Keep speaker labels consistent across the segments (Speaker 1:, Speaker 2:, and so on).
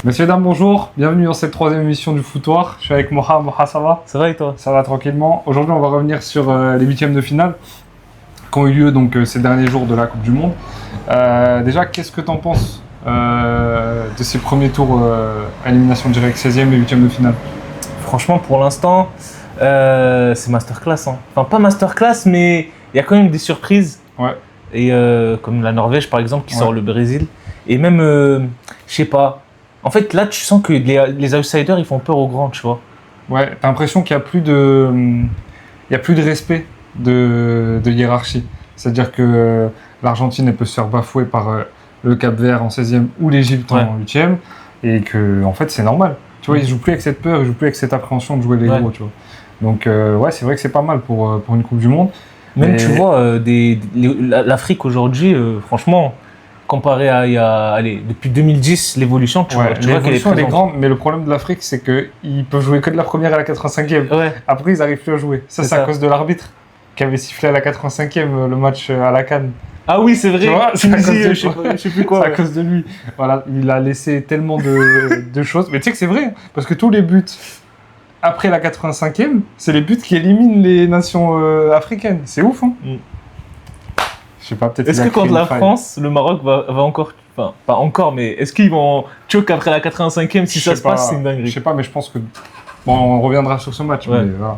Speaker 1: Messieurs, dames, bonjour, bienvenue dans cette troisième émission du Foutoir. Je suis avec Moha. Moha, ça va?
Speaker 2: Ça va et toi?
Speaker 1: Ça va tranquillement. Aujourd'hui, on va revenir sur les huitièmes de finale qui ont eu lieu donc, ces derniers jours de la Coupe du Monde. Déjà, qu'est-ce que tu en penses de ces premiers tours à élimination directe, 16e et 8e de finale?
Speaker 2: Franchement, pour l'instant, c'est masterclass. Hein. Enfin, pas masterclass, mais il y a quand même des surprises.
Speaker 1: Ouais.
Speaker 2: Et comme la Norvège, par exemple, qui sort le Brésil. Et même, je sais pas. En fait, là, tu sens que les outsiders, ils font peur aux grands, tu vois.
Speaker 1: Ouais, t'as l'impression qu'il n'y a plus de, respect de hiérarchie. C'est-à-dire que l'Argentine, elle peut se faire bafouer par le Cap-Vert en 16e ou l'Égypte en 8e. Et que, en fait, c'est normal. Tu vois, ils ne jouent plus avec cette peur, ils ne jouent plus avec cette appréhension de jouer les gros, tu vois. Donc, ouais, c'est vrai que c'est pas mal pour une Coupe du Monde.
Speaker 2: Même, tu vois, l'Afrique aujourd'hui, franchement, comparé à depuis 2010, l'évolution, tu vois
Speaker 1: l'évolution, elle est grande, mais le problème de l'Afrique, c'est qu'ils peuvent jouer que de la première à la 85e.
Speaker 2: Ouais.
Speaker 1: Après, ils n'arrivent plus à jouer. Ça, c'est à cause de l'arbitre qui avait sifflé à la 85e le match à la CAN.
Speaker 2: Ah oui, c'est vrai.
Speaker 1: Tu vois,
Speaker 2: je sais plus quoi.
Speaker 1: C'est à cause de lui. Voilà, il a laissé tellement de choses. Mais tu sais que c'est vrai, parce que tous les buts après la 85e, c'est les buts qui éliminent les nations africaines. C'est ouf, hein. Je sais pas, peut-être.
Speaker 2: Est-ce que contre la France, le Maroc va encore, enfin pas encore, mais est-ce qu'ils vont choke après la 85e si ça se passe, c'est une dinguerie.
Speaker 1: Je sais pas, mais je pense que bon, on reviendra sur ce match.
Speaker 2: Ouais.
Speaker 1: Mais voilà.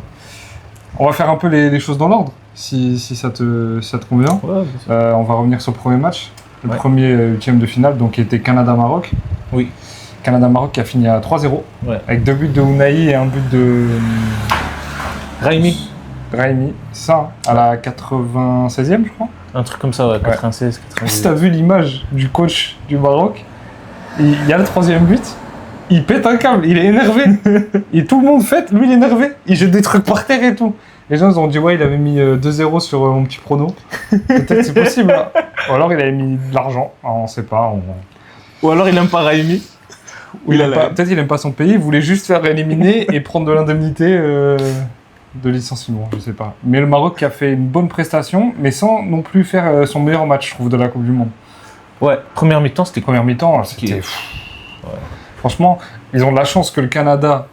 Speaker 1: On va faire un peu les choses dans l'ordre, si ça te convient.
Speaker 2: Ouais,
Speaker 1: on va revenir sur le premier match, le premier huitième de finale, donc qui était Canada-Maroc.
Speaker 2: Oui.
Speaker 1: Canada-Maroc qui a fini à 3-0, avec 2 buts de Ounahi et un but de Raimi, ça, à la 96e, je crois.
Speaker 2: Un truc comme ça, ouais, 96, 98.
Speaker 1: Si t'as vu l'image du coach du Maroc, il y a le 3e but, il pète un câble, il est énervé. Et tout le monde fête, lui il est énervé. Il jette des trucs par terre et tout. Les gens ils ont dit ouais, il avait mis 2-0 sur mon petit prono. Peut-être c'est possible. Hein. Ou alors il avait mis de l'argent, on sait pas.
Speaker 2: Ou alors il aime pas Raimi.
Speaker 1: Peut-être il aime pas son pays, il voulait juste faire éliminer et prendre de l'indemnité de licenciement, je sais pas. Mais le Maroc qui a fait une bonne prestation, mais sans non plus faire son meilleur match, je trouve, de la Coupe du Monde.
Speaker 2: Ouais, première mi-temps, c'était
Speaker 1: c'était franchement, ils ont de la chance que le Canada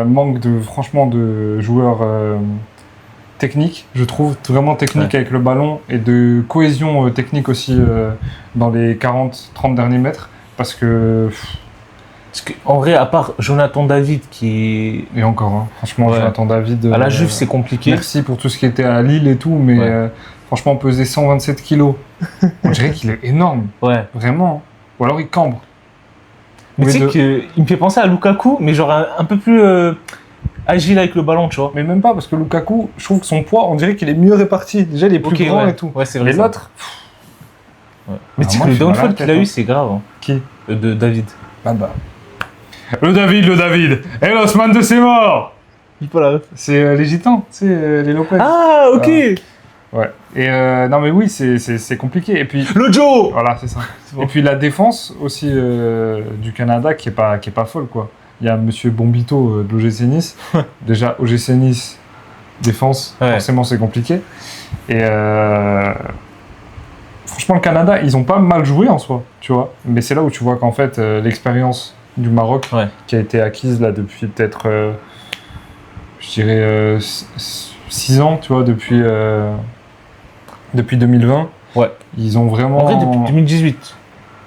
Speaker 1: manque de joueurs techniques, je trouve, vraiment techniques avec le ballon et de cohésion technique aussi dans les 40-30 derniers mètres, parce que...
Speaker 2: Parce qu'en vrai, à part Jonathan David qui est...
Speaker 1: Et encore, hein. Franchement, Jonathan David...
Speaker 2: à la Juve, c'est compliqué.
Speaker 1: Merci pour tout ce qui était à Lille et tout, mais franchement, peser 127 kilos, on dirait qu'il est énorme. Ouais. Vraiment. Ou alors il cambre.
Speaker 2: Mais tu sais qu'il me fait penser à Lukaku, mais genre un peu plus agile avec le ballon, tu vois.
Speaker 1: Mais même pas, parce que Lukaku, je trouve que son poids, on dirait qu'il est mieux réparti. Déjà, il est plus grand et tout.
Speaker 2: Ouais, c'est vrai.
Speaker 1: Et l'autre...
Speaker 2: Mais tu sais que le downfall qu'il a eu, c'est grave. Hein.
Speaker 1: Qui?
Speaker 2: De David.
Speaker 1: Le David Et l'Osman de ses morts. C'est les Gitans, tu sais, les Lopez.
Speaker 2: Ah, ok.
Speaker 1: Ouais. Et non mais oui, c'est compliqué. Et puis
Speaker 2: le Joe.
Speaker 1: Voilà, c'est ça. C'est bon. Et puis la défense aussi du Canada qui est pas folle, quoi. Il y a Monsieur Bombito de l'OGC Nice. Déjà OGC Nice défense, forcément c'est compliqué. Et franchement le Canada, ils ont pas mal joué en soi, tu vois. Mais c'est là où tu vois qu'en fait l'expérience du Maroc qui a été acquise là depuis peut-être je dirais 6 ans, tu vois, depuis 2020.
Speaker 2: Ouais.
Speaker 1: Ils ont vraiment...
Speaker 2: En vrai, depuis 2018.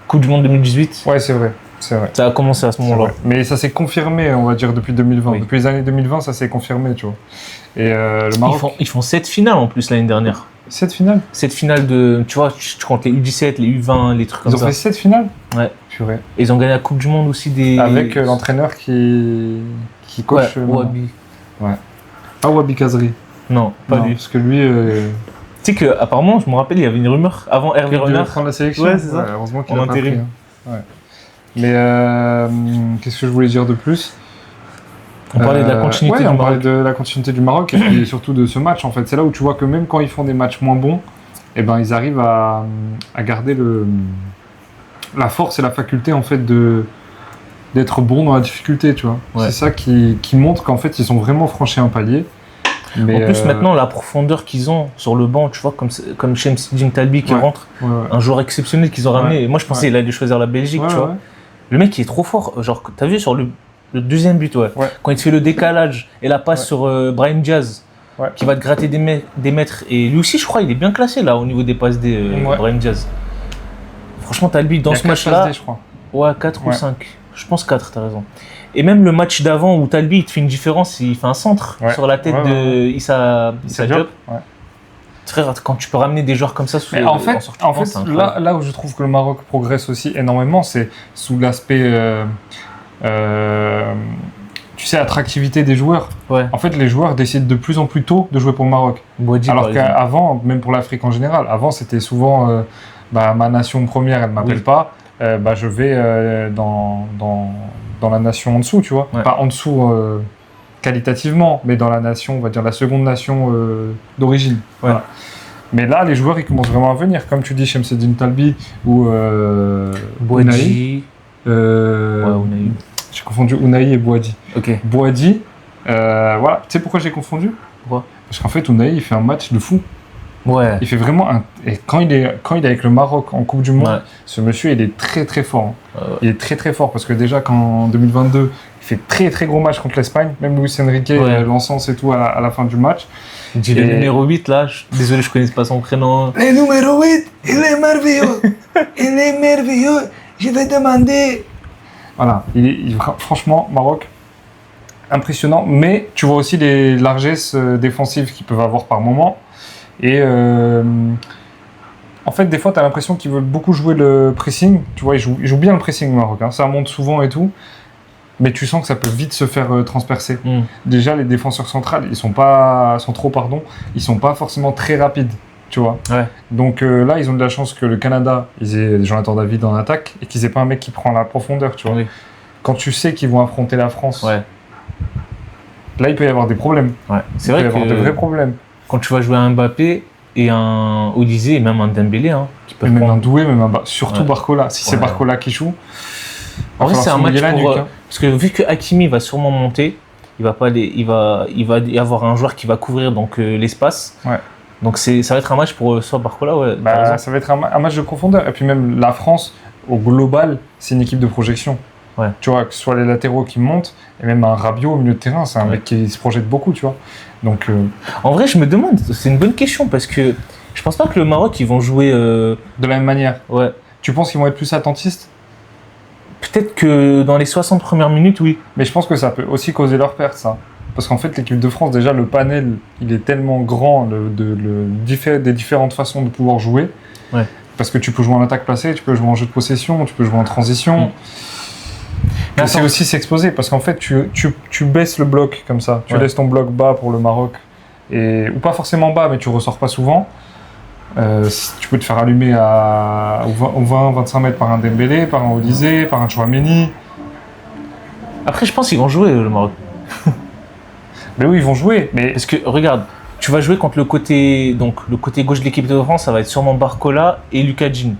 Speaker 2: Coupe du Monde 2018.
Speaker 1: Ouais, c'est vrai.
Speaker 2: Ça a commencé à ce moment-là.
Speaker 1: Mais ça s'est confirmé, on va dire, depuis 2020. Oui. Depuis les années 2020, ça s'est confirmé, tu vois. Et le Maroc...
Speaker 2: Ils font 7 finales en plus l'année dernière.
Speaker 1: 7 finales
Speaker 2: 7 finales de... Tu vois, tu comptes les U17, les U20, les trucs comme ça.
Speaker 1: Ils ont fait 7 finales?
Speaker 2: Ouais.
Speaker 1: Purée.
Speaker 2: Et ils ont gagné la Coupe du Monde aussi des...
Speaker 1: Avec l'entraîneur qui coach...
Speaker 2: Wabi.
Speaker 1: Ouais. Pas Wabi Kazri.
Speaker 2: Non, pas lui.
Speaker 1: Parce que lui...
Speaker 2: Tu sais qu'apparemment, je me rappelle, il y avait une rumeur avant Hervé Renard.
Speaker 1: Prendre la sélection.
Speaker 2: Ouais, c'est ça.
Speaker 1: Ouais, heureusement qu'il a pas pris. Hein. Ouais. Mais qu'est-ce que je voulais dire de plus?
Speaker 2: On parlait de la continuité du Maroc.
Speaker 1: On parlait de la continuité du Maroc et puis surtout de ce match. En fait, c'est là où tu vois que même quand ils font des matchs moins bons, eh ben, ils arrivent à garder la force et la faculté en fait d'être bons dans la difficulté, tu vois. Ouais. C'est ça qui montre qu'en fait ils ont vraiment franchi un palier. Mais,
Speaker 2: En plus, maintenant, la profondeur qu'ils ont sur le banc, tu vois, comme Shamsi Talbi qui
Speaker 1: Ouais.
Speaker 2: rentre,
Speaker 1: ouais, ouais.
Speaker 2: un joueur exceptionnel qu'ils ont ramené.
Speaker 1: Ouais.
Speaker 2: Et moi, je pensais qu'il allait choisir la Belgique,
Speaker 1: Ouais,
Speaker 2: tu vois.
Speaker 1: ouais.
Speaker 2: Le mec, il est trop fort. Genre, t'as vu sur le deuxième but, ouais.
Speaker 1: Ouais.
Speaker 2: Quand il te fait le décalage et la passe
Speaker 1: Ouais.
Speaker 2: sur Brahim Diaz,
Speaker 1: Ouais.
Speaker 2: qui va te gratter des mètres. Et lui aussi, je crois, il est bien classé là au niveau des passes des
Speaker 1: Ouais.
Speaker 2: Brahim Diaz. Franchement, Talbi, dans
Speaker 1: Il y a
Speaker 2: ce
Speaker 1: 4
Speaker 2: match-là,
Speaker 1: passes D, je crois.
Speaker 2: ouais, 4 ou
Speaker 1: Ouais.
Speaker 2: 5. Je pense 4, t'as raison. Et même le match d'avant où Talbi, il te fait une différence, il fait un centre
Speaker 1: Ouais.
Speaker 2: sur la tête
Speaker 1: Ouais,
Speaker 2: de Issa Diop.
Speaker 1: Ouais.
Speaker 2: Frère, quand tu peux ramener des joueurs comme ça sous
Speaker 1: Mais en fait,
Speaker 2: sortie de banc, c'est incroyable.
Speaker 1: là où je trouve que le Maroc progresse aussi énormément, c'est sous l'aspect, tu sais, attractivité des joueurs.
Speaker 2: Ouais,
Speaker 1: En fait, les joueurs décident de plus en plus tôt de jouer pour le Maroc.
Speaker 2: Boadi,
Speaker 1: Alors
Speaker 2: par exemple.
Speaker 1: qu'avant, même pour l'Afrique en général, avant c'était souvent ma nation première, elle m'appelle
Speaker 2: Oui.
Speaker 1: pas, je vais dans la nation en dessous, tu vois.
Speaker 2: Ouais.
Speaker 1: Pas en dessous qualitativement, mais dans la nation, on va dire la seconde nation d'origine.
Speaker 2: Ouais.
Speaker 1: Voilà. Mais là, les joueurs, ils commencent vraiment à venir. Comme tu dis, Shamseddine Talbi ou Unai.
Speaker 2: Boadi. Ouais, Unai.
Speaker 1: J'ai confondu Unai et Boadi.
Speaker 2: Ok.
Speaker 1: Boadi, voilà. Tu sais pourquoi j'ai confondu?
Speaker 2: Pourquoi?
Speaker 1: Parce qu'en fait, Unai, il fait un match de fou.
Speaker 2: Ouais.
Speaker 1: Il fait vraiment un... Et quand il est avec le Maroc en Coupe du Monde,
Speaker 2: Ouais.
Speaker 1: ce monsieur, il est très très fort.
Speaker 2: Ouais.
Speaker 1: Il est très très fort parce que déjà, en 2022, il fait très très gros match contre l'Espagne. Même Luis Enrique,
Speaker 2: Ouais.
Speaker 1: l'encense et tout à la fin du match.
Speaker 2: Il dit le
Speaker 1: Et-
Speaker 2: numéro 8 là, désolé, je connais pas son prénom.
Speaker 1: Le numéro 8, il est merveilleux. Il est merveilleux. Je vais demander. Voilà, franchement, Maroc, impressionnant. Mais tu vois aussi les largesses défensives qu'ils peuvent avoir par moment. Et en fait, des fois, tu as l'impression qu'ils veulent beaucoup jouer le pressing. Tu vois, ils jouent bien le pressing, le Maroc. Hein. Ça monte souvent et tout. Mais tu sens que ça peut vite se faire transpercer. Déjà, les défenseurs centrales, ils sont pas forcément très rapides, tu vois.
Speaker 2: Ouais.
Speaker 1: Donc là, ils ont de la chance que le Canada, ils aient Jonathan David en attaque et qu'ils aient pas un mec qui prend la profondeur, tu vois.
Speaker 2: Oui.
Speaker 1: Quand tu sais qu'ils vont affronter la France,
Speaker 2: Ouais.
Speaker 1: là, il peut y avoir des problèmes.
Speaker 2: Ouais. C'est
Speaker 1: Il
Speaker 2: vrai
Speaker 1: peut y avoir de vrais
Speaker 2: que
Speaker 1: problèmes.
Speaker 2: quand tu vas jouer un Mbappé et un Olysée et même un Dembélé, hein, qui peuvent
Speaker 1: Même un
Speaker 2: prendre.
Speaker 1: Doué, surtout
Speaker 2: Ouais.
Speaker 1: Barcola. Si c'est
Speaker 2: Ouais.
Speaker 1: Barcola qui joue,
Speaker 2: En vrai,
Speaker 1: va
Speaker 2: c'est un
Speaker 1: falloir se
Speaker 2: match
Speaker 1: mouiller la
Speaker 2: pour.
Speaker 1: nuque, hein.
Speaker 2: Parce que vu que Hakimi va sûrement monter, il va y avoir un joueur qui va couvrir donc l'espace.
Speaker 1: Ouais.
Speaker 2: Donc ça va être un match pour soit Barcola, ouais. t'as raison.
Speaker 1: Ça va être un match de profondeur. Et puis même la France, au global, c'est une équipe de projection.
Speaker 2: Ouais.
Speaker 1: Tu vois, que ce soit les latéraux qui montent, et même un Rabiot au milieu de terrain, c'est un
Speaker 2: Ouais.
Speaker 1: mec qui se projette beaucoup, tu vois. Donc,
Speaker 2: En vrai, je me demande, c'est une bonne question parce que je pense pas que le Maroc ils vont jouer.
Speaker 1: de la même manière,
Speaker 2: Ouais.
Speaker 1: tu penses qu'ils vont être plus attentistes?
Speaker 2: Peut-être que dans les 60 premières minutes, oui.
Speaker 1: Mais je pense que ça peut aussi causer leur perte, ça. Parce qu'en fait, l'équipe de France, déjà, le panel, il est tellement grand des différentes façons de pouvoir jouer.
Speaker 2: Ouais.
Speaker 1: Parce que tu peux jouer en attaque placée, tu peux jouer en jeu de possession, tu peux jouer en transition.
Speaker 2: Mais
Speaker 1: Mais c'est
Speaker 2: attends.
Speaker 1: aussi s'exposer, parce qu'en fait, tu baisses le bloc comme ça. Tu
Speaker 2: Ouais.
Speaker 1: laisses ton bloc bas pour le Maroc. Ou pas forcément bas, mais tu ressors pas souvent. Tu peux te faire allumer aux 20-25 mètres par un Dembélé, par un Olysée, par un Chouameni.
Speaker 2: Après, je pense qu'ils vont jouer le Maroc.
Speaker 1: Mais oui, ils vont jouer. Mais
Speaker 2: Parce que regarde, tu vas jouer contre le côté gauche de l'équipe de France, ça va être sûrement Barcola et Lucas Digne.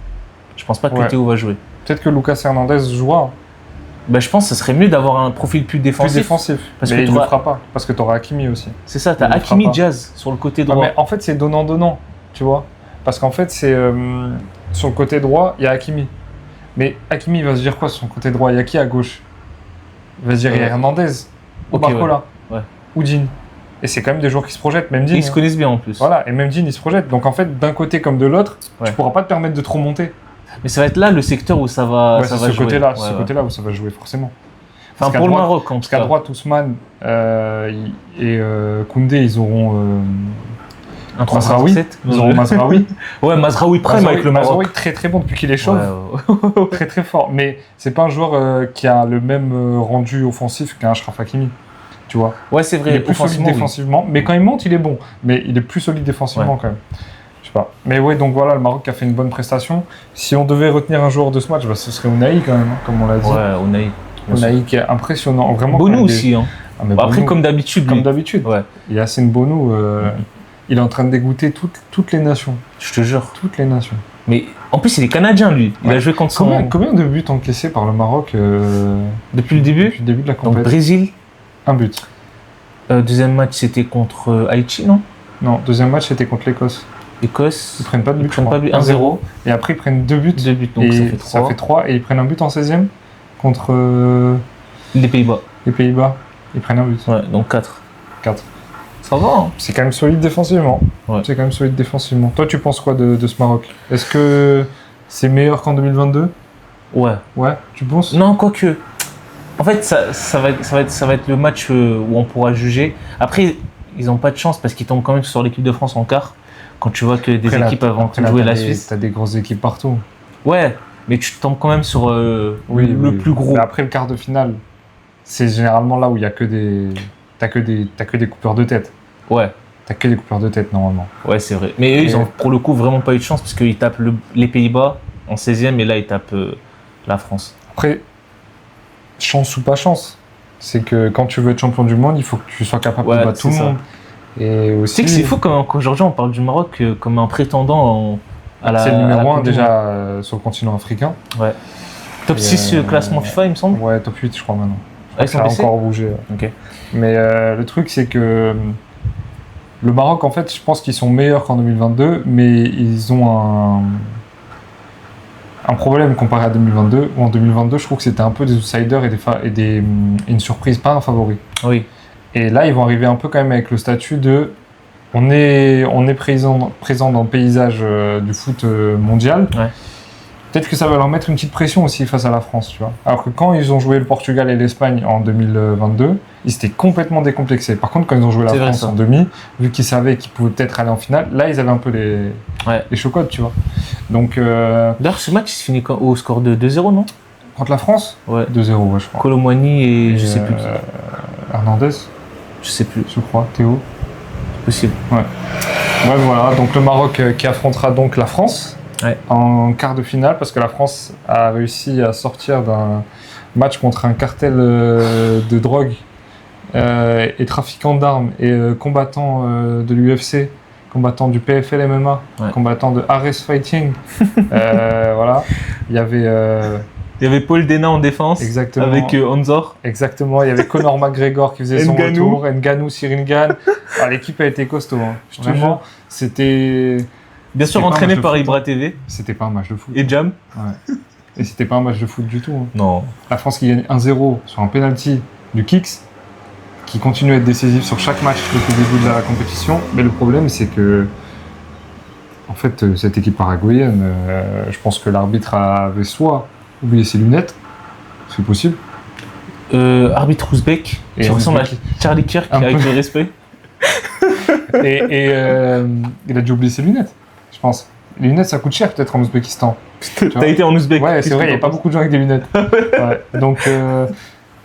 Speaker 2: Je pense pas que
Speaker 1: Ouais.
Speaker 2: Théo va jouer.
Speaker 1: peut-être que Lucas Hernandez jouera
Speaker 2: Bah, je pense que ce serait mieux d'avoir un profil plus
Speaker 1: plus
Speaker 2: défensif.
Speaker 1: défensif.
Speaker 2: Parce
Speaker 1: mais
Speaker 2: que
Speaker 1: il
Speaker 2: tu
Speaker 1: ne le
Speaker 2: vois-
Speaker 1: fera pas. Parce que tu auras Hakimi aussi.
Speaker 2: C'est ça, t'as
Speaker 1: Il le fera
Speaker 2: Hakimi
Speaker 1: pas.
Speaker 2: Diaz sur le côté
Speaker 1: Ah,
Speaker 2: droit.
Speaker 1: mais en fait, c'est donnant-donnant. Tu vois. Parce qu'en fait, c'est sur le côté droit, il y a Hakimi. Mais Hakimi, il va se dire quoi sur son côté droit? Il y a qui à gauche? Il va se dire il y a Hernandez. Ou
Speaker 2: Ok,
Speaker 1: Barcola.
Speaker 2: ouais.
Speaker 1: Ou Digne. Et c'est quand même des joueurs qui se projettent. Même Digne.
Speaker 2: Ils se connaissent bien en plus.
Speaker 1: Voilà, et même Digne, il se projette. Donc en fait, d'un côté comme de l'autre,
Speaker 2: Ouais.
Speaker 1: tu pourras pas te permettre de trop monter.
Speaker 2: Mais ça va être là le secteur où ça va,
Speaker 1: Ouais,
Speaker 2: ça
Speaker 1: c'est
Speaker 2: va
Speaker 1: ce
Speaker 2: jouer.
Speaker 1: côté-là,
Speaker 2: Ouais,
Speaker 1: ce
Speaker 2: ouais.
Speaker 1: côté-là où ça va jouer forcément.
Speaker 2: Enfin,
Speaker 1: qu'à
Speaker 2: pour le
Speaker 1: droite-
Speaker 2: Maroc, en tout
Speaker 1: Parce qu'à
Speaker 2: cas.
Speaker 1: droite, Ousmane et Koundé, ils auront
Speaker 2: Un
Speaker 1: Mazraoui.
Speaker 2: 3-7.
Speaker 1: Ils auront Mazraoui.
Speaker 2: Ouais, Mazraoui prime avec le Maroc.
Speaker 1: Mazraoui, très très bon depuis qu'il est chauve.
Speaker 2: Ouais,
Speaker 1: Très très fort. Mais c'est pas un joueur qui a le même rendu offensif qu'un Achraf Hakimi. Tu vois.
Speaker 2: ouais, c'est
Speaker 1: Il
Speaker 2: vrai.
Speaker 1: est plus solide
Speaker 2: offensivement, oui.
Speaker 1: défensivement. Mais quand il monte, il est bon. Mais il est plus solide défensivement quand même. Je sais pas. Mais ouais, donc voilà, le Maroc a fait une bonne prestation. Si on devait retenir un joueur de ce match, ce serait Unai quand même, hein, comme on l'a dit.
Speaker 2: Ouais, Unai.
Speaker 1: Unai qui est impressionnant. Vraiment.
Speaker 2: Bonou
Speaker 1: quand il est-
Speaker 2: aussi. Hein.
Speaker 1: Ah, mais
Speaker 2: Après,
Speaker 1: Bonou,
Speaker 2: comme d'habitude.
Speaker 1: comme
Speaker 2: lui.
Speaker 1: d'habitude.
Speaker 2: Ouais,
Speaker 1: Et Yacine Bonou, il est en train de dégoûter toutes les nations.
Speaker 2: je te jure.
Speaker 1: Toutes les nations.
Speaker 2: Mais en plus, il est canadien, lui. Il
Speaker 1: Ouais.
Speaker 2: a joué contre son.
Speaker 1: Combien de buts encaissés par le Maroc
Speaker 2: Depuis le début.
Speaker 1: depuis le début de la
Speaker 2: Donc,
Speaker 1: compétition?
Speaker 2: Brésil.
Speaker 1: Un but.
Speaker 2: Deuxième match, c'était contre Haïti, non?
Speaker 1: Non, deuxième match, c'était contre l'Écosse.
Speaker 2: Écosse.
Speaker 1: Ils prennent pas de but,
Speaker 2: Ils prennent pas de but, 1-0.
Speaker 1: Et après, ils prennent 2 buts.
Speaker 2: 2 buts, donc
Speaker 1: et
Speaker 2: ça fait 3.
Speaker 1: Et ils prennent un but en 16e contre
Speaker 2: Les Pays-Bas.
Speaker 1: les Pays-Bas. Ils prennent un but.
Speaker 2: Ouais, donc 4.
Speaker 1: 4.
Speaker 2: Ça va, hein?
Speaker 1: C'est quand même solide défensivement.
Speaker 2: Ouais.
Speaker 1: C'est quand même solide défensivement. Toi, tu penses quoi de ce Maroc? Est-ce que c'est meilleur qu'en 2022?
Speaker 2: Ouais.
Speaker 1: Ouais, tu penses?
Speaker 2: Non, quoique. En fait, ça va être le match où on pourra juger. Après, ils n'ont pas de chance parce qu'ils tombent quand même sur l'équipe de France en quart. Quand tu vois que des
Speaker 1: Après,
Speaker 2: équipes avant
Speaker 1: après,
Speaker 2: de
Speaker 1: là,
Speaker 2: jouer
Speaker 1: t'as
Speaker 2: la
Speaker 1: des-
Speaker 2: Suisse.
Speaker 1: T'as des grosses équipes partout.
Speaker 2: Ouais, mais tu tombes quand même sur le plus gros.
Speaker 1: Mais après le quart de finale, c'est généralement là où il y a que des. T'as que des coupeurs de tête.
Speaker 2: Ouais,
Speaker 1: T'as que des coupeurs de tête normalement.
Speaker 2: ouais, c'est vrai. Mais eux, ils ont pour le coup vraiment pas eu de chance parce qu'ils tapent les Pays-Bas en 16e et là, ils tapent la France.
Speaker 1: Après, chance ou pas chance, c'est que quand tu veux être champion du monde, il faut que tu sois capable
Speaker 2: Ouais,
Speaker 1: de battre tout le
Speaker 2: c'est ça.
Speaker 1: monde. Et
Speaker 2: Tu
Speaker 1: aussi,
Speaker 2: sais que c'est fou qu'aujourd'hui, on parle du Maroc comme un prétendant à la.
Speaker 1: c'est le
Speaker 2: à la
Speaker 1: numéro 1
Speaker 2: Coupe du
Speaker 1: déjà
Speaker 2: Monde.
Speaker 1: sur le continent africain.
Speaker 2: Ouais. Top
Speaker 1: Et
Speaker 2: 6 classement FIFA, il me semble.
Speaker 1: Ouais, top 8 je crois maintenant.
Speaker 2: Ah, ils
Speaker 1: Ça
Speaker 2: sont
Speaker 1: a
Speaker 2: baissés.
Speaker 1: encore bougé.
Speaker 2: Ok.
Speaker 1: Mais le truc c'est que le Maroc en fait je pense qu'ils sont meilleurs qu'en 2022 mais ils ont un problème comparé à 2022 où en 2022 je trouve que c'était un peu des outsiders et une surprise, pas un favori.
Speaker 2: Oui.
Speaker 1: Et là ils vont arriver un peu quand même avec le statut de on est présent dans le paysage du foot mondial.
Speaker 2: Ouais.
Speaker 1: Peut-être que ça va leur mettre une petite pression aussi face à la France, tu vois. Alors que quand ils ont joué le Portugal et l'Espagne en 2022, ils étaient complètement décomplexés. Par contre, quand ils ont joué la
Speaker 2: C'est vrai,
Speaker 1: France
Speaker 2: ça.
Speaker 1: en demi, vu qu'ils savaient qu'ils pouvaient peut-être aller en finale, là, ils avaient un peu les chocottes, tu vois. Donc,
Speaker 2: D'ailleurs, ce match, il se finit au score de 2-0, non?
Speaker 1: contre la France,
Speaker 2: Ouais.
Speaker 1: 2-0, ouais, je crois.
Speaker 2: Colomboigny et je sais
Speaker 1: Et,
Speaker 2: plus qui.
Speaker 1: Hernandez,
Speaker 2: Je sais plus.
Speaker 1: je crois, Théo.
Speaker 2: Possible.
Speaker 1: Ouais, voilà. Donc le Maroc qui affrontera donc la France en quart de finale parce que la France a réussi à sortir d'un match contre un cartel de drogue et trafiquant d'armes et combattant de l'UFC, combattant du PFL MMA, combattant de Ares Fighting. Voilà, il y avait
Speaker 2: Il y avait Paul Dena en défense.
Speaker 1: exactement
Speaker 2: Avec Anzor.
Speaker 1: Exactement, il y avait Conor McGregor qui faisait son
Speaker 2: Ngannou.
Speaker 1: retour, Ngannou, Cyril Gane. Ah, l'équipe a été costaud, hein.
Speaker 2: Je te
Speaker 1: Vraiment, c'était
Speaker 2: Bien sûr,
Speaker 1: C'était pas un
Speaker 2: entraîné
Speaker 1: match de
Speaker 2: par
Speaker 1: foot,
Speaker 2: Ibra TV
Speaker 1: c'était pas un match de foot.
Speaker 2: et Jam.
Speaker 1: Ouais. Et c'était pas un match de foot du tout, hein.
Speaker 2: Non.
Speaker 1: La France qui gagne 1-0 sur un penalty du Kicks, qui continue à être décisif sur chaque match depuis le début de la compétition. Mais le problème, c'est que, en fait, cette équipe paraguayenne, je pense que l'arbitre avait soit oublié ses lunettes, c'est possible.
Speaker 2: Arbitre ouzbek,
Speaker 1: Et
Speaker 2: qui ressemble à
Speaker 1: ouzbek.
Speaker 2: Charlie Kirk,
Speaker 1: Un
Speaker 2: avec
Speaker 1: peu.
Speaker 2: le respect.
Speaker 1: Et il a dû oublier ses lunettes, je pense. Les lunettes, ça coûte cher peut-être en Ouzbékistan. Tu vois.
Speaker 2: T'as été en Ouzbek.
Speaker 1: Ouais, c'est
Speaker 2: Qu'est-ce
Speaker 1: vrai,
Speaker 2: que
Speaker 1: il n'y a
Speaker 2: t'en
Speaker 1: pas beaucoup de gens avec des lunettes. Ouais. Donc,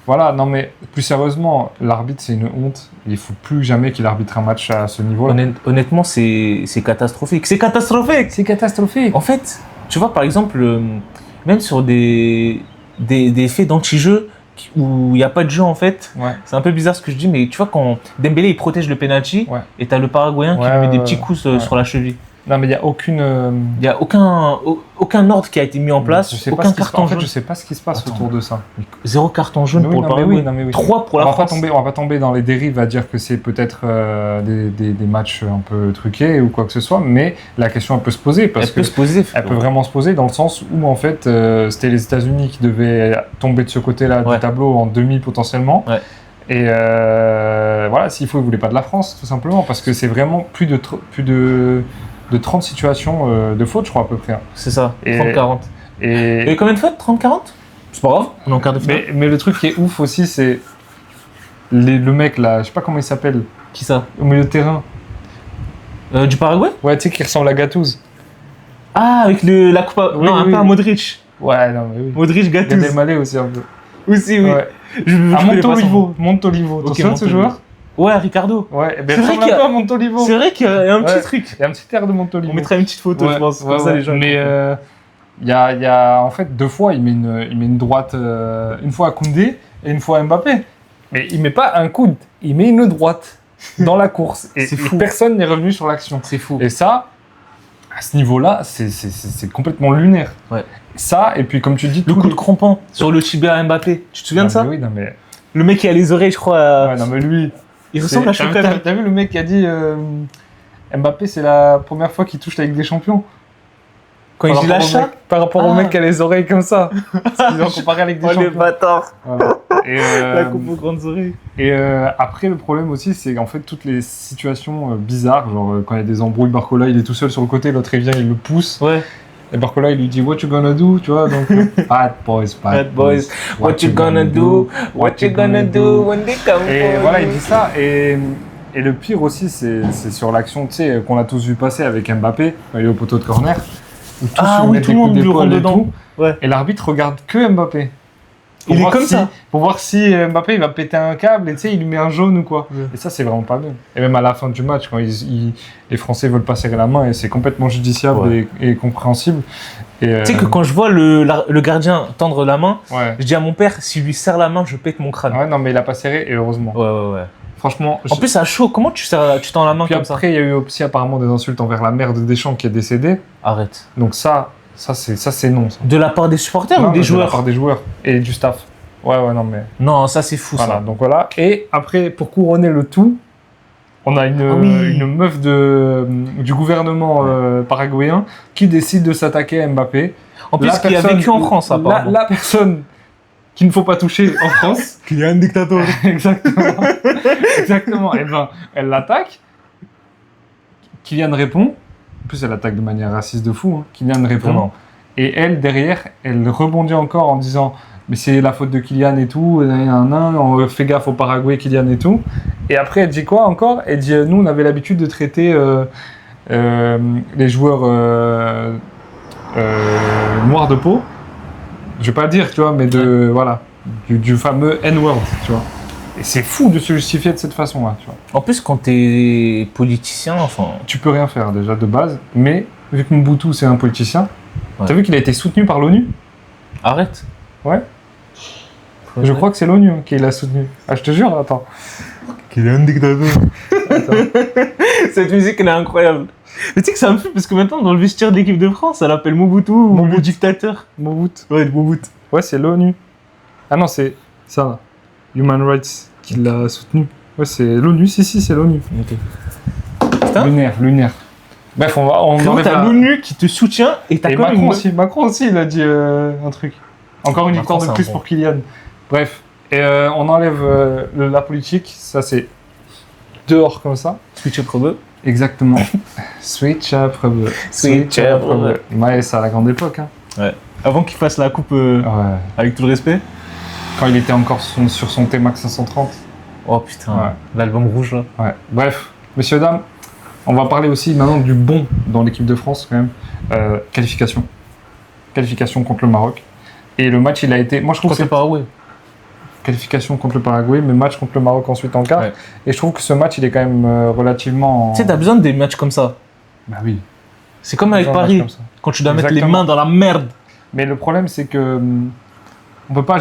Speaker 1: voilà, non mais plus sérieusement, l'arbitre, c'est une honte. Il ne faut plus jamais qu'il arbitre un match à ce niveau-là.
Speaker 2: Honnêtement, c'est catastrophique. C'est catastrophique.
Speaker 1: C'est catastrophique.
Speaker 2: En fait, tu vois, par exemple, même sur des faits d'anti-jeu où il n'y a pas de jeu, en fait,
Speaker 1: Ouais.
Speaker 2: c'est un peu bizarre ce que je dis, mais tu vois, quand Dembélé, il protège le penalty,
Speaker 1: Ouais.
Speaker 2: et t'as le Paraguayen qui
Speaker 1: Ouais,
Speaker 2: lui met des
Speaker 1: ouais,
Speaker 2: petits
Speaker 1: ouais.
Speaker 2: coups
Speaker 1: Ouais.
Speaker 2: sur la cheville.
Speaker 1: Non, mais il n'y a aucune.
Speaker 2: Il n'y a aucun ordre qui a été mis en place,
Speaker 1: je sais pas
Speaker 2: aucun
Speaker 1: ce qui se passe.
Speaker 2: carton
Speaker 1: En fait,
Speaker 2: jaune.
Speaker 1: je sais pas ce qui se passe
Speaker 2: Attends.
Speaker 1: autour de ça.
Speaker 2: 0 carton jaune
Speaker 1: Mais oui,
Speaker 2: pour le
Speaker 1: non, mais
Speaker 2: Paraguay.
Speaker 1: oui, non, mais oui.
Speaker 2: 3 pour la France.
Speaker 1: On va pas tomber dans les dérives à dire que c'est peut-être des matchs un peu truqués ou quoi que ce soit, mais la question elle peut se poser parce
Speaker 2: Elle peut
Speaker 1: que
Speaker 2: se poser.
Speaker 1: elle peut vraiment se poser dans le sens où en fait c'était les États-Unis qui devaient tomber de ce côté-là
Speaker 2: Ouais.
Speaker 1: du tableau en demi potentiellement.
Speaker 2: Ouais.
Speaker 1: Et voilà, s'il faut, ils voulaient pas de la France tout simplement parce que c'est vraiment plus de 30 situations de faute, je crois à peu près. Hein.
Speaker 2: C'est ça,
Speaker 1: Et-
Speaker 2: 30-40.
Speaker 1: Et
Speaker 2: Et combien de fautes 30-40 C'est pas grave, on est en quart de finale.
Speaker 1: mais le truc qui est ouf aussi, c'est le mec là, je sais pas comment il s'appelle,
Speaker 2: Qui ça
Speaker 1: au milieu de terrain.
Speaker 2: Du Paraguay
Speaker 1: Ouais, tu sais, qui ressemble à Gattuso.
Speaker 2: Ah, avec la coupe.
Speaker 1: Oui,
Speaker 2: non, un
Speaker 1: oui.
Speaker 2: peu à Modric.
Speaker 1: Ouais, non, mais oui.
Speaker 2: Modric
Speaker 1: Gad
Speaker 2: Gattuso.
Speaker 1: Elmaleh aussi un peu.
Speaker 2: Aussi, oui.
Speaker 1: Ouais.
Speaker 2: Je
Speaker 1: À
Speaker 2: connais pas son nom.
Speaker 1: Montolivo. Montolivo.
Speaker 2: Ok,
Speaker 1: Tu te souviens de ce
Speaker 2: Montolivo.
Speaker 1: joueur?
Speaker 2: Ouais, Ricardo.
Speaker 1: Ouais, eh ben,
Speaker 2: C'est
Speaker 1: il
Speaker 2: vrai
Speaker 1: ressemble
Speaker 2: qu'il y
Speaker 1: un
Speaker 2: a-
Speaker 1: peu à Montolivo.
Speaker 2: C'est vrai qu'il y a un
Speaker 1: Ouais.
Speaker 2: petit truc.
Speaker 1: Il y a un petit air de Montolivo.
Speaker 2: On mettra une petite photo,
Speaker 1: Ouais,
Speaker 2: je pense.
Speaker 1: ouais,
Speaker 2: Comme ça,
Speaker 1: ouais.
Speaker 2: les gens.
Speaker 1: Mais il y a en fait 2 fois, il met une droite, une fois à Koundé et une fois à Mbappé. Mais il met pas un coude, il met une droite dans la course. Et,
Speaker 2: C'est
Speaker 1: et
Speaker 2: fou.
Speaker 1: personne n'est revenu sur l'action.
Speaker 2: C'est fou.
Speaker 1: Et ça, à ce niveau-là, c'est complètement lunaire.
Speaker 2: Ouais.
Speaker 1: Ça, et puis comme tu dis,
Speaker 2: Le
Speaker 1: tous
Speaker 2: coup
Speaker 1: les-
Speaker 2: de crampon sur le tibia à Mbappé. Tu te souviens
Speaker 1: Non,
Speaker 2: de ça
Speaker 1: mais oui, non mais...
Speaker 2: Le mec qui a les oreilles, je crois.
Speaker 1: Ouais, non mais lui,
Speaker 2: Il ressemble à Chocolat.
Speaker 1: T'as vu le mec qui a dit Mbappé, c'est la première fois qu'il touche la Ligue des Champions.
Speaker 2: Quand il dit la chat.
Speaker 1: Par rapport au mec qui a les oreilles comme ça. Parce qu'ils ont comparé à la Ligue des
Speaker 2: Oh, les
Speaker 1: Champions.
Speaker 2: bâtards.
Speaker 1: Voilà. Et,
Speaker 2: La coupe aux grandes oreilles.
Speaker 1: et après, le problème aussi, c'est qu'en fait, toutes les situations bizarres, genre quand il y a des embrouilles, Barcola, il est tout seul sur le côté, l'autre il vient, il le pousse.
Speaker 2: Ouais.
Speaker 1: Et Barcola, il lui dit What you gonna do, tu vois, donc bad boys,
Speaker 2: Bad boys, what you gonna do, what you gonna do when they come
Speaker 1: Et
Speaker 2: for
Speaker 1: voilà,
Speaker 2: you.
Speaker 1: il dit ça. Et le pire aussi, c'est sur l'action, tu sais, qu'on a tous vu passer avec Mbappé, quand il est au poteau de corner. Où tous
Speaker 2: Ah
Speaker 1: lui
Speaker 2: oui,
Speaker 1: mettent
Speaker 2: tout
Speaker 1: des
Speaker 2: le
Speaker 1: coups
Speaker 2: monde lui
Speaker 1: d'épaule
Speaker 2: rentre
Speaker 1: et
Speaker 2: dedans.
Speaker 1: tout.
Speaker 2: Ouais.
Speaker 1: Et l'arbitre regarde que Mbappé. Pour
Speaker 2: Il est
Speaker 1: voir
Speaker 2: comme
Speaker 1: si-
Speaker 2: ça.
Speaker 1: Pour voir si Mbappé il va péter un câble et tu sais, il lui met un jaune ou quoi.
Speaker 2: Ouais.
Speaker 1: Et ça, c'est vraiment pas bien. Et même à la fin du match, quand les Français veulent pas serrer la main, et c'est complètement judiciable
Speaker 2: Ouais.
Speaker 1: et compréhensible. Et,
Speaker 2: Tu sais que quand je vois le gardien tendre la main,
Speaker 1: Ouais.
Speaker 2: je dis à mon père, s'il lui serre la main, je pète mon crâne.
Speaker 1: Ouais, non, mais il a pas serré, et heureusement.
Speaker 2: Ouais.
Speaker 1: Franchement.
Speaker 2: En plus, ça a chaud. Comment tu tends la main
Speaker 1: puis
Speaker 2: comme ça?
Speaker 1: après, il y a eu aussi apparemment des insultes envers la mère de Deschamps qui est décédée.
Speaker 2: Arrête.
Speaker 1: Donc ça c'est non. Ça.
Speaker 2: De la part des supporters
Speaker 1: Non,
Speaker 2: ou des
Speaker 1: de
Speaker 2: joueurs?
Speaker 1: la part des joueurs et du staff. Ouais, non, mais.
Speaker 2: Non, ça c'est fou
Speaker 1: Voilà,
Speaker 2: ça.
Speaker 1: donc voilà. Et après, pour couronner le tout, on a une meuf du gouvernement paraguayen qui décide de s'attaquer à Mbappé.
Speaker 2: En plus,
Speaker 1: La
Speaker 2: qui a
Speaker 1: personne-
Speaker 2: vécu en France, apparemment.
Speaker 1: La personne qu'il ne faut pas toucher en France.
Speaker 2: Qui est un dictateur.
Speaker 1: Exactement. Exactement. Et ben, elle l'attaque. Kylian répond. En plus, elle attaque de manière raciste de fou. Hein. Kylian répond.
Speaker 2: Vraiment.
Speaker 1: Et elle, derrière, elle rebondit encore en disant mais c'est la faute de Kylian et tout, on fait gaffe au Paraguay, Kylian et tout. Et après, elle dit quoi encore? Elle dit nous, on avait l'habitude de traiter les joueurs noirs de peau. Je vais pas le dire, tu vois, mais voilà, du fameux N-word, tu vois. Et c'est fou de se justifier de cette façon-là, tu vois.
Speaker 2: En plus, quand t'es politicien, enfin.
Speaker 1: Tu peux rien faire déjà de base, mais vu que Mobutu c'est un politicien,
Speaker 2: Ouais.
Speaker 1: t'as vu qu'il a été soutenu par l'ONU?
Speaker 2: Arrête.
Speaker 1: Ouais. Je crois que c'est l'ONU qui l'a soutenu. Ah, je te jure, attends. Qu'il est un dictateur.
Speaker 2: Cette musique, elle est incroyable. Mais tu sais que ça me fait parce que maintenant, dans le vestiaire de l'équipe de France, elle appelle Mobutu Mobutu dictateur.
Speaker 1: Mobutu.
Speaker 2: Ouais, Mobutu.
Speaker 1: Ouais, c'est l'ONU. Ah non, c'est ça. Human Rights qui l'a soutenu. Ouais, c'est l'ONU. Si, c'est l'ONU.
Speaker 2: Putain.
Speaker 1: Lunaire. Bref, on
Speaker 2: Frérot,
Speaker 1: enlève
Speaker 2: t'as
Speaker 1: la-
Speaker 2: l'ONU qui te soutient et t'as
Speaker 1: Et
Speaker 2: quand même
Speaker 1: Macron aussi, il a dit un truc. Encore une
Speaker 2: Macron,
Speaker 1: victoire de
Speaker 2: c'est un
Speaker 1: plus
Speaker 2: bon.
Speaker 1: pour Kylian. Bref. Et on enlève la politique. Ça, c'est dehors comme ça.
Speaker 2: Switch up rebeu.
Speaker 1: Exactement. Switch up, rebeu.
Speaker 2: Switch up, rebeu.
Speaker 1: Ouais, c'est à la grande époque. Hein.
Speaker 2: Avant qu'il fasse la coupe
Speaker 1: Ouais.
Speaker 2: avec tout le respect.
Speaker 1: Quand il était encore sur son T-Max 530.
Speaker 2: Oh putain,
Speaker 1: Ouais.
Speaker 2: l'album rouge là.
Speaker 1: Ouais. Bref, messieurs, dames, on va parler aussi maintenant du bon dans l'équipe de France quand même. Qualification. Qualification contre le Maroc. Et le match, il a été... Moi, je trouve que
Speaker 2: Contre le
Speaker 1: c'est
Speaker 2: Paraguay.
Speaker 1: qualification contre le Paraguay, mais match contre le Maroc ensuite en quart.
Speaker 2: Ouais.
Speaker 1: Et je trouve que ce match, il est quand même relativement...
Speaker 2: Tu sais, t'as besoin des matchs comme ça.
Speaker 1: Bah oui.
Speaker 2: C'est comme avec
Speaker 1: Genre un match
Speaker 2: Paris,
Speaker 1: comme ça.
Speaker 2: quand tu dois mettre les
Speaker 1: Exactement.
Speaker 2: mains dans la merde.
Speaker 1: Mais le problème, c'est que... on peut pas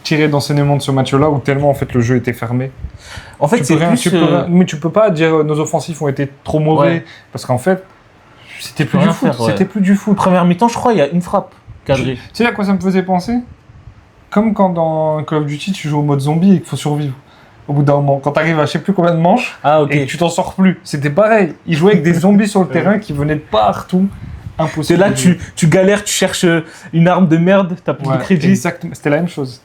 Speaker 1: tirer d'enseignement de ce match-là où tellement en fait le jeu était fermé.
Speaker 2: En fait, c'est plus...
Speaker 1: Mais tu peux pas dire nos offensifs ont été trop mauvais
Speaker 2: Ouais.
Speaker 1: parce qu'en fait c'était
Speaker 2: Tu
Speaker 1: plus
Speaker 2: peux
Speaker 1: du
Speaker 2: rien
Speaker 1: foot.
Speaker 2: faire, ouais.
Speaker 1: C'était plus du foot.
Speaker 2: Première mi-temps, je crois, il y a une frappe cadrée.
Speaker 1: Tu sais à quoi ça me faisait penser? Comme quand dans Call of Duty tu joues au mode zombie et qu'il faut survivre. Au bout d'un moment, quand t'arrives à je sais plus combien de manches
Speaker 2: Ah, ok.
Speaker 1: et que tu t'en sors plus, c'était pareil. Ils jouaient avec des zombies sur le terrain qui venaient de partout.
Speaker 2: C'est
Speaker 1: Impossible.
Speaker 2: là,
Speaker 1: de jouer.
Speaker 2: tu galères, tu cherches une arme de merde, t'as plus
Speaker 1: Ouais,
Speaker 2: de crédit.
Speaker 1: exactement. C'était la même chose.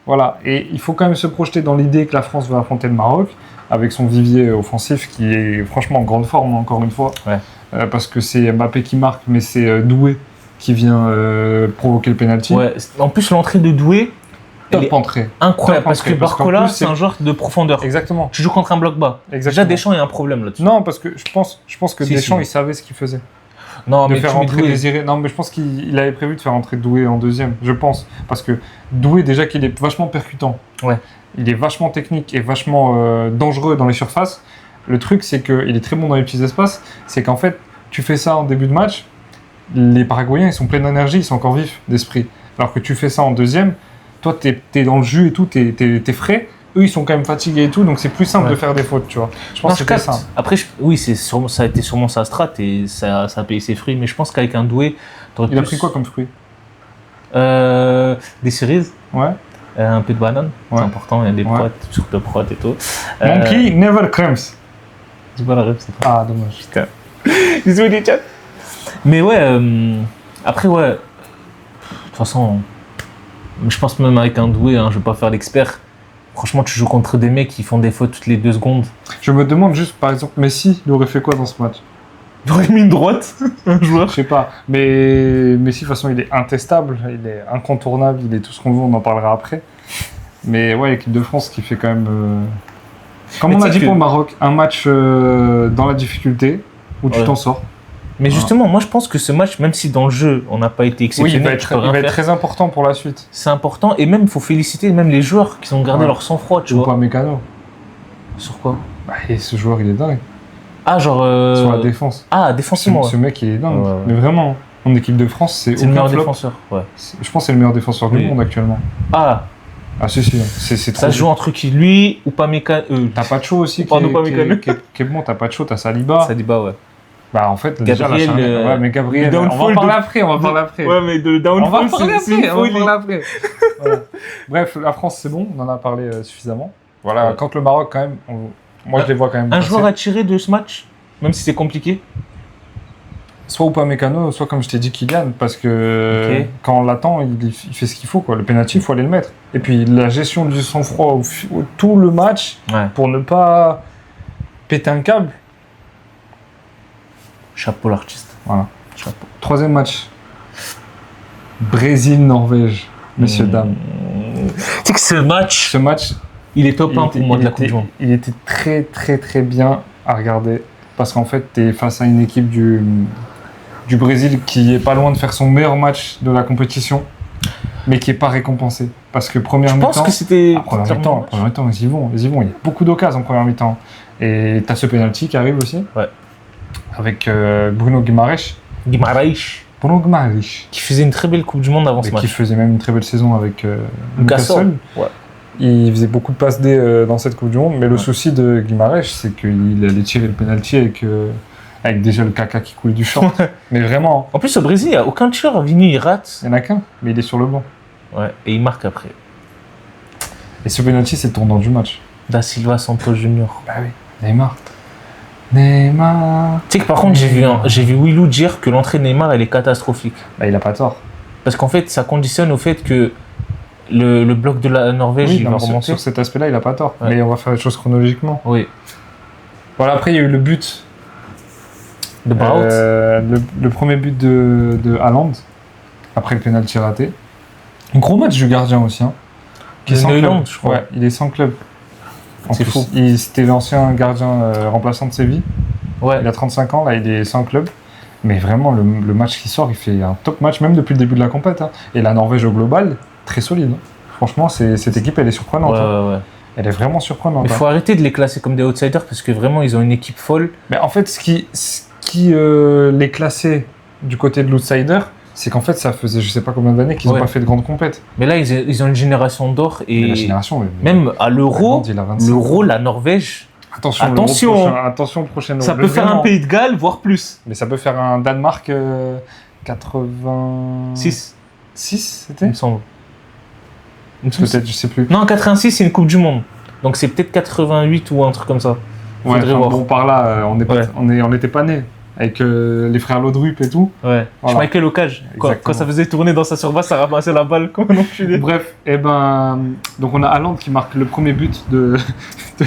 Speaker 1: Voilà. Et il faut quand même se projeter dans l'idée que la France va affronter le Maroc avec son vivier offensif qui est franchement en grande forme, encore une fois.
Speaker 2: Ouais.
Speaker 1: Parce que c'est Mbappé qui marque, mais c'est Doué qui vient provoquer le penalty.
Speaker 2: Ouais. En plus, l'entrée de Doué, elle
Speaker 1: Top
Speaker 2: est
Speaker 1: entrée.
Speaker 2: incroyable
Speaker 1: Top
Speaker 2: parce que
Speaker 1: entrée, parce qu'en
Speaker 2: Barcola,
Speaker 1: plus,
Speaker 2: c'est un joueur de profondeur.
Speaker 1: Exactement.
Speaker 2: Tu joues contre un bloc bas. Déjà,
Speaker 1: Exactement.
Speaker 2: Deschamps, il y a un problème là-dessus.
Speaker 1: Non, parce que je pense que
Speaker 2: Si,
Speaker 1: Deschamps,
Speaker 2: si.
Speaker 1: il savait ce qu'il faisait.
Speaker 2: Non,
Speaker 1: De
Speaker 2: mais
Speaker 1: faire
Speaker 2: tu mets
Speaker 1: rentrer
Speaker 2: Doué.
Speaker 1: Désiré. Non, mais je pense qu'il avait prévu de faire rentrer Doué en deuxième, je pense. Parce que Doué, déjà qu'il est vachement percutant.
Speaker 2: Ouais.
Speaker 1: Il est vachement technique et vachement dangereux dans les surfaces. Le truc, c'est qu'il est très bon dans les petits espaces. C'est qu'en fait, tu fais ça en début de match, les Paraguayens, ils sont pleins d'énergie, ils sont encore vifs d'esprit. Alors que tu fais ça en deuxième, toi, t'es dans le jus et tout, t'es frais. Eux, ils sont quand même fatigués et tout, donc c'est plus simple
Speaker 2: Ouais.
Speaker 1: de faire des fautes, tu vois. Je pense
Speaker 2: Non,
Speaker 1: que
Speaker 2: je
Speaker 1: c'était
Speaker 2: capte.
Speaker 1: ça.
Speaker 2: Après, oui, ça a été sûrement sa strat et ça a payé ses fruits. Mais je pense qu'avec un Doué, t'aurais
Speaker 1: Il a
Speaker 2: plus-
Speaker 1: pris quoi comme fruit?
Speaker 2: Des cerises.
Speaker 1: Ouais.
Speaker 2: Un peu de banane,
Speaker 1: Ouais.
Speaker 2: c'est important, il y a des
Speaker 1: Ouais.
Speaker 2: protes, surtout de protes et tout.
Speaker 1: Monkey never crumbs.
Speaker 2: Dis pas la rêve, c'est pas.
Speaker 1: Ah, dommage.
Speaker 2: Putain. Désolé, les chats. Mais ouais, après, ouais. De toute façon, je pense même avec un doué, hein, je vais pas faire l'expert. Franchement, tu joues contre des mecs qui font des fautes toutes les 2 secondes.
Speaker 1: Je me demande juste, par exemple, Messi, il aurait fait quoi dans ce match?
Speaker 2: Il aurait mis une droite, un joueur.
Speaker 1: Je sais pas. Mais Messi, de toute façon, il est intestable, il est incontournable, il est tout ce qu'on veut, on en parlera après. Mais ouais, l'équipe de France qui fait quand même. Comme
Speaker 2: Mais
Speaker 1: on
Speaker 2: tu
Speaker 1: a
Speaker 2: sais
Speaker 1: dit
Speaker 2: que-
Speaker 1: pour le Maroc, un match dans la difficulté où tu
Speaker 2: Ouais.
Speaker 1: t'en sors.
Speaker 2: Mais justement, moi je pense que ce match, même si dans le jeu on n'a pas été
Speaker 1: Oui,
Speaker 2: exceptionnel, tu peux
Speaker 1: il
Speaker 2: rien
Speaker 1: va être
Speaker 2: faire,
Speaker 1: très important pour la suite.
Speaker 2: c'est important. Et même, il faut féliciter même les joueurs qui ont gardé
Speaker 1: Ouais.
Speaker 2: leur sang-froid, tu
Speaker 1: Ou
Speaker 2: vois.
Speaker 1: pas Mécano.
Speaker 2: Sur quoi?
Speaker 1: Bah, et ce joueur, il est dingue.
Speaker 2: Ah, genre.
Speaker 1: Sur la défense.
Speaker 2: Ah, défensivement.
Speaker 1: Ce mec, il est dingue.
Speaker 2: Ouais, ouais.
Speaker 1: Mais vraiment, en équipe de France, c'est
Speaker 2: C'est le
Speaker 1: aucun
Speaker 2: meilleur
Speaker 1: flop.
Speaker 2: défenseur. Ouais.
Speaker 1: Je pense que c'est le meilleur défenseur du
Speaker 2: Oui.
Speaker 1: monde actuellement.
Speaker 2: Ah,
Speaker 1: Ah, si, c'est trop.
Speaker 2: ça se joue entre qui? Lui ou pas Mécano?
Speaker 1: T'as pas de chaud aussi
Speaker 2: Pardon, pas Mécano.
Speaker 1: qui est bon, t'as pas de chaud, t'as Saliba.
Speaker 2: Ça dit pas, ouais.
Speaker 1: Bah en fait, déjà la
Speaker 2: Gabriel,
Speaker 1: charnière. Ouais, mais Gabriel,
Speaker 2: le
Speaker 1: on va
Speaker 2: downfall
Speaker 1: en parler
Speaker 2: de-
Speaker 1: après, on va en parler après.
Speaker 2: mais de
Speaker 1: On va en
Speaker 2: downfall,
Speaker 1: parler
Speaker 2: c'est une
Speaker 1: après, on va en
Speaker 2: folie.
Speaker 1: parler après. Voilà. Bref, la France, c'est bon, on en a parlé suffisamment. Voilà,
Speaker 2: Ouais.
Speaker 1: quand le Maroc, quand même, moi je les vois quand même.
Speaker 2: Un
Speaker 1: passer.
Speaker 2: joueur à tirer de ce match, même si c'est compliqué.
Speaker 1: Soit Upamecano, soit comme je t'ai dit Kylian, parce que
Speaker 2: Ok.
Speaker 1: quand on l'attend, il fait ce qu'il faut, quoi. Le penalty, il faut aller le mettre. Et puis la gestion du sang-froid tout le match,
Speaker 2: Ouais.
Speaker 1: pour ne pas péter un câble.
Speaker 2: Chapeau l'artiste.
Speaker 1: Voilà.
Speaker 2: Chapeau.
Speaker 1: Troisième match. Brésil-Norvège, messieurs, dames.
Speaker 2: Tu sais que ce match,
Speaker 1: Ce match,
Speaker 2: il est top 1 pour moi de la Coupe du Monde.
Speaker 1: il était très très très bien à regarder parce qu'en fait tu es face à une équipe du Brésil qui est pas loin de faire son meilleur match de la compétition mais qui est pas récompensé parce que première
Speaker 2: Je pense
Speaker 1: mi-temps
Speaker 2: que c'était.
Speaker 1: première mi-temps ils y vont il y a beaucoup d'occasions en première mi-temps et tu as ce penalty qui arrive aussi
Speaker 2: Ouais.
Speaker 1: avec Bruno Guimaraes
Speaker 2: Guimaraes, qui faisait une très belle Coupe du Monde avant ce
Speaker 1: mais qui
Speaker 2: match.
Speaker 1: faisait même une très belle saison avec Newcastle.
Speaker 2: Ouais.
Speaker 1: Il faisait beaucoup de passes D dans cette Coupe du Monde, mais le souci de Guimaraes, c'est qu'il allait tirer le penalty avec déjà le caca qui coule du short. Mais vraiment,
Speaker 2: En plus, au Brésil, il n'y a aucun tireur. Vini, il rate.
Speaker 1: il n'y en a qu'un, mais il est sur le banc.
Speaker 2: Ouais, et il marque après.
Speaker 1: Et ce penalty, c'est le tournant du match.
Speaker 2: Da Silva Santos Junior.
Speaker 1: Bah oui, Neymar. Neymar.
Speaker 2: Tu sais que par contre, j'ai vu Willou dire que l'entrée de Neymar, elle est catastrophique.
Speaker 1: Bah, il a pas tort.
Speaker 2: Parce qu'en fait, ça conditionne au fait que le bloc de la Norvège,
Speaker 1: Oui,
Speaker 2: il
Speaker 1: non,
Speaker 2: va
Speaker 1: mais
Speaker 2: remonter.
Speaker 1: sur cet aspect-là, il a pas tort.
Speaker 2: Ouais.
Speaker 1: Mais on va faire les choses chronologiquement.
Speaker 2: Oui.
Speaker 1: Voilà, après, il y a eu le but.
Speaker 2: De Braut.
Speaker 1: Le premier but de Haaland, après le penalty raté. Un gros match du gardien aussi. Hein,
Speaker 2: De
Speaker 1: sans
Speaker 2: Neuland,
Speaker 1: club.
Speaker 2: je crois.
Speaker 1: Ouais, il est sans club. En
Speaker 2: C'est
Speaker 1: plus,
Speaker 2: fou.
Speaker 1: C'était l'ancien gardien remplaçant de Séville.
Speaker 2: Ouais.
Speaker 1: Il a 35 ans, là, il est sans club. Mais vraiment, le match qui sort, il fait un top match, même depuis le début de la compète. Hein. Et la Norvège au global, très solide. Hein. Franchement, cette équipe, elle est surprenante.
Speaker 2: Ouais,
Speaker 1: hein.
Speaker 2: ouais.
Speaker 1: Elle est vraiment surprenante.
Speaker 2: Il
Speaker 1: hein.
Speaker 2: faut arrêter de les classer comme des outsiders parce que vraiment, ils ont une équipe folle.
Speaker 1: Mais en fait, ce qui les classait du côté de l'outsider, c'est qu'en fait, ça faisait je sais pas combien d'années qu'ils n'ont
Speaker 2: Ouais.
Speaker 1: pas fait de grandes compètes.
Speaker 2: Mais là, ils ont une génération d'or
Speaker 1: Mais la
Speaker 2: et
Speaker 1: génération, ouais,
Speaker 2: même à l'Euro,
Speaker 1: Haaland, il a 25.
Speaker 2: l'Euro, la Norvège,
Speaker 1: Attention,
Speaker 2: Attention.
Speaker 1: l'Euro prochain, attention au prochain
Speaker 2: ça
Speaker 1: Euro.
Speaker 2: peut faire un
Speaker 1: Vraiment.
Speaker 2: pays de Galles, voire plus.
Speaker 1: Mais ça peut faire un Danemark 86,
Speaker 2: 6,
Speaker 1: c'était
Speaker 2: il me semble. Il me semble que
Speaker 1: Peut-être, je sais plus.
Speaker 2: c'est- Non, 86, c'est une Coupe du Monde. Donc c'est peut-être 88 ou un truc comme ça.
Speaker 1: Ouais,
Speaker 2: Faudrait
Speaker 1: enfin,
Speaker 2: voir.
Speaker 1: bon, par là, on n'était pas nés. Avec les frères Laudrup et tout.
Speaker 2: Ouais.
Speaker 1: Voilà.
Speaker 2: Michael Ocage, quand
Speaker 1: Exactement.
Speaker 2: ça faisait tourner dans sa surface, ça ramassait la balle comme un enculé.
Speaker 1: Bref, et ben, donc on a Haaland qui marque le premier but de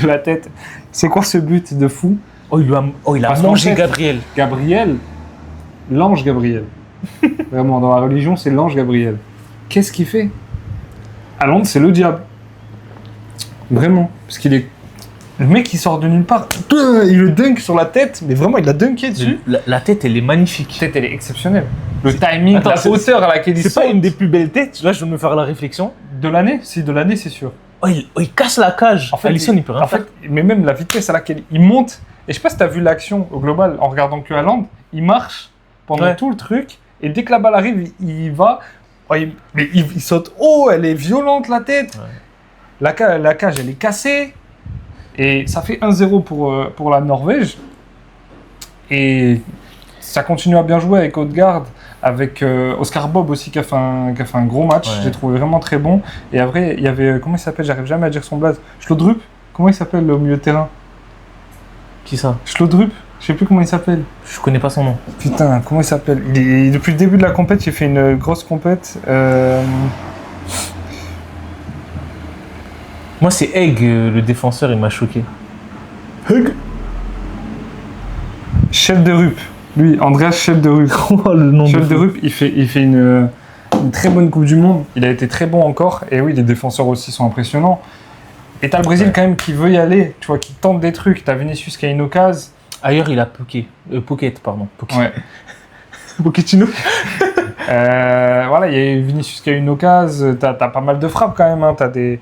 Speaker 1: la tête. C'est quoi ce but de fou?
Speaker 2: Oh, il a
Speaker 1: Parce qu'en
Speaker 2: mangé
Speaker 1: fait-
Speaker 2: Gabriel.
Speaker 1: Gabriel, l'ange Gabriel. Vraiment, dans la religion, c'est l'ange Gabriel. Qu'est-ce qu'il fait? Haaland, c'est le diable. Vraiment. Parce qu'il est. Le mec, il sort de nulle part. Il le dunk sur la tête, mais vraiment, il l'a dunké dessus.
Speaker 2: La tête, elle est magnifique.
Speaker 1: La tête, elle est exceptionnelle. Le timing,
Speaker 2: Attends,
Speaker 1: la
Speaker 2: c'est-
Speaker 1: hauteur à laquelle il
Speaker 2: C'est
Speaker 1: sort.
Speaker 2: pas une des plus belles têtes. Là, je viens de me faire la réflexion.
Speaker 1: De l'année? Si, de l'année, c'est sûr.
Speaker 2: Oh, il casse la cage.
Speaker 1: En fait,
Speaker 2: Alisson, il peut rien
Speaker 1: En
Speaker 2: faire.
Speaker 1: fait, mais même la vitesse à laquelle il monte. Et je sais pas si t'as vu l'action au global en regardant que Haaland, il marche pendant
Speaker 2: Ouais.
Speaker 1: tout le truc. Et dès que la balle arrive, il va. Oh, il saute haut, elle est violente la tête.
Speaker 2: Ouais.
Speaker 1: La cage, elle est cassée. Et ça fait 1-0 pour la Norvège. Et ça continue à bien jouer avec Odegaard, avec Oscar Bob aussi qui a fait un gros match.
Speaker 2: Ouais.
Speaker 1: J'ai trouvé vraiment très bon. Et après, il y avait, comment il s'appelle? J'arrive jamais à dire son blaze. Schlodrup? Comment il s'appelle au milieu de terrain?
Speaker 2: Qui ça?
Speaker 1: Schlodrup? Je sais plus comment il s'appelle.
Speaker 2: Je connais pas son nom.
Speaker 1: Putain, comment il s'appelle? Depuis le début de la compète, il fait une grosse compète.
Speaker 2: Moi, c'est Egg, le défenseur, il m'a choqué.
Speaker 1: Schelderup. Lui, Andreas Schelderup.
Speaker 2: Oh, le nom
Speaker 1: Schelderup, il fait une très bonne Coupe du Monde. Il a été très bon encore. Et oui, les défenseurs aussi sont impressionnants. Et t'as le Brésil quand même qui veut y aller, tu vois, qui tente des trucs. T'as Vinicius qui a une occasion.
Speaker 2: Ailleurs, il a Pocket, pardon. Pocket.
Speaker 1: Ouais.
Speaker 2: Pochettino.
Speaker 1: Voilà, il y a Vinicius qui a une occasion. T'as pas mal de frappes quand même. Hein. T'as des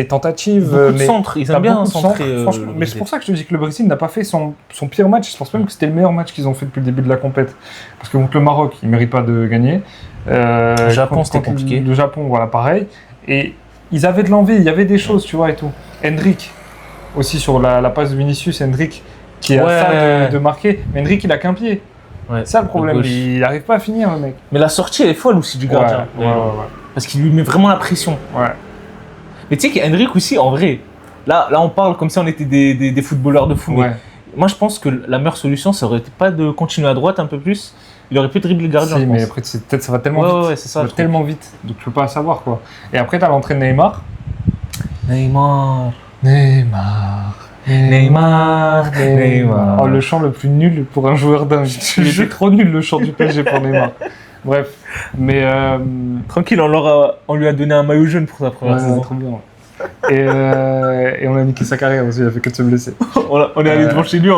Speaker 1: tentatives.
Speaker 2: Beaucoup de
Speaker 1: mais
Speaker 2: centres, ils
Speaker 1: t'as
Speaker 2: aiment bien
Speaker 1: beaucoup de
Speaker 2: centrer.
Speaker 1: centres, franchement. Mais c'est pour ça que je te dis que le Brésil n'a pas fait son pire match. Je pense même que c'était le meilleur match qu'ils ont fait depuis le début de la compète. Parce que contre le Maroc, ils ne méritent pas de gagner.
Speaker 2: Le Japon, c'était compliqué.
Speaker 1: Le Japon, voilà, pareil. Et ils avaient de l'envie, il y avait des choses, tu vois, et tout. Hendrick, aussi sur la passe de Vinicius, Hendrick, qui a ça de marquer. Mais Hendrick, il a qu'un pied.
Speaker 2: Ouais,
Speaker 1: c'est ça le problème, il n'arrive pas à finir, le mec.
Speaker 2: Mais la sortie, elle est folle aussi du gardien.
Speaker 1: Ouais.
Speaker 2: Parce qu'il lui met vraiment la pression.
Speaker 1: Ouais.
Speaker 2: Mais tu sais qu'Hendrick aussi, en vrai, là, on parle comme si on était des footballeurs de fou.
Speaker 1: Ouais.
Speaker 2: Moi, je pense que la meilleure solution, ça aurait été pas de continuer à droite un peu plus. Il aurait pu dribbler le gardien.
Speaker 1: Si, mais après, peut-être ça va tellement vite.
Speaker 2: Ouais, c'est ça.
Speaker 1: Ça va tellement vite, donc tu peux pas savoir quoi. Et après, t'as l'entrée de Neymar.
Speaker 2: Neymar.
Speaker 1: Oh, le chant le plus nul pour un joueur d'un. Il était trop nul le chant du PSG pour Neymar. Bref, mais
Speaker 2: tranquille, on lui a donné un maillot jaune pour sa première saison.
Speaker 1: Trop bien. Et on a niqué sa carrière aussi, il a fait que de se blesser.
Speaker 2: on est allé devant chez lui,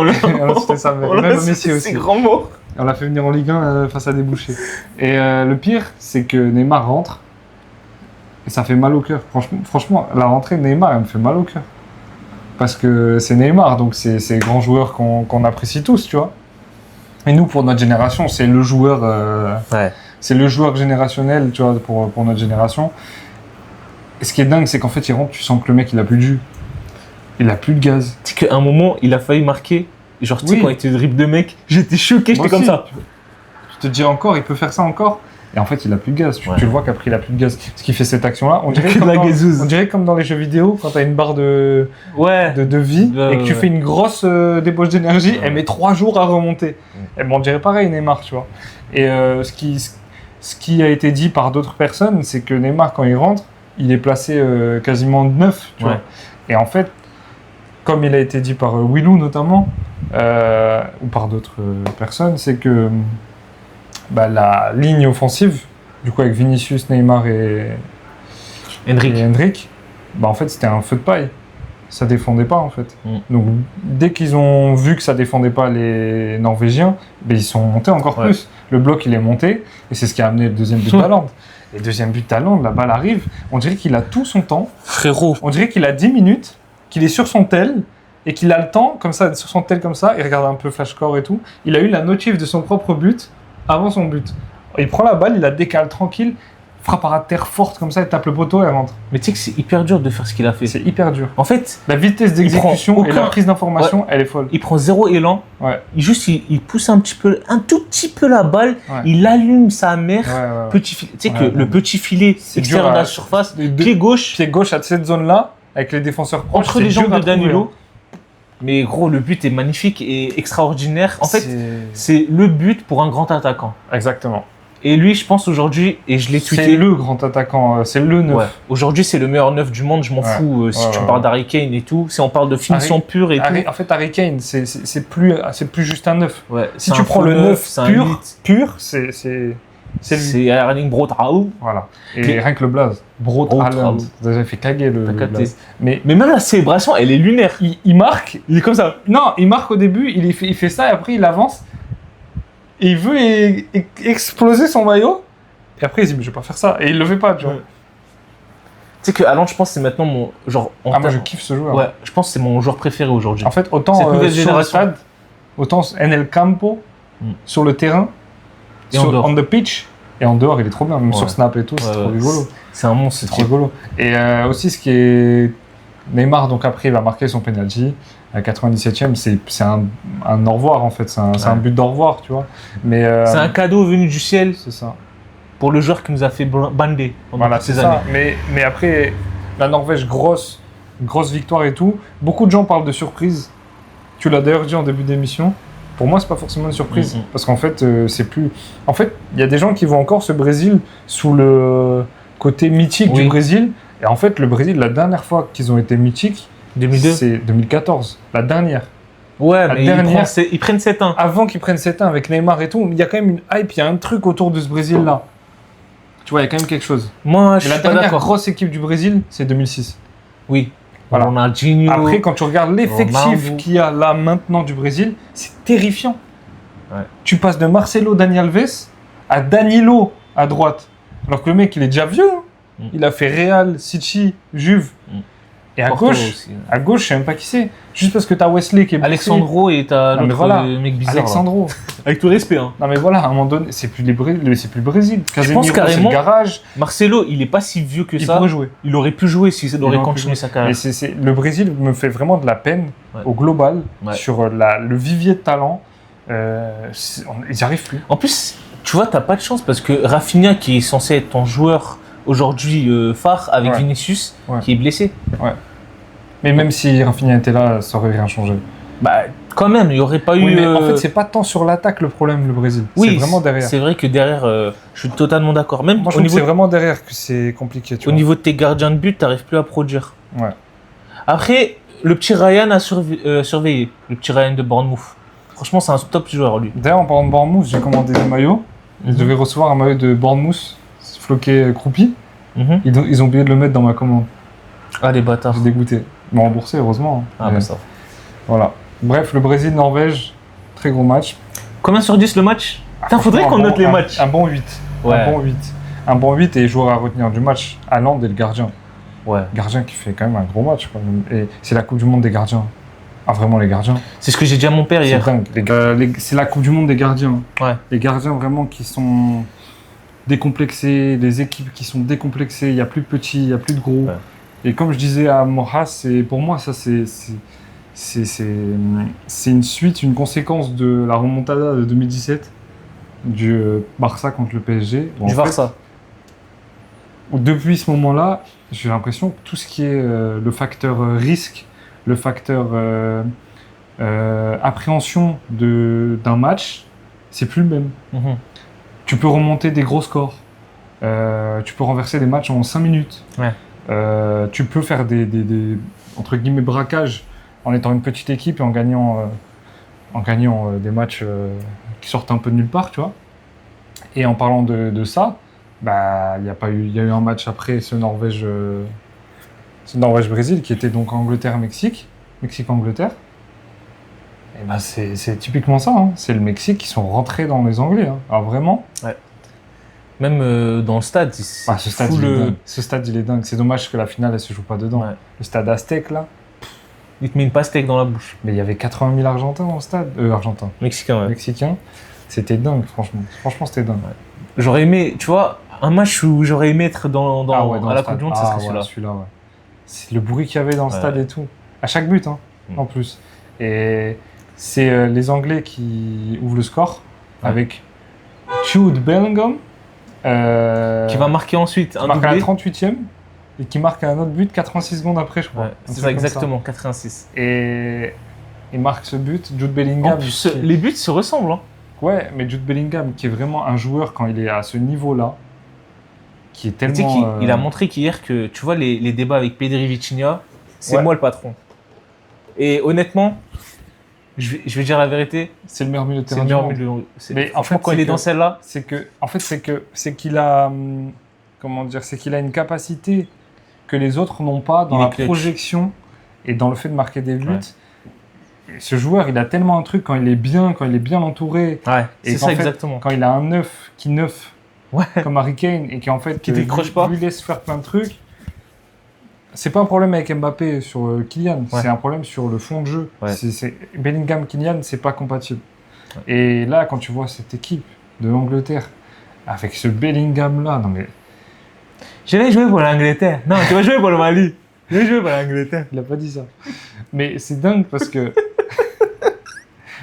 Speaker 1: c'était ça, même Messi aussi.
Speaker 2: C'est grand mot.
Speaker 1: On l'a fait venir en Ligue 1 face à des bouchers. Et le pire, c'est que Neymar rentre et ça fait mal au cœur. Franchement, la rentrée de Neymar, elle me fait mal au cœur. Parce que c'est Neymar, donc c'est grand joueur qu'on apprécie tous, tu vois. Et nous, pour notre génération, c'est le joueur, c'est le joueur générationnel, tu vois, pour notre génération. Et ce qui est dingue, c'est qu'en fait, il rentre, tu sens que le mec, il a plus de jus. Il a plus de gaz.
Speaker 2: Tu sais qu'à un moment, il a failli marquer. Genre, tu sais, quand il était dribble de mec, j'étais choqué, j'étais comme ça.
Speaker 1: Tu te dis encore, il peut faire ça encore. Et en fait, il a plus de gaz. Tu le vois qu'après, il a plus de gaz. Ce qui fait cette action-là, on dirait comme dans les jeux vidéo, quand tu as une barre de vie et que tu fais une grosse débauche d'énergie, elle met 3 jours à remonter. Et bon, on dirait pareil, Neymar, tu vois. Et ce qui a été dit par d'autres personnes, c'est que Neymar, quand il rentre, il est placé quasiment neuf, tu vois. Et en fait, comme il a été dit par Willou notamment, ou par d'autres personnes, c'est que la ligne offensive, du coup avec Vinicius, Neymar et Hendrick, en fait c'était un feu de paille. Ça défendait pas en fait. Donc dès qu'ils ont vu que ça défendait pas les Norvégiens, ils sont montés encore plus. Le bloc il est monté et c'est ce qui a amené le deuxième but d'Haaland. Et le deuxième but d'Haaland, la balle arrive, on dirait qu'il a tout son temps.
Speaker 2: Frérot.
Speaker 1: On dirait qu'il a 10 minutes, qu'il est sur son tel et qu'il a le temps, comme ça, sur son tel comme ça, il regarde un peu Flashcore et tout. Il a eu la notif de son propre but avant son but. Il prend la balle, il la décale tranquille, frappe à terre forte comme ça, il tape le poteau et rentre.
Speaker 2: Mais tu sais que c'est hyper dur de faire ce qu'il a fait.
Speaker 1: C'est hyper dur.
Speaker 2: En fait,
Speaker 1: la vitesse d'exécution et la prise d'information, elle est folle.
Speaker 2: Il prend 0 élan. Il pousse un tout petit peu la balle. Il allume sa mère. Petit filet. Tu sais que le petit filet extérieur de la surface, pied gauche à
Speaker 1: cette zone-là, avec les défenseurs proches,
Speaker 2: entre les jambes de Danilo. Mais gros, le but est magnifique et extraordinaire. En fait, c'est le but pour un grand attaquant.
Speaker 1: Exactement.
Speaker 2: Et lui, je pense aujourd'hui, et je l'ai tweeté.
Speaker 1: C'est le grand attaquant, c'est le neuf.
Speaker 2: Ouais. Aujourd'hui, c'est le meilleur neuf du monde, je m'en fous. Si tu parles d'Harry Kane et tout, si on parle de finition pure et tout.
Speaker 1: En fait, Harry Kane, c'est plus juste un neuf.
Speaker 2: Ouais,
Speaker 1: si tu prends le neuf pur, c'est
Speaker 2: Erling Braut Haaland.
Speaker 1: Voilà. Et rien que le blaze. Braut Haaland. Déjà, il fait caguer le blaze. Mais
Speaker 2: même la célébration, elle est lunaire.
Speaker 1: Il marque, il est comme ça. Non, il marque au début, il fait ça et après il avance. Et il veut exploser son maillot. Et après, il se dit, mais je vais pas faire ça. Et il le fait pas, tu vois.
Speaker 2: Tu sais que Haaland, je pense que c'est maintenant mon genre.
Speaker 1: Moi, je kiffe ce joueur.
Speaker 2: Ouais, je pense que c'est mon joueur préféré aujourd'hui.
Speaker 1: En fait, autant sur le stade, autant NL Campo, sur le terrain,
Speaker 2: et
Speaker 1: on the pitch, et en dehors, il est trop bien. Même sur Snap et tout, c'est trop rigolo.
Speaker 2: C'est un monstre,
Speaker 1: c'est trop rigolo. Et aussi, ce qui est Neymar, donc après, il va marquer son penalty. À 97e, c'est un au revoir, en fait. C'est un but d'au revoir, tu vois. Mais,
Speaker 2: C'est un cadeau venu du ciel
Speaker 1: c'est ça.
Speaker 2: pour le joueur qui nous a fait bander pendant
Speaker 1: Voilà,
Speaker 2: toutes
Speaker 1: c'est
Speaker 2: ces
Speaker 1: ça.
Speaker 2: années.
Speaker 1: Mais après, la Norvège, grosse victoire et tout. Beaucoup de gens parlent de surprise. Tu l'as d'ailleurs dit en début d'émission. Pour moi, c'est pas forcément une surprise.
Speaker 2: Mhm.
Speaker 1: Parce qu'en fait, c'est plus. En fait, il y a des gens qui voient encore ce Brésil sous le côté mythique
Speaker 2: Oui.
Speaker 1: du Brésil. Et en fait, le Brésil, la dernière fois qu'ils ont été mythiques,
Speaker 2: 2002.
Speaker 1: c'est 2014. La dernière.
Speaker 2: Ouais,
Speaker 1: La
Speaker 2: mais
Speaker 1: dernière-
Speaker 2: ils prennent 7-1.
Speaker 1: Avant qu'ils prennent 7-1 avec Neymar et tout, il y a quand même une hype, il y a un truc autour de ce Brésil-là. Tu vois, il y a quand même quelque chose.
Speaker 2: Moi, je
Speaker 1: Et la
Speaker 2: suis pas
Speaker 1: dernière
Speaker 2: d'accord.
Speaker 1: grosse équipe du Brésil, c'est 2006.
Speaker 2: Oui.
Speaker 1: Voilà.
Speaker 2: Ronaldinho.
Speaker 1: Après, quand tu regardes l'effectif
Speaker 2: Ronaldo.
Speaker 1: qu'il y a là maintenant du Brésil, c'est terrifiant.
Speaker 2: Ouais.
Speaker 1: Tu passes de Marcelo Dani Alves à Danilo à droite. Alors que le mec, il est déjà vieux. Hein.
Speaker 2: Mm.
Speaker 1: Il a fait Real, City, Juve.
Speaker 2: Mm.
Speaker 1: Et à
Speaker 2: Porto
Speaker 1: gauche,
Speaker 2: aussi.
Speaker 1: je sais même pas qui c'est. Juste parce que t'as Wesley qui est blessé.
Speaker 2: Alexandro et t'as
Speaker 1: Non, mais
Speaker 2: l'autre
Speaker 1: voilà.
Speaker 2: mec bizarre. là.
Speaker 1: Alexandro.
Speaker 2: Avec tout le respect. Hein.
Speaker 1: Non mais voilà, à un moment donné, c'est plus le Brésil. Casemiro, c'est
Speaker 2: carrément-
Speaker 1: le garage.
Speaker 2: Marcelo, il est pas si vieux que
Speaker 1: Il
Speaker 2: ça.
Speaker 1: pourrait jouer.
Speaker 2: Il aurait pu jouer s'il aurait
Speaker 1: aurait pu
Speaker 2: continué
Speaker 1: jouer.
Speaker 2: sa
Speaker 1: Mais
Speaker 2: carrière.
Speaker 1: le Brésil me fait vraiment de la peine
Speaker 2: Ouais.
Speaker 1: au global
Speaker 2: Ouais.
Speaker 1: sur le vivier de talent. Ils n'y arrivent plus.
Speaker 2: En plus, tu vois, t'as pas de chance parce que Rafinha, qui est censé être ton joueur aujourd'hui phare avec
Speaker 1: Ouais.
Speaker 2: Vinicius,
Speaker 1: Ouais.
Speaker 2: qui est blessé.
Speaker 1: Mais même si Rafinha était là, ça aurait rien changé.
Speaker 2: Bah, quand même, il n'y aurait pas
Speaker 1: Oui,
Speaker 2: eu.
Speaker 1: mais en fait, c'est pas tant sur l'attaque le problème, le Brésil.
Speaker 2: Oui,
Speaker 1: c'est vraiment derrière.
Speaker 2: C'est vrai que derrière, je suis totalement d'accord. Même
Speaker 1: Moi, je
Speaker 2: au
Speaker 1: trouve que
Speaker 2: niveau,
Speaker 1: c'est vraiment derrière que c'est compliqué. Tu
Speaker 2: au
Speaker 1: vois.
Speaker 2: niveau de tes gardiens de but, t'arrives plus à produire.
Speaker 1: Ouais.
Speaker 2: Après, le petit Ryan a surveillé. Le petit Ryan de Bournemouth. Franchement, c'est un top joueur, lui.
Speaker 1: D'ailleurs, en parlant de Bournemouth, j'ai commandé des maillots. Je devais recevoir un maillot de Bournemouth, floqué croupi.
Speaker 2: Mhm.
Speaker 1: Ils ont oublié de le mettre dans ma commande.
Speaker 2: Ah, les bâtards.
Speaker 1: J'ai dégoûté. Ils m'ont remboursé, heureusement.
Speaker 2: Ah,
Speaker 1: Mais
Speaker 2: bah ça.
Speaker 1: voilà. Bref, le Brésil-Norvège, très gros match.
Speaker 2: Combien sur 10 le match? Putain, faudrait
Speaker 1: Franchement,
Speaker 2: qu'on
Speaker 1: un
Speaker 2: note
Speaker 1: bon-
Speaker 2: les matchs.
Speaker 1: Un bon 8.
Speaker 2: Ouais.
Speaker 1: Un bon 8. Un bon 8 et joueur à retenir du match, Haaland et le gardien.
Speaker 2: Ouais.
Speaker 1: Gardien qui fait quand même un gros match. Quand même. Et c'est la Coupe du Monde des gardiens. Ah, vraiment, les gardiens.
Speaker 2: C'est ce que j'ai dit à mon père
Speaker 1: C'est
Speaker 2: hier.
Speaker 1: dingue. C'est la Coupe du Monde des gardiens.
Speaker 2: Ouais.
Speaker 1: Les gardiens vraiment qui sont décomplexés, les équipes qui sont décomplexées. Il n'y a plus de petits, il n'y a plus de gros.
Speaker 2: Ouais.
Speaker 1: Et comme je disais à Moras, pour moi, ça, c'est une suite, une conséquence de la remontada de 2017 du Barça contre le PSG. Où,
Speaker 2: Du
Speaker 1: en fait,
Speaker 2: Barça.
Speaker 1: où depuis ce moment-là, j'ai l'impression que tout ce qui est le facteur risque, le facteur appréhension d'un match, c'est plus le même.
Speaker 2: Mhm.
Speaker 1: Tu peux remonter des gros scores. Tu peux renverser des matchs en 5 minutes.
Speaker 2: Ouais.
Speaker 1: Tu peux faire des entre guillemets braquages en étant une petite équipe et en gagnant des matchs qui sortent un peu de nulle part, tu vois. Et en parlant de ça, bah il y a eu un match après ce Norvège-Brésil qui était donc Angleterre-Mexique, Mexique-Angleterre. Et ben c'est typiquement ça, hein. C'est le Mexique qui sont rentrés dans les Anglais, hein. Alors vraiment.
Speaker 2: Même dans le stade,
Speaker 1: Ce stade, il est dingue. Ce stade, il est dingue. C'est dommage que la finale, elle se joue pas dedans.
Speaker 2: Ouais.
Speaker 1: Le stade Aztec, là.
Speaker 2: il te met une pastèque dans la bouche.
Speaker 1: Mais il y avait 80 000 Argentins dans le stade. Argentins.
Speaker 2: Mexicain, ouais.
Speaker 1: Mexicains. C'était dingue, franchement. Franchement, c'était dingue.
Speaker 2: J'aurais aimé, tu vois, un match où j'aurais aimé être dans
Speaker 1: Dans
Speaker 2: à
Speaker 1: le
Speaker 2: la
Speaker 1: stade.
Speaker 2: Coupe du Monde, ça serait celui-là.
Speaker 1: Celui-là, ouais. C'est le bruit qu'il y avait dans le
Speaker 2: Ouais.
Speaker 1: stade et tout. À chaque but, hein, en plus. Et c'est les Anglais qui ouvrent le score avec Jude Bellingham.
Speaker 2: Qui va marquer ensuite un
Speaker 1: marque à la
Speaker 2: doublé.
Speaker 1: 38e et qui marque un autre but 86 secondes après, je crois.
Speaker 2: Ouais,
Speaker 1: Un
Speaker 2: c'est
Speaker 1: truc
Speaker 2: ça
Speaker 1: comme
Speaker 2: exactement, 86.
Speaker 1: Et il marque ce but, Jude Bellingham.
Speaker 2: En plus,
Speaker 1: qui-
Speaker 2: les buts se ressemblent. Hein.
Speaker 1: Ouais, mais Jude Bellingham, qui est vraiment un joueur quand il est à ce niveau-là, qui est
Speaker 2: Tu sais
Speaker 1: tellement.
Speaker 2: qu'il a montré qu'hier que, tu vois, les débats avec Pedri Vitinha, c'est
Speaker 1: Ouais.
Speaker 2: moi le patron. Et honnêtement, je vais dire la vérité,
Speaker 1: C'est le meilleur milieu de
Speaker 2: c'est
Speaker 1: terrain.
Speaker 2: le
Speaker 1: du
Speaker 2: meilleur
Speaker 1: monde.
Speaker 2: milieu.
Speaker 1: Mais en
Speaker 2: Franchement,
Speaker 1: fait,
Speaker 2: quand
Speaker 1: c'est
Speaker 2: il est
Speaker 1: que-
Speaker 2: dans celle-là,
Speaker 1: C'est qu'il a. Comment dire? C'est qu'il a une capacité que les autres n'ont pas dans
Speaker 2: Il est
Speaker 1: la
Speaker 2: clutch.
Speaker 1: projection et dans le fait de marquer des buts.
Speaker 2: Ouais.
Speaker 1: Et ce joueur, il a tellement un truc quand il est bien entouré,
Speaker 2: ouais,
Speaker 1: Et
Speaker 2: c'est
Speaker 1: qu'en
Speaker 2: ça
Speaker 1: fait,
Speaker 2: exactement.
Speaker 1: quand il a un neuf qui neuf
Speaker 2: Ouais.
Speaker 1: comme Harry Kane et qui en fait
Speaker 2: Qui décroche
Speaker 1: lui,
Speaker 2: pas.
Speaker 1: lui laisse faire plein de trucs. C'est pas un problème avec Mbappé sur Kylian,
Speaker 2: Ouais.
Speaker 1: c'est un problème sur le fond de jeu.
Speaker 2: Ouais.
Speaker 1: Bellingham Kylian, c'est pas compatible. Et là, quand tu vois cette équipe de l'Angleterre avec ce Bellingham là, non mais
Speaker 2: Je vais jouer pour l'Angleterre. Non, tu vas jouer pour le Mali. Bien joué par l'Angleterre.
Speaker 1: Il a pas dit ça. Mais c'est dingue parce que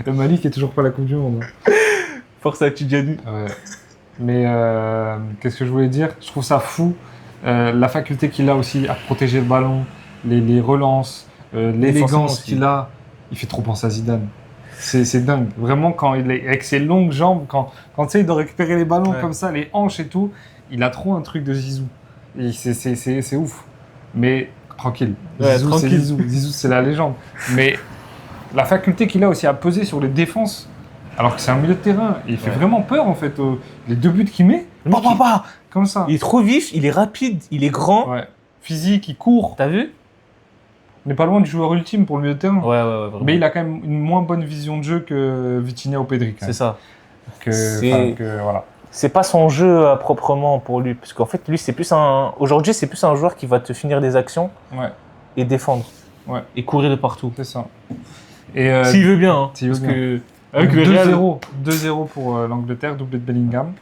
Speaker 1: le Mali qui est toujours pas la Coupe du Monde. Hein.
Speaker 2: Force à Tidjani.
Speaker 1: Ouais. Mais qu'est-ce que je voulais dire? Je trouve ça fou. La faculté qu'il a aussi à protéger le ballon, les relances, l'élégance qu'il a. Il fait trop penser à Zidane. C'est dingue. Vraiment, quand il est avec ses longues jambes, quand tu sais, il doit récupérer les ballons comme ça, les hanches et tout, il a trop un truc de Zizou. Et c'est ouf. Mais tranquille.
Speaker 2: Ouais,
Speaker 1: Zizou, c'est Zizou. Zizou, c'est la légende. Mais la faculté qu'il a aussi à peser sur les défenses, alors que c'est un milieu de terrain, et il fait vraiment peur en fait. Les 2 buts qu'il met, comme ça.
Speaker 2: Il est trop vif, il est rapide, il est grand.
Speaker 1: Ouais. Physique, il court.
Speaker 2: T'as vu?
Speaker 1: On n'est pas loin du joueur ultime pour le milieu de terrain.
Speaker 2: Ouais, vraiment.
Speaker 1: Mais il a quand même une moins bonne vision de jeu que Vitinha ou Pedri.
Speaker 2: C'est ça.
Speaker 1: Voilà.
Speaker 2: C'est pas son jeu proprement pour lui, parce qu'en fait, lui, aujourd'hui, c'est plus un joueur qui va te finir des actions et défendre.
Speaker 1: Ouais.
Speaker 2: Et courir de partout.
Speaker 1: C'est ça. Et
Speaker 2: s'il veut bien, hein.
Speaker 1: S'il veut
Speaker 2: parce
Speaker 1: bien.
Speaker 2: que avec le Real...
Speaker 1: 2-0 pour l'Angleterre, doublé de Bellingham.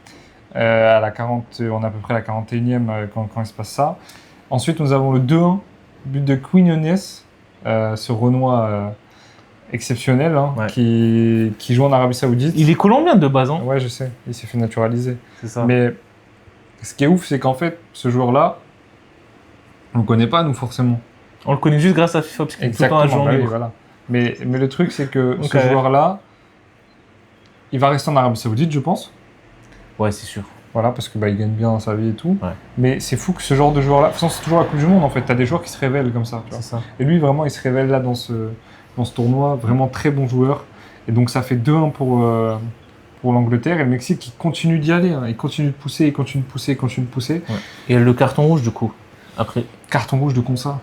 Speaker 1: À la 40, on est à peu près à la 41e quand il se passe ça. Ensuite, nous avons le 2-1, but de Quinones, ce Renoir exceptionnel qui joue en Arabie Saoudite.
Speaker 2: Il est colombien de base, hein?
Speaker 1: Ouais, je sais, il s'est fait naturaliser.
Speaker 2: C'est ça.
Speaker 1: Mais ce qui est ouf, c'est qu'en fait, ce joueur-là, on le connaît pas, nous, forcément.
Speaker 2: On le connaît juste grâce à FIFA, parce qu'il est tout le temps à joueur libre.
Speaker 1: Voilà. Mais le truc, c'est que ce joueur-là, il va rester en Arabie Saoudite, je pense.
Speaker 2: Ouais, c'est sûr.
Speaker 1: Voilà, parce que il gagne bien sa vie et tout.
Speaker 2: Ouais.
Speaker 1: Mais c'est fou que ce genre de joueur-là... De toute façon, c'est toujours la Coupe du Monde, en fait. T'as des joueurs qui se révèlent comme ça, tu vois.
Speaker 2: C'est ça.
Speaker 1: Et lui, vraiment, il se révèle là dans ce tournoi. Vraiment très bon joueur. Et donc, ça fait 2-1 pour l'Angleterre. Et le Mexique, qui continue d'y aller. Hein. Il continue de pousser, il continue de pousser, il continue de pousser.
Speaker 2: Ouais. Et le carton rouge, du coup, après.
Speaker 1: Carton rouge de Konsa.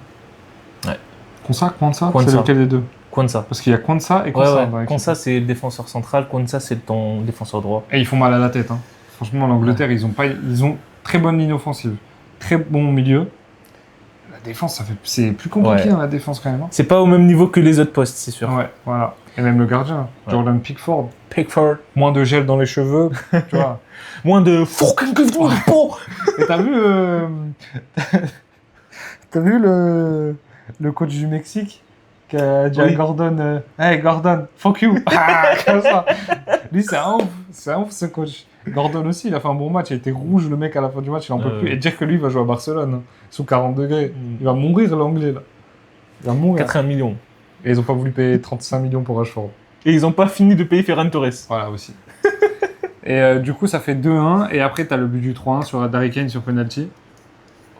Speaker 2: Ouais.
Speaker 1: Konsa, Kwanza,
Speaker 2: Kwanza.
Speaker 1: c'est lequel des deux?
Speaker 2: Kwanza.
Speaker 1: Parce qu'il y a Kwanza et Konsa.
Speaker 2: Ouais. Kwanza, c'est le défenseur central. Kwanza, c'est ton défenseur droit.
Speaker 1: Et ils font mal à la tête. Hein. Franchement, l'Angleterre, ils ont très bonne ligne offensive, très bon milieu. La défense, c'est plus compliqué la défense quand même. Hein.
Speaker 2: C'est pas au même niveau que les autres postes, c'est sûr.
Speaker 1: Ouais, voilà. Et même le gardien, Jordan Pickford. Moins de gel dans les cheveux, tu vois.
Speaker 2: Moins de fucking peau.
Speaker 1: Et t'as vu le coach du Mexique qui a dit à Gordon, hey Gordon, fuck you. Comme ça. Lui, c'est un ouf ce coach. Gordon aussi, il a fait un bon match, il était rouge le mec à la fin du match, il en peut plus. Et dire que lui, il va jouer à Barcelone, hein, sous 40 degrés. Il va mourir l'anglais là. Il va mourir.
Speaker 2: 80 millions.
Speaker 1: Et ils ont pas voulu payer 35 millions pour Rashford.
Speaker 2: Et ils ont pas fini de payer Ferran Torres.
Speaker 1: Voilà aussi. Et du coup, ça fait 2-1. Et après, t'as le but du 3-1 sur Harry Kane sur penalty.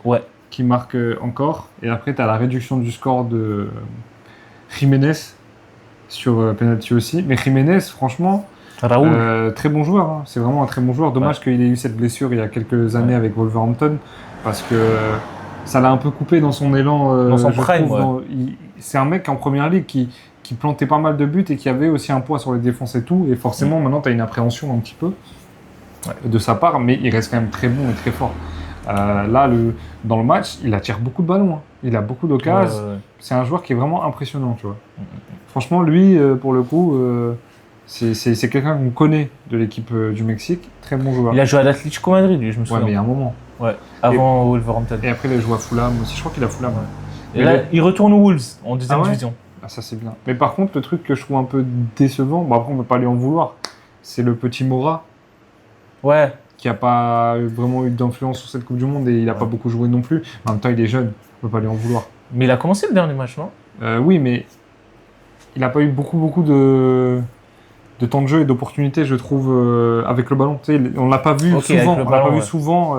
Speaker 2: Ouais.
Speaker 1: Qui marque encore. Et après, t'as la réduction du score de Jiménez sur penalty aussi. Mais Jiménez, franchement, très bon joueur. Hein. C'est vraiment un très bon joueur. Dommage qu'il ait eu cette blessure il y a quelques années avec Wolverhampton. Parce que ça l'a un peu coupé dans son élan.
Speaker 2: Dans son prime,
Speaker 1: c'est un mec en première ligue qui plantait pas mal de buts et qui avait aussi un poids sur les défenses et tout. Et forcément, maintenant, tu as une appréhension un petit peu de sa part, mais il reste quand même très bon et très fort. Là, dans le match, il attire beaucoup de ballons. Hein. Il a beaucoup d'occasions. C'est un joueur qui est vraiment impressionnant, tu vois. Franchement, lui, pour le coup, c'est quelqu'un qu'on connaît de l'équipe du Mexique. Très bon joueur.
Speaker 2: Il a joué à l'Atlético Madrid, lui, je me souviens.
Speaker 1: Ouais, mais il y a un moment.
Speaker 2: Ouais, avant Wolverhampton.
Speaker 1: Et après, il a joué à Fulham aussi. Je crois qu'il a Fulham. Ouais.
Speaker 2: Et là, il retourne aux Wolves, en deuxième division.
Speaker 1: Ah, ça, c'est bien. Mais par contre, le truc que je trouve un peu décevant, après, on ne peut pas lui en vouloir, c'est le petit Mora.
Speaker 2: Ouais.
Speaker 1: Qui n'a pas vraiment eu d'influence sur cette Coupe du Monde et il n'a pas beaucoup joué non plus. En même temps, il est jeune, on ne peut pas lui en vouloir.
Speaker 2: Mais il a commencé le dernier match, non ?
Speaker 1: Oui, mais il n'a pas eu beaucoup de temps de jeu et d'opportunités, je trouve, avec le ballon. Tu sais, on ne l'a pas vu souvent, vu souvent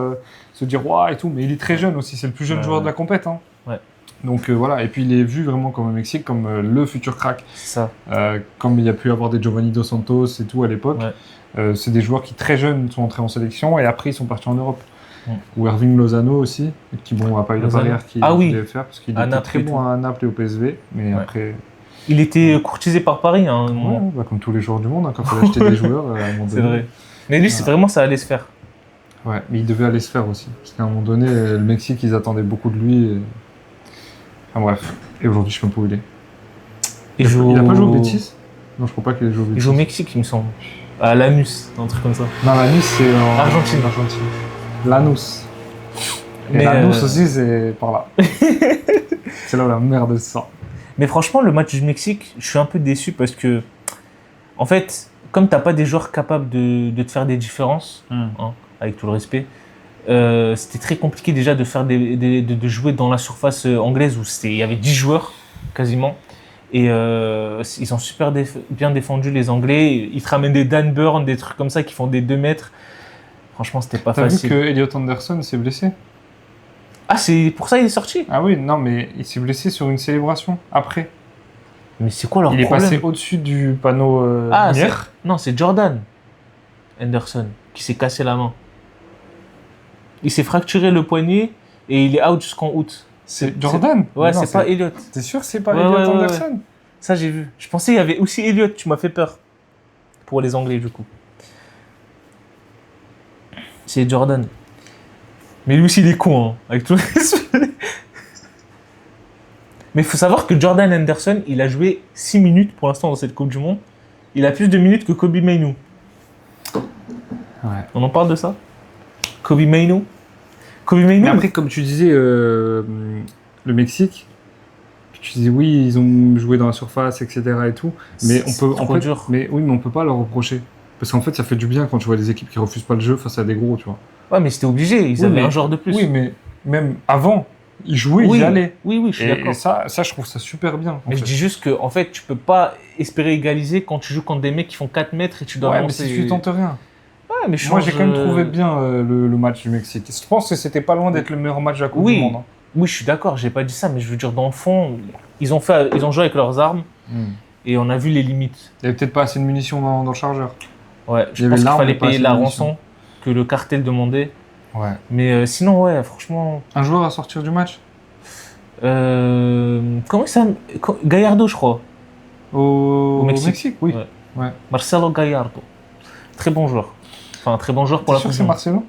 Speaker 1: se dire « Waouh » et tout, mais il est très jeune aussi, c'est le plus jeune joueur de la compète. Hein.
Speaker 2: Ouais.
Speaker 1: Donc voilà, et puis il est vu vraiment comme au Mexique, comme le futur crack.
Speaker 2: C'est ça.
Speaker 1: Comme il y a pu avoir des Giovanni Dos Santos et tout à l'époque. Ouais. C'est des joueurs qui très jeunes sont entrés en sélection et après ils sont partis en Europe. Ou Irving Lozano aussi, qui n'a pas eu la barrière qu'il devait faire parce qu'il était très bon à Naples et au PSV, mais après...
Speaker 2: Il était courtisé par Paris à un moment.
Speaker 1: Ouais, comme tous les joueurs du monde, hein, quand il achetait des joueurs à un moment donné.
Speaker 2: C'est vrai. Mais lui, c'est vraiment ça allait se faire.
Speaker 1: Ouais, mais il devait aller se faire aussi. Parce qu'à un moment donné, le Mexique, ils attendaient beaucoup de lui. Et... Enfin bref. Et aujourd'hui, je sais pas où il est. Il a pas joué au Betis ? Non, je crois pas qu'il ait joué au Betis.
Speaker 2: Il joue au Mexique, il me semble. À Lanús, un truc comme ça.
Speaker 1: Non, Lanús, c'est en
Speaker 2: Argentine.
Speaker 1: Lanús. Et
Speaker 2: Mais,
Speaker 1: la Nousse aussi, c'est par là. C'est là où la merde sort.
Speaker 2: Mais franchement, le match du Mexique, je suis un peu déçu parce que, en fait, comme t'as pas des joueurs capables de te faire des différences, hein, avec tout le respect, c'était très compliqué déjà de faire de jouer dans la surface anglaise où il y avait 10 joueurs quasiment. Et ils ont super bien défendu les Anglais. Ils te ramènent des Dan Burn, des trucs comme ça qui font des 2 mètres. Franchement, c'était pas
Speaker 1: T'as vu
Speaker 2: facile.
Speaker 1: que Elliot Anderson s'est blessé?
Speaker 2: Ah, c'est pour ça qu'il est sorti?
Speaker 1: Ah oui, non, mais il s'est blessé sur une célébration après.
Speaker 2: Mais c'est quoi leur
Speaker 1: Il est
Speaker 2: problème?
Speaker 1: passé au-dessus du panneau lumière.
Speaker 2: Non, c'est Jordan Henderson qui s'est cassé la main. Il s'est fracturé le poignet et il est out jusqu'en août.
Speaker 1: C'est Jordan?
Speaker 2: Ouais,
Speaker 1: Non,
Speaker 2: c'est pas Elliot.
Speaker 1: T'es sûr que c'est pas
Speaker 2: Ouais,
Speaker 1: Elliot
Speaker 2: ouais, ouais,
Speaker 1: Anderson?
Speaker 2: Ça, j'ai vu. Je pensais qu'il y avait aussi Elliot. Tu m'as fait peur. Pour les Anglais, du coup. C'est Jordan. Mais lui aussi, il est con, hein, avec tout le respect. Mais il faut savoir que Jordan Henderson, il a joué 6 minutes pour l'instant dans cette Coupe du Monde. Il a plus de minutes que Kobe Mainoo.
Speaker 1: Ouais.
Speaker 2: On en parle de ça? Kobe Mainoo? Kobe Mainoo?
Speaker 1: Mais après, comme tu disais, le Mexique, tu disais oui, ils ont joué dans la surface, etc. et tout. Mais
Speaker 2: C'est trop dur.
Speaker 1: Mais oui, mais on peut pas leur reprocher. Parce qu'en fait, ça fait du bien quand tu vois des équipes qui refusent pas le jeu face à des gros, tu vois.
Speaker 2: Ouais, mais c'était obligé. Ils
Speaker 1: Oui,
Speaker 2: avaient
Speaker 1: mais-
Speaker 2: un joueur de plus.
Speaker 1: Oui, mais même avant, ils jouaient,
Speaker 2: oui,
Speaker 1: ils y allaient.
Speaker 2: oui, je suis
Speaker 1: Et
Speaker 2: d'accord.
Speaker 1: ça, je trouve ça super bien. en
Speaker 2: Mais je
Speaker 1: fait.
Speaker 2: dis juste que, en fait, tu peux pas espérer égaliser quand tu joues contre des mecs qui font 4 mètres et tu dois
Speaker 1: Ouais, mais
Speaker 2: lancer.
Speaker 1: si tu tentes rien.
Speaker 2: Ouais, mais
Speaker 1: Moi, j'ai quand même
Speaker 2: change,
Speaker 1: trouvé bien le match du Mexique. Je pense que c'était pas loin d'être le meilleur match de la Coupe
Speaker 2: Oui.
Speaker 1: du Monde. Hein.
Speaker 2: Oui, je suis d'accord, j'ai pas dit ça, mais je veux dire, dans le fond, ils ont joué avec leurs armes et on a vu les limites.
Speaker 1: Il y avait peut-être pas assez de munitions dans le chargeur.
Speaker 2: Ouais,
Speaker 1: Il y
Speaker 2: je
Speaker 1: avait
Speaker 2: pense qu'il
Speaker 1: l'arme,
Speaker 2: fallait
Speaker 1: mais pas
Speaker 2: payer
Speaker 1: assez
Speaker 2: la
Speaker 1: de munitions.
Speaker 2: rançon que le cartel demandait.
Speaker 1: Ouais.
Speaker 2: Mais sinon, ouais, franchement.
Speaker 1: Un joueur à sortir du match
Speaker 2: Comment ça Gallardo, je crois.
Speaker 1: au Mexique, oui.
Speaker 2: Ouais.
Speaker 1: Ouais.
Speaker 2: Marcelo Gallardo. Très bon joueur. Enfin, très bon joueur pour
Speaker 1: T'es
Speaker 2: la
Speaker 1: sûr
Speaker 2: Coupe
Speaker 1: que
Speaker 2: du
Speaker 1: c'est
Speaker 2: Monde.
Speaker 1: Marcelo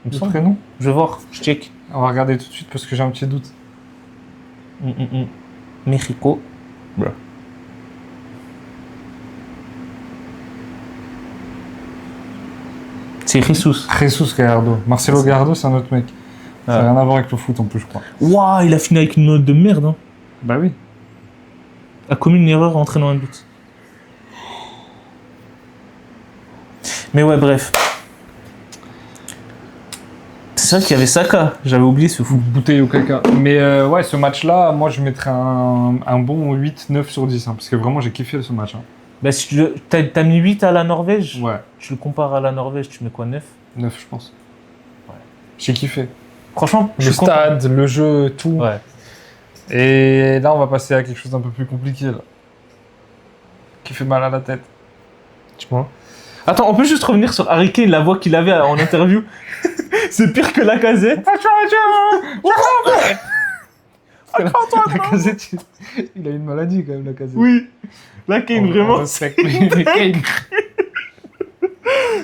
Speaker 2: Il me
Speaker 1: Le
Speaker 2: semble.
Speaker 1: prénom
Speaker 2: Je vais voir, je check.
Speaker 1: On va regarder tout de suite parce que j'ai un petit doute.
Speaker 2: Mexico. C'est Jesus.
Speaker 1: Jesus Gallardo. Marcelo Gallardo, c'est un autre mec. Ça n'a
Speaker 2: Ah.
Speaker 1: rien à voir avec le foot en plus, je crois.
Speaker 2: Waouh, il a fini avec une note de merde. Hein.
Speaker 1: Bah oui.
Speaker 2: A commis une erreur entraînant un but. Mais ouais, bref. C'est vrai qu'il y avait Saka. J'avais oublié ce fou.
Speaker 1: Bouteille au caca. Mais ouais, ce match-là, moi je mettrais un bon 8-9 sur 10. Hein, parce que vraiment, j'ai kiffé ce match. Hein.
Speaker 2: Bah, si t'as mis 8 à la Norvège,
Speaker 1: Ouais,
Speaker 2: tu le compares à la Norvège, tu mets quoi, 9?
Speaker 1: 9, je pense.
Speaker 2: Ouais.
Speaker 1: J'ai kiffé.
Speaker 2: Franchement, je
Speaker 1: Le
Speaker 2: suis content.
Speaker 1: stade, le jeu, tout.
Speaker 2: Ouais.
Speaker 1: Et là, on va passer à quelque chose d'un peu plus compliqué, là. Qui fait mal à la tête.
Speaker 2: Dis-moi. Attends, on peut juste revenir sur Harry Kane, la voix qu'il avait en interview. C'est pire que la casette.
Speaker 1: La casette, il a une maladie quand même, la casette.
Speaker 2: Oui. La Kane,
Speaker 1: On
Speaker 2: vraiment.
Speaker 1: respecte les Kane.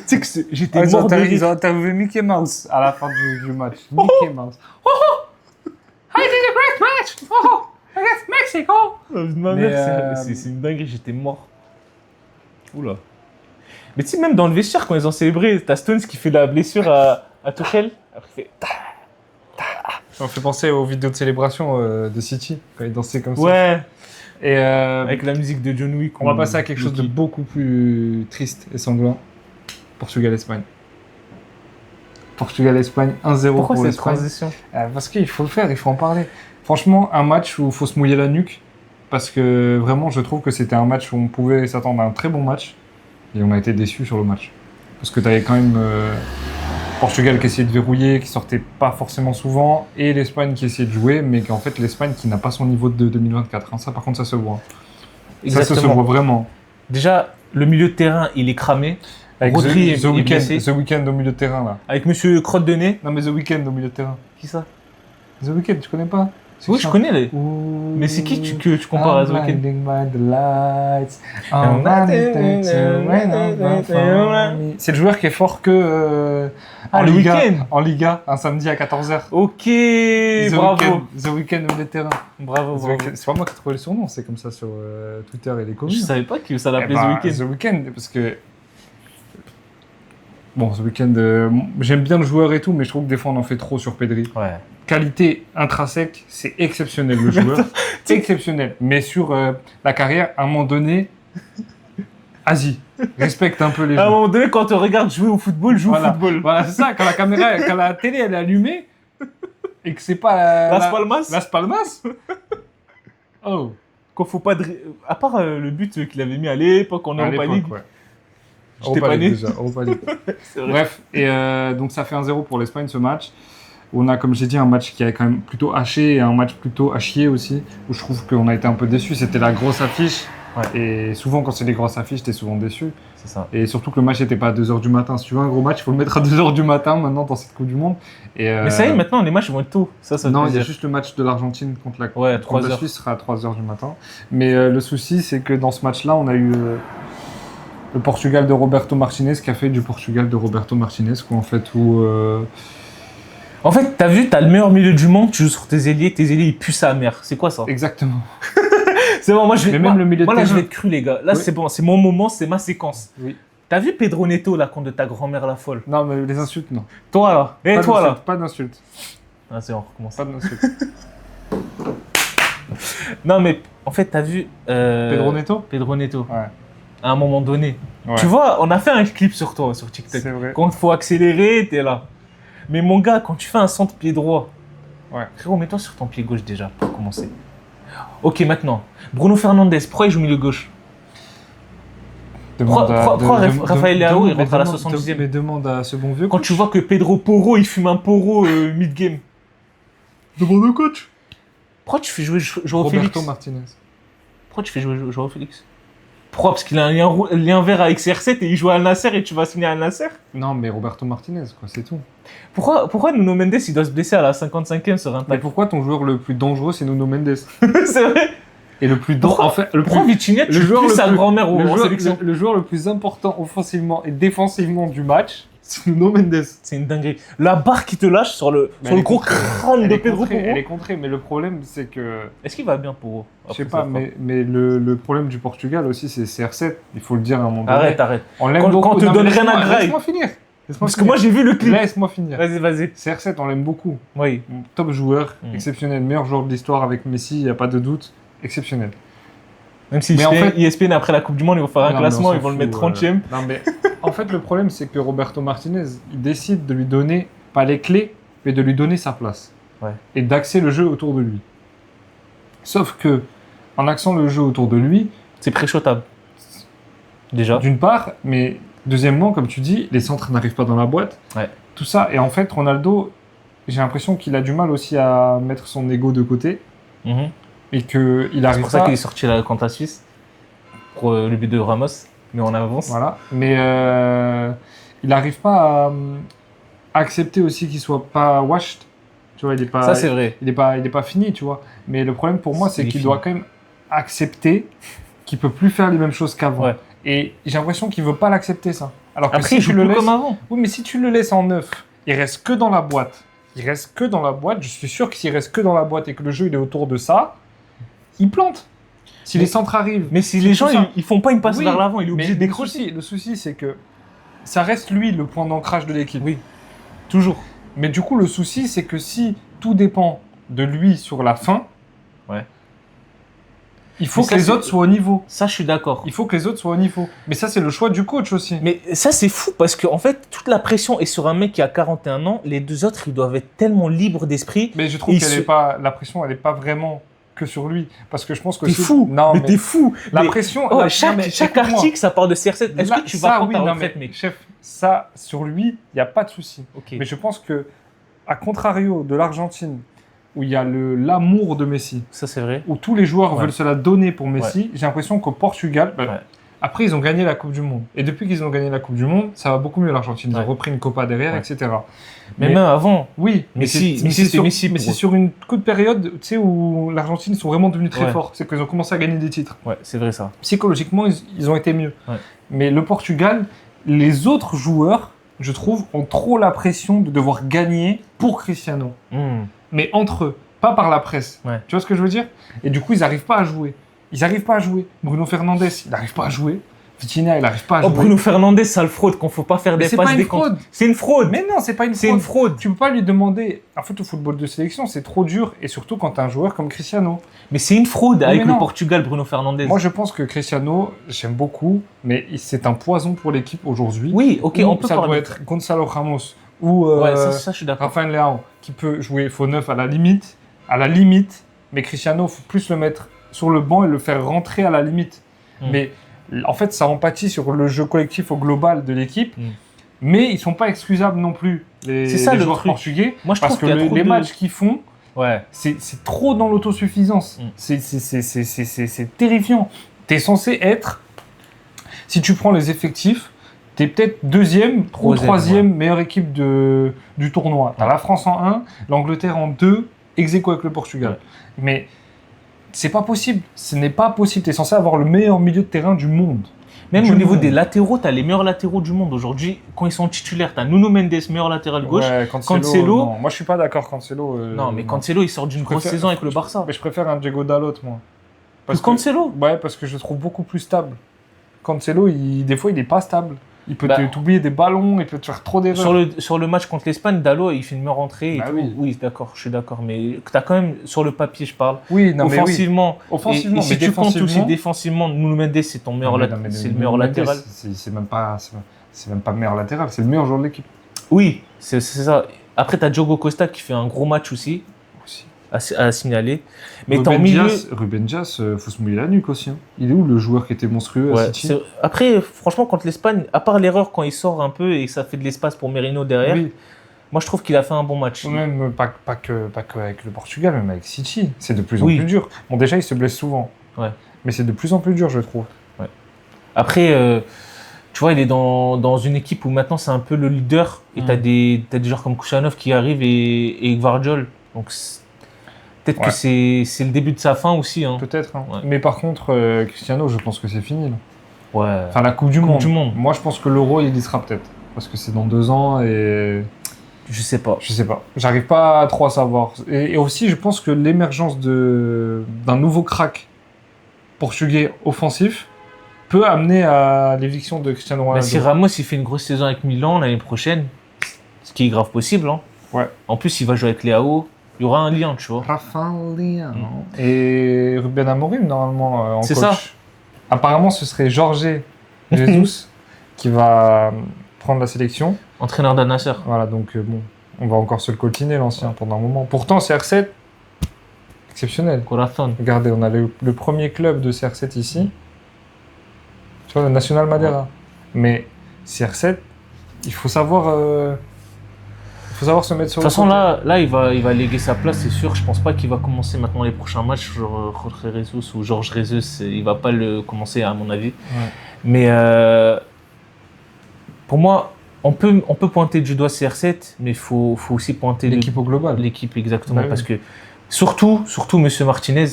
Speaker 2: Tu sais que j'étais
Speaker 1: Ah,
Speaker 2: mort de
Speaker 1: ils
Speaker 2: rire.
Speaker 1: ont interviewé Mickey Mouse à la fin du match. Mickey Mouse. I did a great match! Oh, against Mexico!
Speaker 2: Ma
Speaker 1: Mais,
Speaker 2: mère, c'est une dinguerie, j'étais mort. Oula. Mais tu sais, même dans le vestiaire, quand ils ont célébré, t'as Stones qui fait la blessure à Tuchel. Après, il fait...
Speaker 1: Ça me fait penser aux vidéos de célébration de City, quand ils dansaient comme ça.
Speaker 2: Ouais.
Speaker 1: Et
Speaker 2: Avec la musique de John Wick.
Speaker 1: on va passer à quelque chose de beaucoup plus triste et sanglant. Portugal-Espagne. Portugal-Espagne, 1-0
Speaker 2: Pourquoi
Speaker 1: pour
Speaker 2: cette
Speaker 1: l'Espagne.
Speaker 2: transition?
Speaker 1: Parce qu'il faut le faire, il faut en parler. Franchement, un match où il faut se mouiller la nuque. Parce que vraiment, je trouve que c'était un match où on pouvait s'attendre à un très bon match. Et on a été déçus sur le match. Parce que tu avais quand même Portugal qui essayait de verrouiller, qui sortait pas forcément souvent. Et l'Espagne qui essayait de jouer, mais qu'en fait, l'Espagne qui n'a pas son niveau de 2024. Hein. Ça, par contre, ça se voit. Ça se voit vraiment.
Speaker 2: Déjà, le milieu de terrain, il est cramé.
Speaker 1: Avec
Speaker 2: Rodri est blessé.
Speaker 1: The Weeknd au milieu de terrain, là.
Speaker 2: Avec monsieur Crotte de nez.
Speaker 1: Non, mais The Weeknd au milieu de terrain.
Speaker 2: Qui ça?
Speaker 1: The Weeknd, tu connais pas?
Speaker 2: Oui, je connais. Mais c'est qui que tu compares à The Weeknd?
Speaker 1: C'est le joueur qui est fort que
Speaker 2: Ah, le Weeknd.
Speaker 1: en Liga, un samedi à 14h.
Speaker 2: Ok, bravo.
Speaker 1: The Weeknd au milieu de terrain.
Speaker 2: Bravo, bravo.
Speaker 1: C'est pas moi qui ai trouvé le surnom, c'est comme ça sur Twitter et les communes.
Speaker 2: Je savais pas que ça
Speaker 1: Eh
Speaker 2: l'appelait
Speaker 1: ben,
Speaker 2: The Weeknd.
Speaker 1: The Weeknd, parce que Bon, ce week-end, j'aime bien le joueur et tout, mais je trouve que des fois, on en fait trop sur Pedri.
Speaker 2: Ouais.
Speaker 1: Qualité intrinsèque, c'est exceptionnel, le joueur. Exceptionnel. Mais sur la carrière, à un moment donné, vas-y, respecte un peu les
Speaker 2: À un
Speaker 1: gens.
Speaker 2: moment donné, quand on regarde jouer au football, joue
Speaker 1: Voilà.
Speaker 2: au football.
Speaker 1: Voilà, c'est ça, quand la télé, elle est allumée, et que c'est pas
Speaker 2: Las Palmas,
Speaker 1: Las Palmas. Oh,
Speaker 2: quand faut pas... À part le but qu'il avait mis à l'époque en
Speaker 1: à
Speaker 2: Europa
Speaker 1: l'époque,
Speaker 2: League.
Speaker 1: ouais.
Speaker 2: J'étais
Speaker 1: Europa
Speaker 2: pas
Speaker 1: League
Speaker 2: né.
Speaker 1: déjà, Europa League.
Speaker 2: C'est vrai.
Speaker 1: Bref, et donc ça fait 1-0 pour l'Espagne ce match. On a, comme j'ai dit, un match qui est quand même plutôt haché et un match plutôt à chier aussi, où je trouve qu'on a été un peu déçus. C'était la grosse affiche.
Speaker 2: Ouais.
Speaker 1: Et souvent, quand c'est des grosses affiches, t'es souvent déçu.
Speaker 2: C'est ça.
Speaker 1: Et surtout que le match n'était pas à 2h du matin. Si tu veux un gros match, il faut le mettre à 2h du matin maintenant dans cette Coupe du Monde. Et,
Speaker 2: Mais ça y est, maintenant, les matchs vont être tôt. Ça fait
Speaker 1: non, il y a
Speaker 2: plaisir.
Speaker 1: juste le match de l'Argentine contre la,
Speaker 2: Ouais,
Speaker 1: contre
Speaker 2: 3
Speaker 1: la
Speaker 2: heures.
Speaker 1: Suisse sera à 3h du matin. Mais le souci, c'est que dans ce match-là, on a eu le Portugal de Roberto Martinez qui a fait du Portugal de Roberto Martinez, quoi, en fait, où...
Speaker 2: En fait, t'as vu, t'as le meilleur milieu du monde, tu joues sur tes ailiers ils puent sa mère. C'est quoi ça?
Speaker 1: Exactement.
Speaker 2: C'est bon, moi je vais.
Speaker 1: Mais
Speaker 2: moi,
Speaker 1: même le milieu de
Speaker 2: moi, là, je
Speaker 1: terrain.
Speaker 2: vais être cru, les gars. Là,
Speaker 1: Oui.
Speaker 2: c'est bon, c'est mon moment, c'est ma séquence.
Speaker 1: Oui.
Speaker 2: T'as vu Pedro Neto, là, contre ta grand-mère la folle?
Speaker 1: Non, mais les insultes, non.
Speaker 2: Toi, là. Et
Speaker 1: Pas
Speaker 2: toi, là.
Speaker 1: d'insultes, pas d'insultes.
Speaker 2: Ah, c'est bon, on recommence.
Speaker 1: Pas d'insultes.
Speaker 2: Non, mais en fait, t'as vu.
Speaker 1: Pedro Neto.
Speaker 2: Pedro Neto.
Speaker 1: Ouais.
Speaker 2: À un moment donné.
Speaker 1: Ouais.
Speaker 2: Tu vois, on a fait un clip sur toi, sur TikTok.
Speaker 1: C'est vrai.
Speaker 2: Quand il faut accélérer, t'es là. Mais mon gars, quand tu fais un centre pied droit,
Speaker 1: Ouais.
Speaker 2: frérot, mets-toi sur ton pied gauche déjà, pour commencer. Ok, maintenant. Bruno Fernandes, pourquoi il joue milieu gauche? Pourquoi Raphaël Leao, il rentre à la 70e?
Speaker 1: Mais demande à ce bon vieux.
Speaker 2: Quand tu vois que Pedro Porro, il fume un Porro mid-game.
Speaker 1: Demande au coach.
Speaker 2: Pourquoi tu fais jouer Joao
Speaker 1: Roberto
Speaker 2: Félix?
Speaker 1: Martinez.
Speaker 2: Pourquoi tu fais jouer Joao Félix? Pourquoi? Parce qu'il a un lien vert avec CR7 et il joue à Al Nasser et tu vas signer à Al Nasser?
Speaker 1: Non, mais Roberto Martinez, quoi, c'est tout.
Speaker 2: Pourquoi Nuno Mendes, il doit se blesser à la 55e sur un
Speaker 1: Mais
Speaker 2: tac?
Speaker 1: pourquoi ton joueur le plus dangereux, c'est Nuno Mendes?
Speaker 2: C'est vrai.
Speaker 1: Et le plus dangereux.
Speaker 2: Pourquoi,
Speaker 1: En fait, le
Speaker 2: pourquoi
Speaker 1: plus.
Speaker 2: Vitinha, tu
Speaker 1: le joueur
Speaker 2: joues
Speaker 1: le
Speaker 2: sa
Speaker 1: plus-
Speaker 2: grand-mère
Speaker 1: le
Speaker 2: en
Speaker 1: joueur-
Speaker 2: sélection?
Speaker 1: le joueur le plus important offensivement et défensivement du match, c'est Nuno Mendes.
Speaker 2: C'est une dinguerie. La barre qui te lâche sur le
Speaker 1: Mais
Speaker 2: gros
Speaker 1: elle est
Speaker 2: crâne
Speaker 1: Elle
Speaker 2: de
Speaker 1: est
Speaker 2: Pedro
Speaker 1: contrée,
Speaker 2: Porro.
Speaker 1: elle est contrée, mais le problème, c'est que.
Speaker 2: Est-ce qu'il va bien Porro?
Speaker 1: Je sais
Speaker 2: après
Speaker 1: pas,
Speaker 2: sa fin?
Speaker 1: mais le problème du Portugal aussi, c'est CR7. Il faut le dire à un moment donné.
Speaker 2: Arrête.
Speaker 1: On l'aime
Speaker 2: Quand-
Speaker 1: beaucoup.
Speaker 2: quand on te
Speaker 1: Non, mais
Speaker 2: donne rien à
Speaker 1: laisse-moi-
Speaker 2: graille.
Speaker 1: Laisse-moi finir.
Speaker 2: Parce que moi, j'ai vu le clip.
Speaker 1: Laisse-moi finir.
Speaker 2: Vas-y.
Speaker 1: CR7, on l'aime beaucoup.
Speaker 2: Oui.
Speaker 1: Top joueur,
Speaker 2: Mm.
Speaker 1: exceptionnel. Meilleur joueur de l'histoire avec Messi, il n'y a pas de doute. Exceptionnel.
Speaker 2: Même si
Speaker 1: Mais en fait-
Speaker 2: ESPN, après la Coupe du Monde, ils vont faire un
Speaker 1: Non, mais
Speaker 2: classement,
Speaker 1: on s'en
Speaker 2: ils vont le
Speaker 1: fout,
Speaker 2: mettre 30e.
Speaker 1: Non, mais en fait, le problème, c'est que Roberto Martinez, il décide de lui donner, pas les clés, mais de lui donner sa place.
Speaker 2: Ouais.
Speaker 1: Et d'axer le jeu autour de lui. Sauf que, en axant le jeu autour de lui,
Speaker 2: C'est pré-shotable. Déjà.
Speaker 1: d'une part, mais deuxièmement, comme tu dis, les centres n'arrivent pas dans la boîte.
Speaker 2: Ouais.
Speaker 1: Tout ça. Et en fait, Ronaldo, j'ai l'impression qu'il a du mal aussi à mettre son ego de côté.
Speaker 2: Mhm.
Speaker 1: Et qu'il
Speaker 2: C'est
Speaker 1: arrive
Speaker 2: pour ça
Speaker 1: pas.
Speaker 2: qu'il est sorti là contre la Suisse. Pour le but de Ramos. Mais on avance.
Speaker 1: Voilà. Mais il n'arrive pas à accepter aussi qu'il soit pas washed. Tu vois, il est pas.
Speaker 2: Ça, c'est vrai.
Speaker 1: Il est pas fini, tu vois. Mais le problème pour moi, c'est
Speaker 2: Il est
Speaker 1: qu'il
Speaker 2: fini.
Speaker 1: doit quand même accepter qu'il peut plus faire les mêmes choses qu'avant.
Speaker 2: Ouais.
Speaker 1: Et j'ai l'impression qu'il veut pas l'accepter ça. Alors que
Speaker 2: Après,
Speaker 1: si
Speaker 2: il
Speaker 1: tu
Speaker 2: joue
Speaker 1: le
Speaker 2: plus
Speaker 1: laisses,
Speaker 2: comme avant.
Speaker 1: oui, mais si tu le laisses en neuf, il reste que dans la boîte. Il reste que dans la boîte. Je suis sûr que s'il reste que dans la boîte et que le jeu il est autour de ça, il plante. Si
Speaker 2: Mais-
Speaker 1: les centres arrivent.
Speaker 2: Mais si
Speaker 1: c'est
Speaker 2: les gens,
Speaker 1: tout ça.
Speaker 2: ils font pas une passe
Speaker 1: Oui,
Speaker 2: vers l'avant, il est
Speaker 1: Mais
Speaker 2: obligé de
Speaker 1: le
Speaker 2: décrocher.
Speaker 1: souci, c'est que ça reste lui le point d'ancrage de l'équipe.
Speaker 2: Oui. Toujours.
Speaker 1: Mais du coup, le souci, c'est que si tout dépend de lui sur la fin,
Speaker 2: Ouais.
Speaker 1: il faut
Speaker 2: Mais
Speaker 1: que
Speaker 2: ça,
Speaker 1: les
Speaker 2: c'est-
Speaker 1: autres soient au niveau.
Speaker 2: Ça, je suis d'accord.
Speaker 1: Il faut que les autres soient au niveau. Mais ça, c'est le choix du coach aussi.
Speaker 2: Mais ça, c'est fou parce qu'en fait, toute la pression est sur un mec qui a 41 ans. Les deux autres, ils doivent être tellement libres d'esprit.
Speaker 1: Mais je trouve
Speaker 2: Il
Speaker 1: qu'elle
Speaker 2: se-
Speaker 1: est pas, la pression, elle n'est pas vraiment que sur lui. Parce que je pense que
Speaker 2: T'es fou.
Speaker 1: Non,
Speaker 2: mais
Speaker 1: mais
Speaker 2: t'es fou.
Speaker 1: la
Speaker 2: Mais-
Speaker 1: pression.
Speaker 2: Oh,
Speaker 1: non,
Speaker 2: chaque
Speaker 1: mais
Speaker 2: chaque
Speaker 1: écoute-moi.
Speaker 2: article, ça parle de CR7. Est-ce
Speaker 1: Là,
Speaker 2: que tu
Speaker 1: ça,
Speaker 2: vas prendre
Speaker 1: oui,
Speaker 2: ta
Speaker 1: non,
Speaker 2: retraite,
Speaker 1: mais,
Speaker 2: mec?
Speaker 1: chef, ça, sur lui, il n'y a pas de souci.
Speaker 2: Ok.
Speaker 1: Mais je pense que, à contrario de l'Argentine, où il y a l'amour de Messi,
Speaker 2: Ça, c'est vrai.
Speaker 1: où tous les joueurs
Speaker 2: Ouais.
Speaker 1: veulent se la donner pour Messi, j'ai l'impression qu'au Portugal,
Speaker 2: Ouais.
Speaker 1: après ils ont gagné la Coupe du Monde. Et depuis qu'ils ont gagné la Coupe du Monde, ça va beaucoup mieux l'Argentine. Ils
Speaker 2: Ouais.
Speaker 1: ont repris une Copa derrière,
Speaker 2: Ouais.
Speaker 1: etc.
Speaker 2: Mais même avant.
Speaker 1: Oui,
Speaker 2: Messi,
Speaker 1: c'est
Speaker 2: c'était
Speaker 1: sur,
Speaker 2: Messi
Speaker 1: mais
Speaker 2: pour
Speaker 1: c'est
Speaker 2: eux.
Speaker 1: sur une courte période, tu sais, où l'Argentine ils sont vraiment devenus très
Speaker 2: Ouais.
Speaker 1: forts. C'est qu'ils ont commencé à gagner des titres.
Speaker 2: Ouais, c'est vrai ça.
Speaker 1: Psychologiquement, ils ont été mieux.
Speaker 2: Ouais.
Speaker 1: Mais le Portugal, les autres joueurs, je trouve, ont trop la pression de devoir gagner pour Cristiano. Mais entre eux, pas par la presse.
Speaker 2: Ouais.
Speaker 1: Tu vois ce que je veux dire? Et du coup, ils n'arrivent pas à jouer. Bruno Fernandes, il n'arrive pas à jouer. Vitinha, il n'arrive pas à jouer.
Speaker 2: Bruno Fernandes, sale fraude, qu'on ne faut pas faire
Speaker 1: Mais
Speaker 2: des
Speaker 1: c'est
Speaker 2: passes
Speaker 1: pas une
Speaker 2: décomptées.
Speaker 1: fraude.
Speaker 2: C'est une fraude.
Speaker 1: Mais non, c'est pas une fraude.
Speaker 2: C'est une fraude.
Speaker 1: Tu peux pas lui demander. En fait, au football de sélection, c'est trop dur. Et surtout quand tu as un joueur comme Cristiano.
Speaker 2: Mais c'est une fraude
Speaker 1: Oui,
Speaker 2: avec
Speaker 1: mais
Speaker 2: le
Speaker 1: non.
Speaker 2: Portugal, Bruno Fernandes.
Speaker 1: Moi, je pense que Cristiano, j'aime beaucoup. Mais c'est un poison pour l'équipe aujourd'hui.
Speaker 2: Oui, ok,
Speaker 1: Ou
Speaker 2: on peut
Speaker 1: ça
Speaker 2: parler.
Speaker 1: doit être Gonzalo Ramos ou
Speaker 2: Ouais, ça, je suis d'accord.
Speaker 1: Rafael Leao qui peut jouer faux neuf à la limite. À la limite. Mais Cristiano, il faut plus le mettre sur le banc et le faire rentrer à la limite. Mais en fait, ça empathie sur le jeu collectif au global de l'équipe. Mais ils ne sont pas excusables non plus, les
Speaker 2: le
Speaker 1: joueurs
Speaker 2: truc.
Speaker 1: portugais.
Speaker 2: Moi, je
Speaker 1: parce
Speaker 2: trouve
Speaker 1: que
Speaker 2: qu'il y a trop
Speaker 1: les
Speaker 2: de-
Speaker 1: matchs qu'ils font,
Speaker 2: Ouais.
Speaker 1: c'est trop dans l'autosuffisance. C'est terrifiant. Tu es censé être, si tu prends les effectifs, tu es peut-être deuxième ou troisième meilleure équipe du tournoi. Tu as la France en 1, l'Angleterre en 2, ex-aequo avec le Portugal.
Speaker 2: Ouais.
Speaker 1: Mais c'est pas possible. Ce n'est pas possible. Tu es censé avoir le meilleur milieu de terrain du monde.
Speaker 2: Même
Speaker 1: Du
Speaker 2: au niveau
Speaker 1: monde.
Speaker 2: des latéraux, tu as les meilleurs latéraux du monde. Aujourd'hui, quand ils sont titulaires, tu as Nuno Mendes, meilleur latéral gauche.
Speaker 1: Ouais,
Speaker 2: Cancelo-
Speaker 1: non. Moi, je suis pas d'accord. Cancelo.
Speaker 2: Non, mais
Speaker 1: non.
Speaker 2: Cancelo, il sort d'une
Speaker 1: Je
Speaker 2: grosse
Speaker 1: préfère-
Speaker 2: saison avec le Barça.
Speaker 1: Mais je préfère un Diego Dalot, moi.
Speaker 2: Plus Cancelo.
Speaker 1: Ouais, parce que je le trouve beaucoup plus stable. Cancelo, des fois, il n'est pas stable. Il peut
Speaker 2: Bah,
Speaker 1: t'oublier des ballons, il peut te faire trop d'erreurs.
Speaker 2: Sur le match contre l'Espagne, Dalot, il fait une meilleure entrée. Et
Speaker 1: Bah
Speaker 2: tout.
Speaker 1: oui.
Speaker 2: Oui, d'accord, je suis d'accord. Mais tu as quand même, sur le papier, je parle,
Speaker 1: Oui, non, mais oui.
Speaker 2: offensivement.
Speaker 1: Offensivement,
Speaker 2: et si
Speaker 1: mais
Speaker 2: tu comptes aussi
Speaker 1: défensivement-
Speaker 2: défensivement, Nuno Mendes, c'est ton meilleur,
Speaker 1: Non, mais
Speaker 2: c'est le meilleur
Speaker 1: Mendes,
Speaker 2: latéral.
Speaker 1: C'est même pas meilleur latéral, c'est le meilleur joueur de l'équipe.
Speaker 2: Oui, c'est ça. Après, tu as Diogo Costa qui fait un gros match aussi, à signaler. Mais t'es en milieu.
Speaker 1: Ruben Dias, faut se mouiller la nuque aussi. Hein. Il est où le joueur qui était monstrueux à
Speaker 2: Ouais,
Speaker 1: City?
Speaker 2: après, franchement, contre l'Espagne, à part l'erreur quand il sort un peu et que ça fait de l'espace pour Merino derrière,
Speaker 1: Oui,
Speaker 2: moi je trouve qu'il a fait un bon match.
Speaker 1: ou même pas que avec le Portugal, même avec City. C'est de plus en
Speaker 2: Oui.
Speaker 1: plus dur. Bon, déjà, il se blesse souvent.
Speaker 2: Ouais.
Speaker 1: Mais c'est de plus en plus dur, je trouve.
Speaker 2: Après, tu vois, il est dans une équipe où maintenant c'est un peu le leader et t'as des joueurs comme Kouchanov qui arrivent et Gvardiol. Donc peut-être que c'est le début de sa fin aussi. Hein.
Speaker 1: Peut-être. Hein.
Speaker 2: Ouais.
Speaker 1: Mais par contre, Cristiano, je pense que c'est fini. Là.
Speaker 2: Ouais.
Speaker 1: Enfin, la Coupe du
Speaker 2: Coupe
Speaker 1: Monde.
Speaker 2: du Monde.
Speaker 1: Moi, je pense que l'Euro, il y sera peut-être. Parce que c'est dans 2 ans et
Speaker 2: Je sais pas.
Speaker 1: je sais pas. J'arrive pas trop à savoir. Et aussi, je pense que l'émergence d'un nouveau crack portugais offensif peut amener à l'éviction de Cristiano
Speaker 2: Mais
Speaker 1: Ronaldo.
Speaker 2: si Ramos il fait une grosse saison avec Milan l'année prochaine, ce qui est grave possible. Hein.
Speaker 1: Ouais.
Speaker 2: En plus, il va jouer avec Léao. Il y aura un lien, tu vois.
Speaker 1: Rafael et Ruben Amorim, normalement, en
Speaker 2: C'est
Speaker 1: coach.
Speaker 2: ça.
Speaker 1: Apparemment, ce serait Jorge Jesus qui va prendre la sélection.
Speaker 2: Entraîneur d'Al Nassr.
Speaker 1: Voilà, donc bon, on va encore se le coltiner, l'ancien, pendant un moment. Pourtant, CR7, exceptionnel.
Speaker 2: Corazon.
Speaker 1: Regardez, on a le premier club de CR7 ici. Tu vois, le National Madeira. Mais CR7, il faut savoir se mettre sur
Speaker 2: De toute façon, là il va léguer sa place, c'est sûr. Je pense pas qu'il va commencer maintenant les prochains matchs. Genre Jorge Jesus ou Georges Jesus, il va pas le commencer, à mon avis.
Speaker 1: Ouais.
Speaker 2: Mais pour moi, on peut pointer du doigt CR7, mais il faut aussi pointer
Speaker 1: l'équipe au global.
Speaker 2: l'équipe exactement.
Speaker 1: Bah oui.
Speaker 2: Parce que surtout Monsieur Martinez,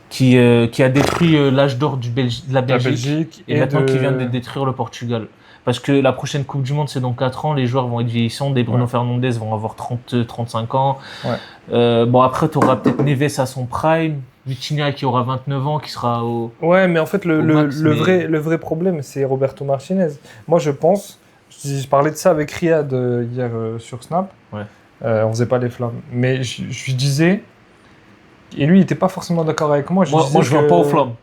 Speaker 2: qui a détruit l'âge d'or de la
Speaker 1: La
Speaker 2: Belgique.
Speaker 1: Belgique
Speaker 2: Et maintenant qui vient de détruire le Portugal. Parce que la prochaine Coupe du Monde, c'est dans 4 ans, les joueurs vont être vieillissants, des Bruno Fernandes vont avoir 30-35 ans.
Speaker 1: Ouais.
Speaker 2: Bon, après, tu auras peut-être Neves à son prime, Vitinha qui aura 29 ans, qui sera au...
Speaker 1: Ouais, mais en fait, le
Speaker 2: max, mais-
Speaker 1: vrai problème, c'est Roberto Martinez. Moi, je pense, je parlais de ça avec Riyad hier sur Snap,
Speaker 2: Ouais.
Speaker 1: On faisait pas les flammes, mais je lui disais, et lui, il était pas forcément d'accord avec moi.
Speaker 2: Moi,
Speaker 1: disais
Speaker 2: je ne vais
Speaker 1: que-
Speaker 2: pas aux flammes.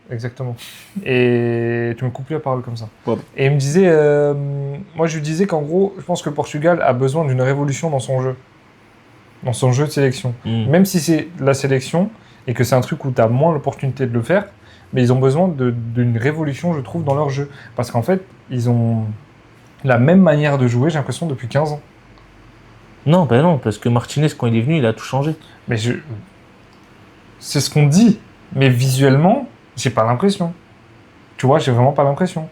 Speaker 1: Exactement. Et tu me coupes plus la parole comme ça.
Speaker 2: Ouais.
Speaker 1: Et il me disait, moi je lui disais qu'en gros, je pense que le Portugal a besoin d'une révolution dans son jeu de sélection. Même si c'est la sélection et que c'est un truc où tu as moins l'opportunité de le faire, mais ils ont besoin d'une révolution, je trouve, dans leur jeu. Parce qu'en fait, ils ont la même manière de jouer, j'ai l'impression, depuis 15 ans.
Speaker 2: Non, ben non, parce que Martinez, quand il est venu, il a tout changé.
Speaker 1: Mais c'est ce qu'on dit, mais visuellement, j'ai pas l'impression. Tu vois, j'ai vraiment pas l'impression.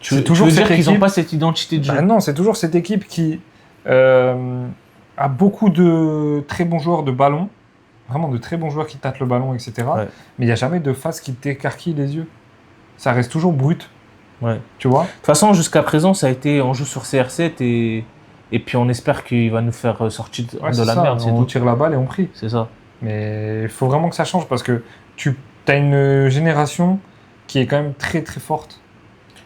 Speaker 2: Tu
Speaker 1: C'est
Speaker 2: veux
Speaker 1: toujours
Speaker 2: dire
Speaker 1: cette
Speaker 2: qu'ils n'ont
Speaker 1: équipe-
Speaker 2: pas cette identité de jeu.
Speaker 1: Bah non, c'est toujours cette équipe qui a beaucoup de très bons joueurs de ballon, vraiment de très bons joueurs qui tâtent le ballon, etc.
Speaker 2: Ouais.
Speaker 1: Mais il n'y a jamais de face qui t'écarquille les yeux. Ça reste toujours brut,
Speaker 2: Ouais. De
Speaker 1: tu vois.
Speaker 2: toute façon, jusqu'à présent, ça a été on joue sur CR7 et puis on espère qu'il va nous faire sortir
Speaker 1: Ouais,
Speaker 2: de
Speaker 1: c'est
Speaker 2: la
Speaker 1: ça,
Speaker 2: merde, c'est
Speaker 1: on
Speaker 2: tout.
Speaker 1: tire la balle et on prie.
Speaker 2: C'est ça.
Speaker 1: Mais il faut vraiment que ça change parce que tu as une génération qui est quand même très très forte.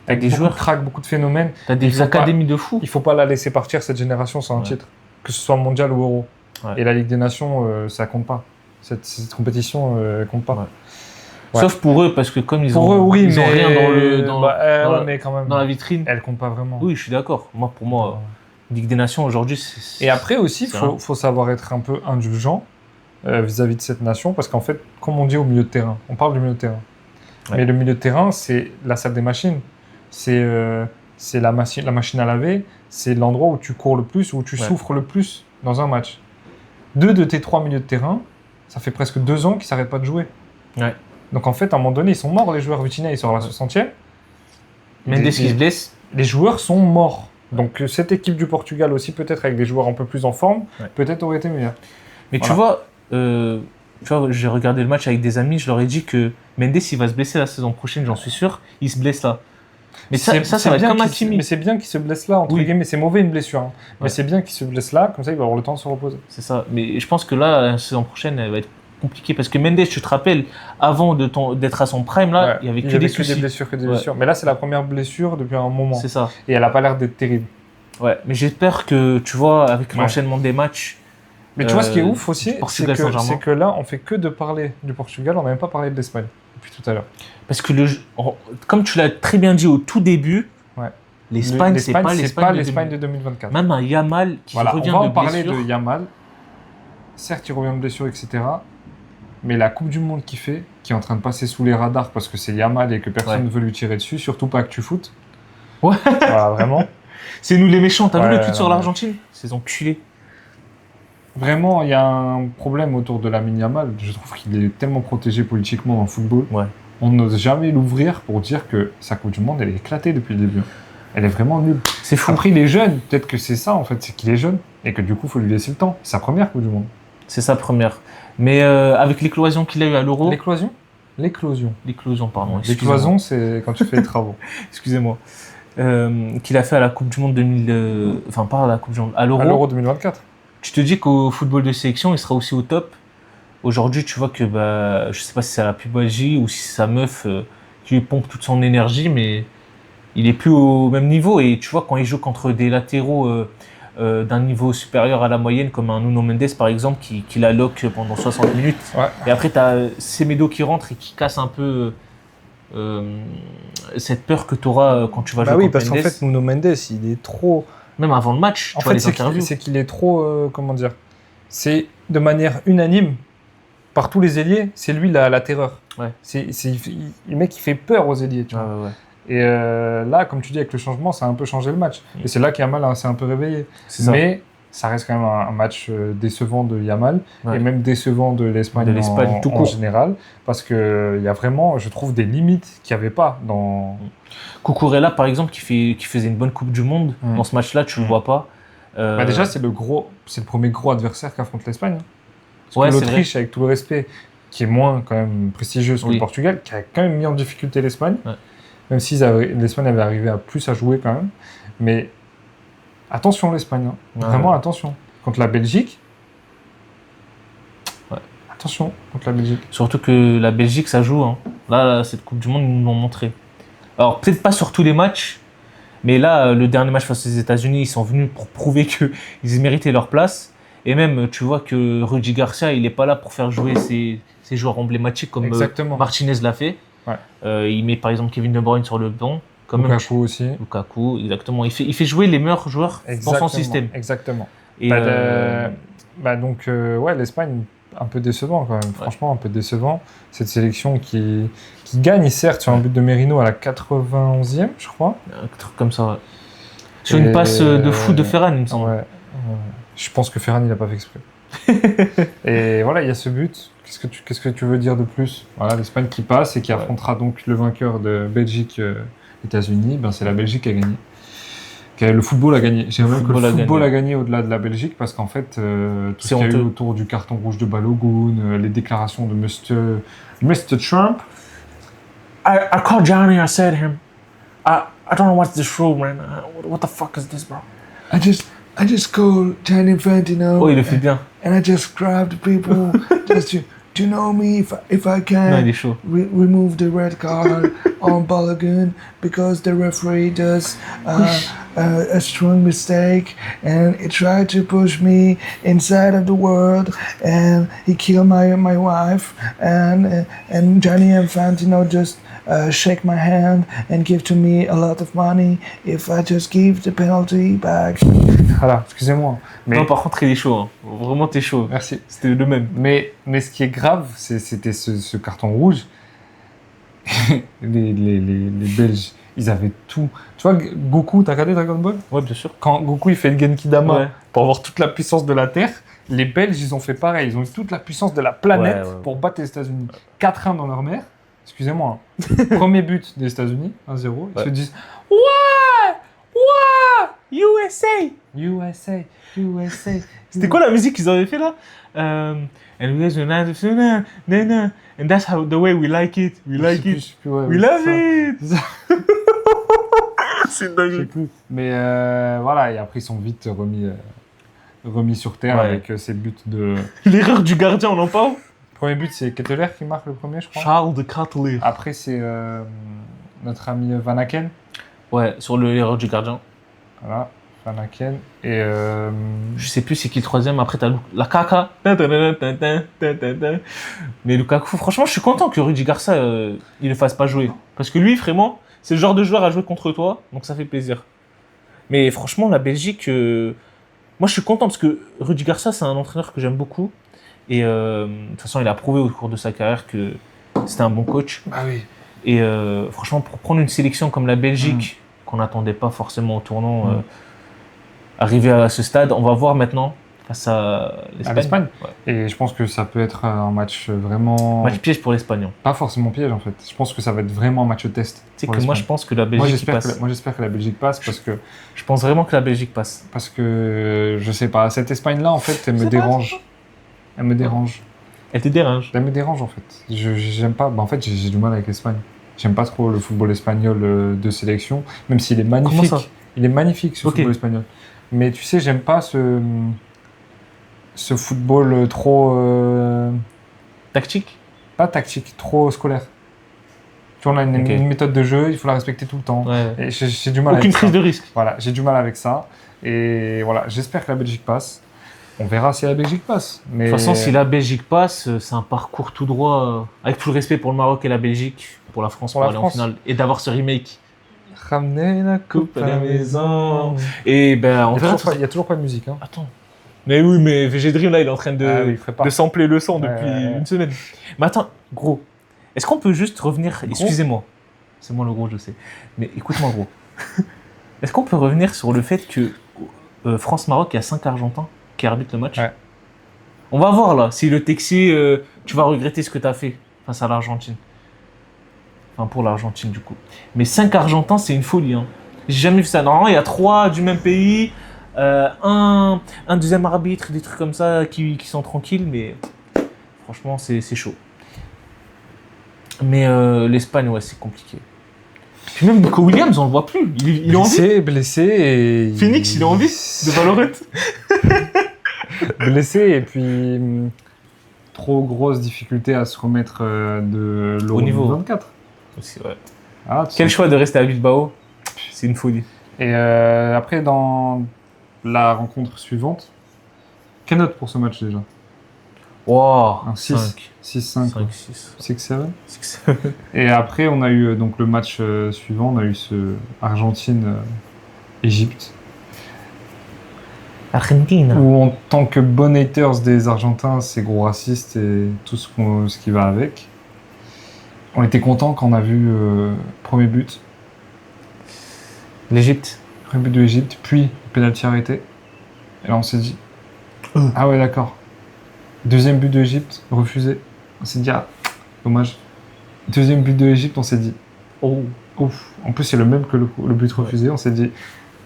Speaker 1: avec
Speaker 2: des
Speaker 1: beaucoup
Speaker 2: joueurs.
Speaker 1: de cracks, beaucoup de phénomènes.
Speaker 2: T'as des académies de fous.
Speaker 1: Il faut pas la laisser partir cette génération sans un titre, que ce soit mondial ou euro.
Speaker 2: Ouais.
Speaker 1: Et la Ligue des Nations, ça compte pas. Cette compétition compte pas.
Speaker 2: Ouais.
Speaker 1: Ouais.
Speaker 2: Sauf pour eux, parce que comme ils
Speaker 1: Pour
Speaker 2: ont,
Speaker 1: eux, oui,
Speaker 2: ils ont
Speaker 1: mais
Speaker 2: rien dans
Speaker 1: mais quand même,
Speaker 2: dans la vitrine.
Speaker 1: elle compte pas vraiment.
Speaker 2: Oui, je suis d'accord. Pour moi, Ligue des Nations aujourd'hui,
Speaker 1: Et après aussi, il
Speaker 2: c'est rien.
Speaker 1: faut savoir être un peu indulgent vis-à-vis de cette nation, parce qu'en fait, comme on dit au milieu de terrain, on parle du milieu de terrain.
Speaker 2: Ouais.
Speaker 1: Mais le milieu de terrain, c'est la salle des machines. C'est la machine à laver, c'est l'endroit où tu cours le plus, où tu souffres le plus dans un match. 2 de tes 3 milieux de terrain, ça fait presque 2 ans qu'ils s'arrêtent pas de jouer.
Speaker 2: Ouais.
Speaker 1: Donc en fait, à un moment donné, ils sont morts, les joueurs. Vitinha, il sort à la 60e.
Speaker 2: Mendes qui se blesse.
Speaker 1: Les joueurs sont morts. Donc cette équipe du Portugal aussi, peut-être avec des joueurs un peu plus en forme, peut-être aurait été meilleure.
Speaker 2: Mais tu vois, j'ai regardé le match avec des amis, je leur ai dit que Mendes, il va se blesser la saison prochaine, j'en suis sûr. Il se blesse là. Mais ça va être comme Hakimi.
Speaker 1: Mais c'est bien qu'il se blesse là, entre guillemets. C'est mauvais une blessure. Hein. Mais c'est bien qu'il se blesse là, comme ça il va avoir le temps de se reposer.
Speaker 2: C'est ça. Mais je pense que là, la saison prochaine, elle va être compliquée. Parce que Mendes, tu te rappelles, avant d'être à son prime, là, il y avait que des soucis.
Speaker 1: Que des blessures. Mais là, c'est la première blessure depuis un moment.
Speaker 2: C'est ça.
Speaker 1: Et elle a pas l'air d'être terrible.
Speaker 2: Ouais, mais j'espère que, tu vois, avec l'enchaînement des matchs.
Speaker 1: Mais tu vois, ce qui est ouf aussi, c'est
Speaker 2: Saint-Germain.
Speaker 1: que là, on fait que de parler du Portugal, on n'a même pas parlé de l'Espagne depuis tout à l'heure.
Speaker 2: Parce que, comme tu l'as très bien dit au tout début, l'Espagne, c'est pas l'Espagne
Speaker 1: de 2024.
Speaker 2: Même un Yamal qui revient de blessure.
Speaker 1: On va en parler de Yamal. Certes, il revient de blessure, etc. Mais la Coupe du Monde qu'il fait, qui est en train de passer sous les radars parce que c'est Yamal et que personne ne veut lui tirer dessus, surtout pas que tu foutes.
Speaker 2: Ouais.
Speaker 1: Voilà, vraiment.
Speaker 2: C'est nous les méchants. T'as vu le tweet sur l'Argentine ? Ces enculés.
Speaker 1: Vraiment, il y a un problème autour de Lamine Yamal. Je trouve qu'il est tellement protégé politiquement dans le football.
Speaker 2: Ouais.
Speaker 1: On n'ose jamais l'ouvrir pour dire que sa Coupe du Monde, elle est éclatée depuis le début. Elle est vraiment nulle.
Speaker 2: C'est fou.
Speaker 1: Après, il est jeune. Peut-être que c'est ça, en fait. C'est qu'il est jeune. Et que du coup, il faut lui laisser le temps. C'est sa première Coupe du Monde.
Speaker 2: C'est sa première. Mais avec l'éclosion qu'il a eu à l'Euro...
Speaker 1: L'éclosion ? L'éclosion,
Speaker 2: pardon.
Speaker 1: L'écloison, c'est quand tu fais les travaux.
Speaker 2: Excusez-moi. Qu'il a fait à la Coupe du Monde 2000... Enfin, pas à la Coupe du Monde, à l'Euro.
Speaker 1: À l'Euro 2024.
Speaker 2: Tu te dis qu'au football de sélection, il sera aussi au top. Aujourd'hui, tu vois que, je sais pas si c'est la pubalgie ou si c'est sa meuf qui lui pompe toute son énergie, mais il est plus au même niveau. Et tu vois, quand il joue contre des latéraux d'un niveau supérieur à la moyenne, comme un Nuno Mendes par exemple, qui la lock pendant 60 minutes.
Speaker 1: Ouais.
Speaker 2: Et après, tu as Semedo qui rentre et qui casse un peu cette peur que tu auras quand tu vas jouer contre Mendes.
Speaker 1: Oui, parce qu'en fait, Nuno Mendes, il est trop...
Speaker 2: Même avant le match, tu vois les interviews.
Speaker 1: C'est qu'il est trop... comment dire ? C'est de manière unanime, par tous les ailiers, c'est lui la terreur.
Speaker 2: Ouais.
Speaker 1: Le mec, il fait peur aux ailiers, tu vois.
Speaker 2: Ouais.
Speaker 1: Et là, comme tu dis, avec le changement, ça a un peu changé le match. Et c'est là qu'Yamal s'est un peu réveillé.
Speaker 2: Mais
Speaker 1: ça reste quand même un match décevant de Yamal, et même décevant de l'Espagne en général, parce qu'il y a vraiment, je trouve, des limites qu'il n'y avait pas dans...
Speaker 2: Cucurella, par exemple, qui faisait une bonne Coupe du Monde, dans ce match-là, tu ne le vois pas.
Speaker 1: Déjà, c'est le premier gros adversaire qu'affronte l'Espagne.
Speaker 2: Ouais,
Speaker 1: l'Autriche, avec tout le respect, qui est moins quand même prestigieuse que le Portugal, qui a quand même mis en difficulté l'Espagne, même si l'Espagne avait arrivé à plus à jouer quand même. Mais attention l'Espagne, vraiment attention. Contre la Belgique, attention contre la Belgique.
Speaker 2: Surtout que la Belgique, ça joue. Hein. Là, cette Coupe du Monde, ils nous l'ont montré. Alors, peut-être pas sur tous les matchs, mais là, le dernier match face aux États-Unis, ils sont venus pour prouver qu'ils méritaient leur place. Et même, tu vois que Rudy Garcia, il n'est pas là pour faire jouer ses joueurs emblématiques comme Martinez l'a fait. Ouais. Il met par exemple Kevin De Bruyne sur le banc.
Speaker 1: Lukaku aussi.
Speaker 2: Lukaku, exactement. Il fait jouer les meilleurs joueurs dans son système.
Speaker 1: Exactement.
Speaker 2: Et
Speaker 1: donc, l'Espagne, un peu décevant quand même. Franchement, un peu décevant. Cette sélection qui gagne, certes, sur un but de Merino à la 91e, je crois.
Speaker 2: Un truc comme ça, ouais. Sur une passe de fou de Ferran, il me semble.
Speaker 1: Ouais. Je pense que Ferran, il n'a pas fait exprès. Et voilà, il y a ce but. Qu'est-ce que tu veux dire de plus ? Voilà, l'Espagne qui passe et qui affrontera donc le vainqueur de Belgique-États-Unis. C'est la Belgique qui a gagné. Le football a gagné. J'aimerais que le football a gagné au-delà de la Belgique parce qu'en fait, tout ce qu'il y a eu autour du carton rouge de Balogun, les déclarations de Mr. Trump.
Speaker 2: I called Johnny, I said to him, I don't know what's this rule, man. What the fuck is this, bro?
Speaker 1: I just called Gianni Infantino.
Speaker 2: Oh, il le fait bien.
Speaker 1: And I just grabbed people just
Speaker 3: Do you know me if I
Speaker 2: Non,
Speaker 3: can
Speaker 2: il est chaud.
Speaker 3: remove the red card on Balogun because the referee does a strong mistake and he tried to push me inside of the world and he killed my wife and Gianni Infantino just shake my hand and give to me a lot of money if I just give the penalty back.
Speaker 1: Voilà, excusez-moi. Mais
Speaker 2: Non, par contre, il est chaud. Hein. Vraiment, t'es chaud.
Speaker 1: merci.
Speaker 2: C'était le même.
Speaker 1: Mais ce qui est grave, c'était ce carton rouge. les Belges, ils avaient tout. Tu vois, Goku, t'as regardé Dragon Ball?
Speaker 2: Ouais, bien sûr.
Speaker 1: Quand Goku il fait le Genkidama
Speaker 2: Ouais.
Speaker 1: pour avoir toute la puissance de la Terre, les Belges ils ont fait pareil. Ils ont eu toute la puissance de la planète
Speaker 2: Ouais.
Speaker 1: pour battre les États-Unis. 4-1 dans leur mer. Excusez-moi. Hein. Premier but des États-Unis, 1-0. Ils se disent
Speaker 2: USA.
Speaker 1: USA, USA.
Speaker 2: C'était quoi la musique qu'ils avaient fait là? And that's how the way we like it. We like it. We love it. C'est
Speaker 1: Je sais
Speaker 2: dingue.
Speaker 1: plus. Mais voilà, et après ils sont vite remis sur terre
Speaker 2: Ouais.
Speaker 1: avec ces buts de.
Speaker 2: L'erreur du gardien, on en parle?
Speaker 1: Premier but, c'est Ketteler qui marque le premier, je crois.
Speaker 2: Charles de Cateler.
Speaker 1: Après, c'est notre ami Van Aken.
Speaker 2: Ouais, sur l'erreur du gardien.
Speaker 1: Voilà, Van Aken. Et
Speaker 2: Je sais plus c'est qui le troisième. Après, t'as la Kaka. Mais Lukaku, franchement, je suis content que Rudy Garcia il le fasse pas jouer. Parce que lui, vraiment, c'est le genre de joueur à jouer contre toi. Donc ça fait plaisir. Mais franchement, la Belgique, moi je suis content parce que Rudy Garcia, c'est un entraîneur que j'aime beaucoup. Et de toute façon, il a prouvé au cours de sa carrière que c'était un bon coach.
Speaker 1: ah oui.
Speaker 2: Et franchement, pour prendre une sélection comme la Belgique, qu'on n'attendait pas forcément au tournant, arriver à ce stade, on va voir maintenant face à l'Espagne. Ouais.
Speaker 1: Et je pense que ça peut être un match vraiment.
Speaker 2: Match piège pour l'Espagne. Hein.
Speaker 1: Pas forcément piège en fait. Je pense que ça va être vraiment un match test.
Speaker 2: Tu sais
Speaker 1: pour
Speaker 2: que moi,
Speaker 1: l'Espagne.
Speaker 2: je pense que la Belgique passe.
Speaker 1: Moi j'espère que la Belgique passe
Speaker 2: Je pense vraiment que la Belgique passe.
Speaker 1: parce que je sais pas, cette Espagne là en fait elle me dérange. Elle me dérange.
Speaker 2: Elle te dérange.
Speaker 1: Elle me dérange en fait. J'aime pas. Bah, en fait j'ai du mal avec l'Espagne. J'aime pas trop le football espagnol de sélection, même s'il est magnifique.
Speaker 2: Comment ça?
Speaker 1: Il est magnifique ce football espagnol. Mais tu sais, j'aime pas ce football trop
Speaker 2: Tactique?
Speaker 1: pas tactique, trop scolaire. Tu vois, on a une méthode de jeu, il faut la respecter tout le temps.
Speaker 2: Ouais.
Speaker 1: Et j'ai du mal
Speaker 2: Aucune
Speaker 1: avec ça.
Speaker 2: prise de risque.
Speaker 1: Voilà, j'ai du mal avec ça. Et voilà, j'espère que la Belgique passe. On verra si la Belgique passe. Mais...
Speaker 2: De toute façon, si la Belgique passe, c'est un parcours tout droit, avec tout le respect pour le Maroc et la Belgique, pour la France,
Speaker 1: Pour
Speaker 2: pour
Speaker 1: la
Speaker 2: aller
Speaker 1: France.
Speaker 2: en finale, et d'avoir ce remake.
Speaker 1: Ramener la coupe à la maison.
Speaker 2: Et ben, on verra.
Speaker 1: Il y a toujours pas de musique. Hein.
Speaker 2: Attends. Mais oui, mais VG Dream, là, il est en train de
Speaker 1: prépare.
Speaker 2: sampler le son depuis
Speaker 1: Ouais.
Speaker 2: une semaine. Mais attends, gros, est-ce qu'on peut juste revenir...
Speaker 1: Gros.
Speaker 2: Excusez-moi, c'est moi le gros, je sais. Mais écoute-moi, gros. Est-ce qu'on peut revenir sur le fait que France-Maroc, il y a 5 Argentins qui arbitrent le match?
Speaker 1: Ouais.
Speaker 2: On va voir, là, si le Texier, tu vas regretter ce que tu as fait face à l'Argentine. Enfin, pour l'Argentine, du coup. Mais 5 Argentins, c'est une folie, hein. J'ai jamais vu ça. Normalement, il y a 3 du même pays... un deuxième arbitre, des trucs comme ça qui sont tranquilles, mais franchement, c'est chaud. Mais l'Espagne, ouais, c'est compliqué. Puis même Nico Williams, on le voit plus. Il est en vie.
Speaker 1: Blessé et...
Speaker 2: Phoenix, il est en vie de Valorant.
Speaker 1: Blessé et puis trop grosse difficulté à se remettre de l'Euro
Speaker 2: Au niveau.
Speaker 1: 2024.
Speaker 2: Aussi, ouais.
Speaker 1: Ah,
Speaker 2: Quel choix de rester à Bilbao. C'est une folie.
Speaker 1: Et après, dans la rencontre suivante, quelle note pour ce match déjà?
Speaker 2: Wow,
Speaker 1: Un 6. 6-5.
Speaker 2: 5-6.
Speaker 1: 6-7. Et après, on a eu donc le match suivant, on a eu ce Argentine-Égypte.
Speaker 2: Argentine.
Speaker 1: Où en tant que bon haters des Argentins, c'est gros raciste et tout ce qui va avec. On était content quand on a vu premier but.
Speaker 2: L'Égypte.
Speaker 1: Premier but de l'Égypte, puis pénalty arrêté. Et là, on s'est dit, ah ouais, d'accord. Deuxième but de l'Égypte, refusé. On s'est dit, ah, dommage. Deuxième but de l'Égypte, on s'est dit,
Speaker 2: Oh.
Speaker 1: ouf. En plus, c'est le même que le but refusé. On s'est dit,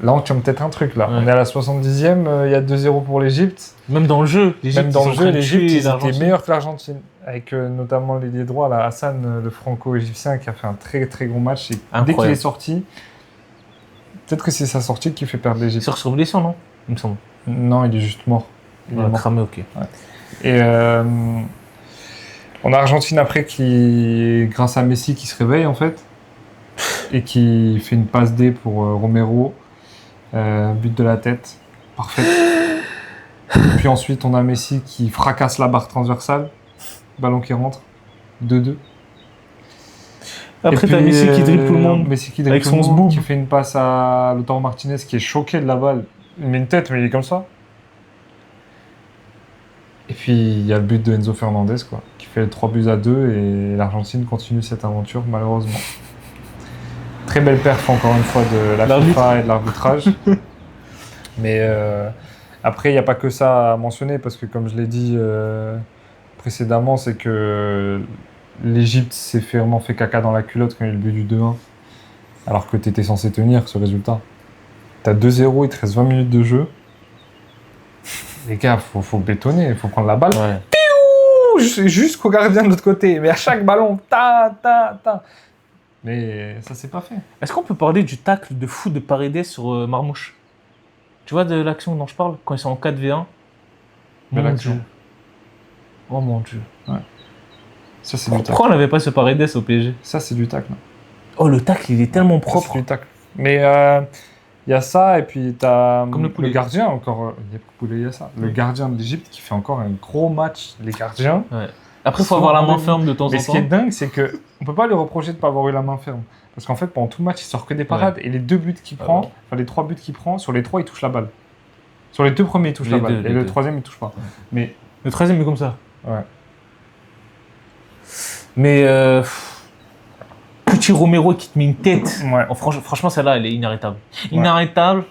Speaker 1: là, on tient peut-être un truc, là.
Speaker 2: Ouais.
Speaker 1: On est à la 70e, il y a 2-0 pour l'Égypte.
Speaker 2: Même dans le jeu, l'Égypte,
Speaker 1: Même dans le
Speaker 2: ils sont en
Speaker 1: jeu,
Speaker 2: train de
Speaker 1: l'Égypte,
Speaker 2: tuer
Speaker 1: ils étaient
Speaker 2: l'Argentine.
Speaker 1: meilleurs que l'Argentine. Avec notamment l'ailier droit, là, Hassan, le franco-égyptien, qui a fait un très très gros match. Et dès
Speaker 2: Incroyable.
Speaker 1: qu'il est sorti, peut-être que c'est sa sortie qui fait perdre l'Égypte.
Speaker 2: Sur blessure, non? Il me semble.
Speaker 1: Non, il est juste mort. Il est
Speaker 2: Voilà,
Speaker 1: mort.
Speaker 2: cramé, ok.
Speaker 1: Et On a Argentine après qui, grâce à Messi, qui se réveille en fait et qui fait une passe D pour Romero, but de la tête, parfait. Puis ensuite on a Messi qui fracasse la barre transversale, ballon qui rentre, 2-2.
Speaker 2: Après,
Speaker 1: Et
Speaker 2: t'as
Speaker 1: puis,
Speaker 2: Messi qui dribble tout le monde.
Speaker 1: Messi qui dribble
Speaker 2: avec
Speaker 1: tout le
Speaker 2: son
Speaker 1: monde,
Speaker 2: zboom.
Speaker 1: qui fait une passe à Lautaro Martinez qui est choqué de la balle. Il met une tête, mais il est comme ça. Et puis il y a le but de Enzo Fernandez, quoi, qui fait 3-2 et l'Argentine continue cette aventure, malheureusement. Très belle perf, encore une fois, de la
Speaker 2: L'arbitre.
Speaker 1: FIFA et de l'arbitrage. Mais après, il n'y a pas que ça à mentionner, parce que comme je l'ai dit précédemment, c'est que l'Égypte s'est vraiment fait caca dans la culotte quand il y a eu le but du 2-1, alors que tu étais censé tenir ce résultat. T'as 2-0, il te reste 20 minutes de jeu. Les gars, faut bétonner, il faut prendre la balle.
Speaker 2: Ouais.
Speaker 1: Jusqu'au gardien de l'autre côté. Mais à chaque ballon, ta. Mais ça s'est pas fait.
Speaker 2: Est-ce qu'on peut parler du tacle de fou de Paredes sur Marmouche? Tu vois de l'action dont je parle? Quand ils sont en 4v1.
Speaker 1: Belle
Speaker 2: Mon
Speaker 1: action.
Speaker 2: Dieu. Oh mon Dieu.
Speaker 1: Ça, c'est du tacle.
Speaker 2: Pourquoi on n'avait pas ce Paredes au PSG?
Speaker 1: Ça, c'est du tacle.
Speaker 2: Oh, le tacle, il est tellement
Speaker 1: Ça,
Speaker 2: propre.
Speaker 1: c'est du tacle. Mais il y a ça, et puis t'as
Speaker 2: Comme le poulet.
Speaker 1: gardien encore. Il y a le poulet, il y a ça. Le gardien de l'Égypte qui fait encore un gros match. Les gardiens.
Speaker 2: Après, il faut
Speaker 1: Sans
Speaker 2: avoir la main
Speaker 1: rendez-vous.
Speaker 2: ferme de temps en
Speaker 1: Mais ce qui est
Speaker 2: temps.
Speaker 1: dingue, c'est que on peut pas lui reprocher de pas avoir eu la main ferme. Parce qu'en fait, pendant tout le match, il sort que des parades. Et les 2 buts qu'il prend, enfin les 3 buts qu'il prend, sur les 3, il touche la balle. Sur les 2 premiers, il touche
Speaker 2: Les
Speaker 1: la balle.
Speaker 2: deux,
Speaker 1: Et
Speaker 2: les
Speaker 1: le
Speaker 2: deux.
Speaker 1: 3e, il touche pas. Mais
Speaker 2: Le 13e est comme ça.
Speaker 1: ouais.
Speaker 2: Mais petit Romero qui te met une tête.
Speaker 1: Ouais.
Speaker 2: Oh, franchement, celle-là, elle est inarrêtable.
Speaker 1: Ouais.
Speaker 2: Inarrêtable.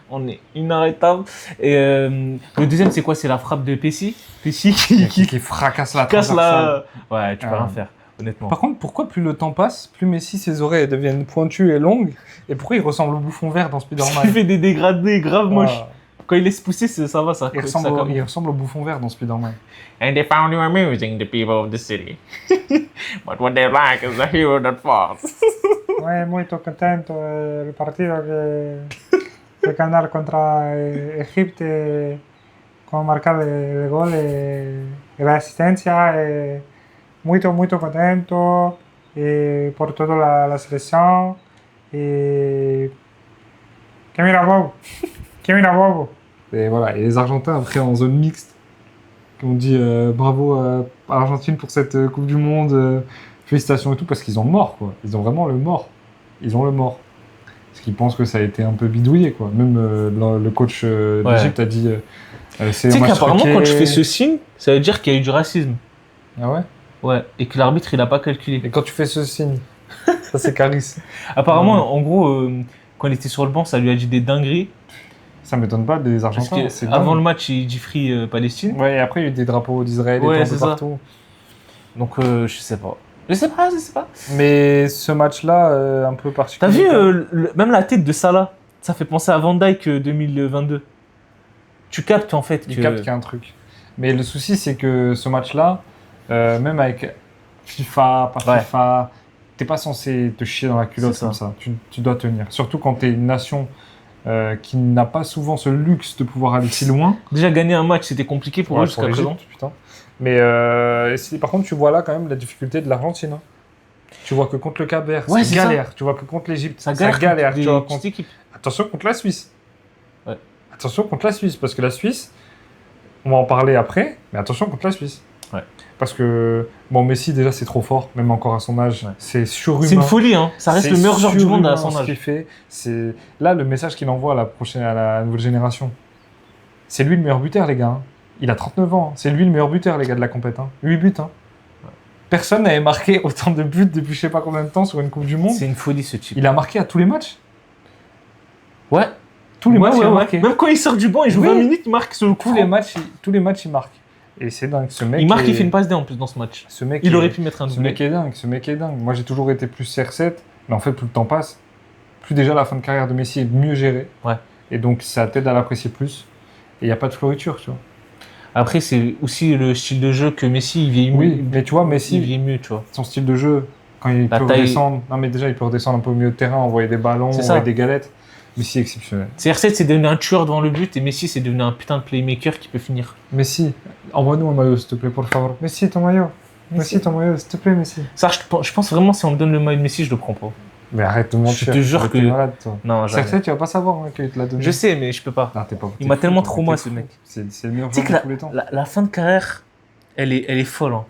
Speaker 2: On est inarrêtable. Et le deuxième, c'est quoi? C'est la frappe de Pessi. Pessi
Speaker 1: Qui fracasse la
Speaker 2: casse
Speaker 1: transversale.
Speaker 2: la. Ouais, tu peux
Speaker 1: Ah.
Speaker 2: rien faire, honnêtement.
Speaker 1: Par contre, pourquoi plus le temps passe, plus Messi, ses oreilles deviennent pointues et longues, et pourquoi il ressemble au bouffon vert dans
Speaker 2: Il
Speaker 1: Spider-Man?
Speaker 2: fait des dégradés grave moches.
Speaker 1: Voilà.
Speaker 2: Quand il laisse pousser, ça va, ça.
Speaker 1: Il
Speaker 2: ça
Speaker 1: ressemble,
Speaker 2: comme-
Speaker 1: il ressemble au bouffon vert dans Spider-Man.
Speaker 2: And they found you amusing, the people of the city. But what they like is the hero that falls.
Speaker 1: Ouais, muy contento el partido de ganar contra Egipto, con marcar el gol y la asistencia. Muy contento por toda la selección. Que mira Bobo. Et voilà, et les Argentins après en zone mixte, qui ont dit bravo à l'Argentine pour cette Coupe du Monde, félicitations et tout, parce qu'ils ont le mort, quoi. Ils ont vraiment le mort. Ils ont le mort. Parce qu'ils pensent que ça a été un peu bidouillé, quoi. Même le coach d'Égypte a dit c'est
Speaker 2: Tu sais
Speaker 1: un match
Speaker 2: qu'apparemment,
Speaker 1: truqué.
Speaker 2: quand tu fais ce signe, ça veut dire qu'il y a eu du racisme.
Speaker 1: Ah ouais.
Speaker 2: Ouais, et que l'arbitre, il a pas calculé.
Speaker 1: Et quand tu fais ce signe, ça c'est Caris.
Speaker 2: Apparemment, en gros, quand il était sur le banc, ça lui a dit des dingueries.
Speaker 1: Ça m'étonne pas des
Speaker 2: Parce
Speaker 1: Argentins. C'est
Speaker 2: que avant
Speaker 1: dingue.
Speaker 2: le match, il dit Free Palestine.
Speaker 1: Ouais, et après il y a eu des drapeaux d'Israël
Speaker 2: Ouais,
Speaker 1: et tout
Speaker 2: c'est
Speaker 1: de
Speaker 2: ça.
Speaker 1: partout.
Speaker 2: Donc, je sais pas. Je sais pas.
Speaker 1: Mais ce match-là, un peu
Speaker 2: T'as
Speaker 1: particulier.
Speaker 2: vu, même la tête de Salah, ça fait penser à Van Dijk 2022. Tu captes en fait
Speaker 1: Il
Speaker 2: que...
Speaker 1: capte qu'il y a un truc. Mais le souci, c'est que ce match-là, même avec FIFA, pas
Speaker 2: Ouais.
Speaker 1: FIFA, t'es pas censé te chier dans la culotte
Speaker 2: C'est ça.
Speaker 1: comme ça. Tu dois tenir. Surtout quand t'es une nation qui n'a pas souvent ce luxe de pouvoir aller si loin.
Speaker 2: Déjà, gagner un match, c'était compliqué pour eux
Speaker 1: Ouais,
Speaker 2: jusqu'à
Speaker 1: pour
Speaker 2: présent.
Speaker 1: l'Égypte, putain. Mais par contre, tu vois là quand même la difficulté de l'Argentine. Hein. Tu vois que contre le Cap-Vert,
Speaker 2: Ouais,
Speaker 1: c'est
Speaker 2: c'est ça.
Speaker 1: galère. Tu vois que contre l'Égypte,
Speaker 2: Ça
Speaker 1: ça galère.
Speaker 2: des
Speaker 1: Tu vois,
Speaker 2: petites
Speaker 1: contre-
Speaker 2: équipes.
Speaker 1: Attention contre la Suisse.
Speaker 2: Ouais.
Speaker 1: Attention contre la Suisse, parce que la Suisse, on va en parler après, mais attention contre la Suisse.
Speaker 2: Ouais.
Speaker 1: Parce que, bon, Messi, déjà, c'est trop fort, même encore à son âge.
Speaker 2: Ouais.
Speaker 1: C'est surhumain.
Speaker 2: C'est une folie, hein. Ça reste
Speaker 1: C'est
Speaker 2: le meilleur joueur du monde à
Speaker 1: surhumain
Speaker 2: son
Speaker 1: ce qu'il
Speaker 2: âge.
Speaker 1: fait. C'est là le message qu'il envoie à la nouvelle génération. C'est lui le meilleur buteur, les gars. Hein. Il a 39 ans. Hein. C'est lui le meilleur buteur, les gars, de la compète. Hein. 8 buts. Hein. Personne n'avait marqué autant de buts depuis je sais pas combien de temps sur une Coupe du Monde.
Speaker 2: C'est une folie, ce type.
Speaker 1: Il a marqué à tous les matchs.
Speaker 2: Ouais.
Speaker 1: Tous les
Speaker 2: Ouais,
Speaker 1: matchs, il
Speaker 2: ouais,
Speaker 1: a
Speaker 2: ouais.
Speaker 1: marqué.
Speaker 2: Même quand il sort du banc, il joue
Speaker 1: Oui.
Speaker 2: 20 minutes, il marque sur le coup.
Speaker 1: Tous les matchs, il marque. Et c'est dingue. Ce mec
Speaker 2: Il marque,
Speaker 1: est-
Speaker 2: il fait une passe D en plus dans ce match.
Speaker 1: Ce mec
Speaker 2: Il
Speaker 1: est-
Speaker 2: aurait pu mettre un
Speaker 1: Ce
Speaker 2: doublé.
Speaker 1: mec est dingue. Ce mec est dingue. Moi, j'ai toujours été plus CR7, mais en fait, plus le temps passe, plus déjà la fin de carrière de Messi est mieux gérée.
Speaker 2: Ouais.
Speaker 1: Et donc, ça t'aide à l'apprécier plus. Et il n'y a pas de floriture, tu vois.
Speaker 2: Après, c'est aussi le style de jeu que Messi, il vieillit
Speaker 1: Oui,
Speaker 2: mieux.
Speaker 1: mais tu vois,
Speaker 2: Il
Speaker 1: Messi,
Speaker 2: vieillit mieux, tu vois.
Speaker 1: son style de jeu, quand il
Speaker 2: La
Speaker 1: peut
Speaker 2: taille-
Speaker 1: redescendre, non mais déjà il peut redescendre un peu au milieu de terrain, envoyer des ballons,
Speaker 2: C'est
Speaker 1: envoyer
Speaker 2: ça.
Speaker 1: des galettes. Messi est exceptionnel.
Speaker 2: CR7, c'est devenu un tueur devant le but et Messi, c'est devenu un putain de playmaker qui peut finir.
Speaker 1: Messi, envoie-nous un maillot s'il te plaît, pour favor. Messi, ton maillot. Messi, ton maillot, s'il te plaît, Messi.
Speaker 2: Ça, je pense vraiment, si on me donne le maillot de Messi, je le prends pas.
Speaker 1: Mais arrête de mentir.
Speaker 2: Je te jure
Speaker 1: T'es
Speaker 2: que-
Speaker 1: malade, toi.
Speaker 2: Non, jamais.
Speaker 1: CR7, tu vas pas savoir hein, qu'il te l'a donné.
Speaker 2: Je sais, mais je peux pas.
Speaker 1: Non, t'es pas.
Speaker 2: Il m'a tellement
Speaker 1: toi,
Speaker 2: trauma,
Speaker 1: t'es
Speaker 2: ce
Speaker 1: fou.
Speaker 2: mec.
Speaker 1: C'est le meilleur
Speaker 2: Tu sais
Speaker 1: joueur
Speaker 2: que
Speaker 1: de tous les temps.
Speaker 2: la fin de carrière, elle est folle. Hein.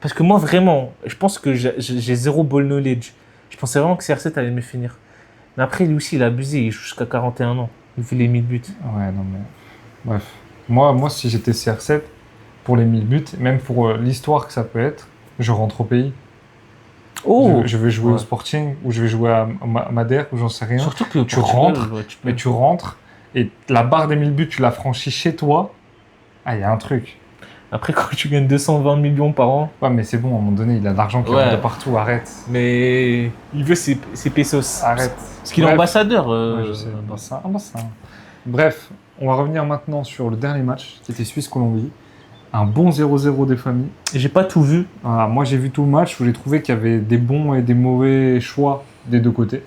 Speaker 2: Parce que moi, vraiment, je pense que j'ai zéro ball knowledge. Je pensais vraiment que CR7 allait me finir. Mais après, lui aussi, il a abusé. Il joue jusqu'à 41 ans. Il fait les 1000 buts.
Speaker 1: Ouais, non, mais. Bref. Moi, si j'étais CR7, pour les 1000 buts, même pour l'histoire que ça peut être, je rentre au pays. Je vais jouer
Speaker 2: Ouais.
Speaker 1: au Sporting, ou je vais jouer à Madère, ou j'en sais rien.
Speaker 2: Surtout que au
Speaker 1: Tu
Speaker 2: Portugal,
Speaker 1: rentres,
Speaker 2: ouais, tu peux-
Speaker 1: Mais tu rentres, et la barre des 1000 buts, tu l'as franchie chez toi. Ah, il y a un truc.
Speaker 2: Après, quand tu gagnes 220 millions par an,
Speaker 1: Ouais, mais c'est bon, à un moment donné, il a de l'argent qui
Speaker 2: Ouais.
Speaker 1: rentre de partout. Arrête.
Speaker 2: mais il veut ses pesos.
Speaker 1: Arrête.
Speaker 2: Parce qu'il est
Speaker 1: Bref.
Speaker 2: ambassadeur.
Speaker 1: Ouais, je sais. Bref, on va revenir maintenant sur le dernier match, qui était Suisse-Colombie. Un bon 0-0 des familles.
Speaker 2: J'ai pas tout vu.
Speaker 1: Voilà, moi, j'ai vu tout le match où j'ai trouvé qu'il y avait des bons et des mauvais choix des deux côtés.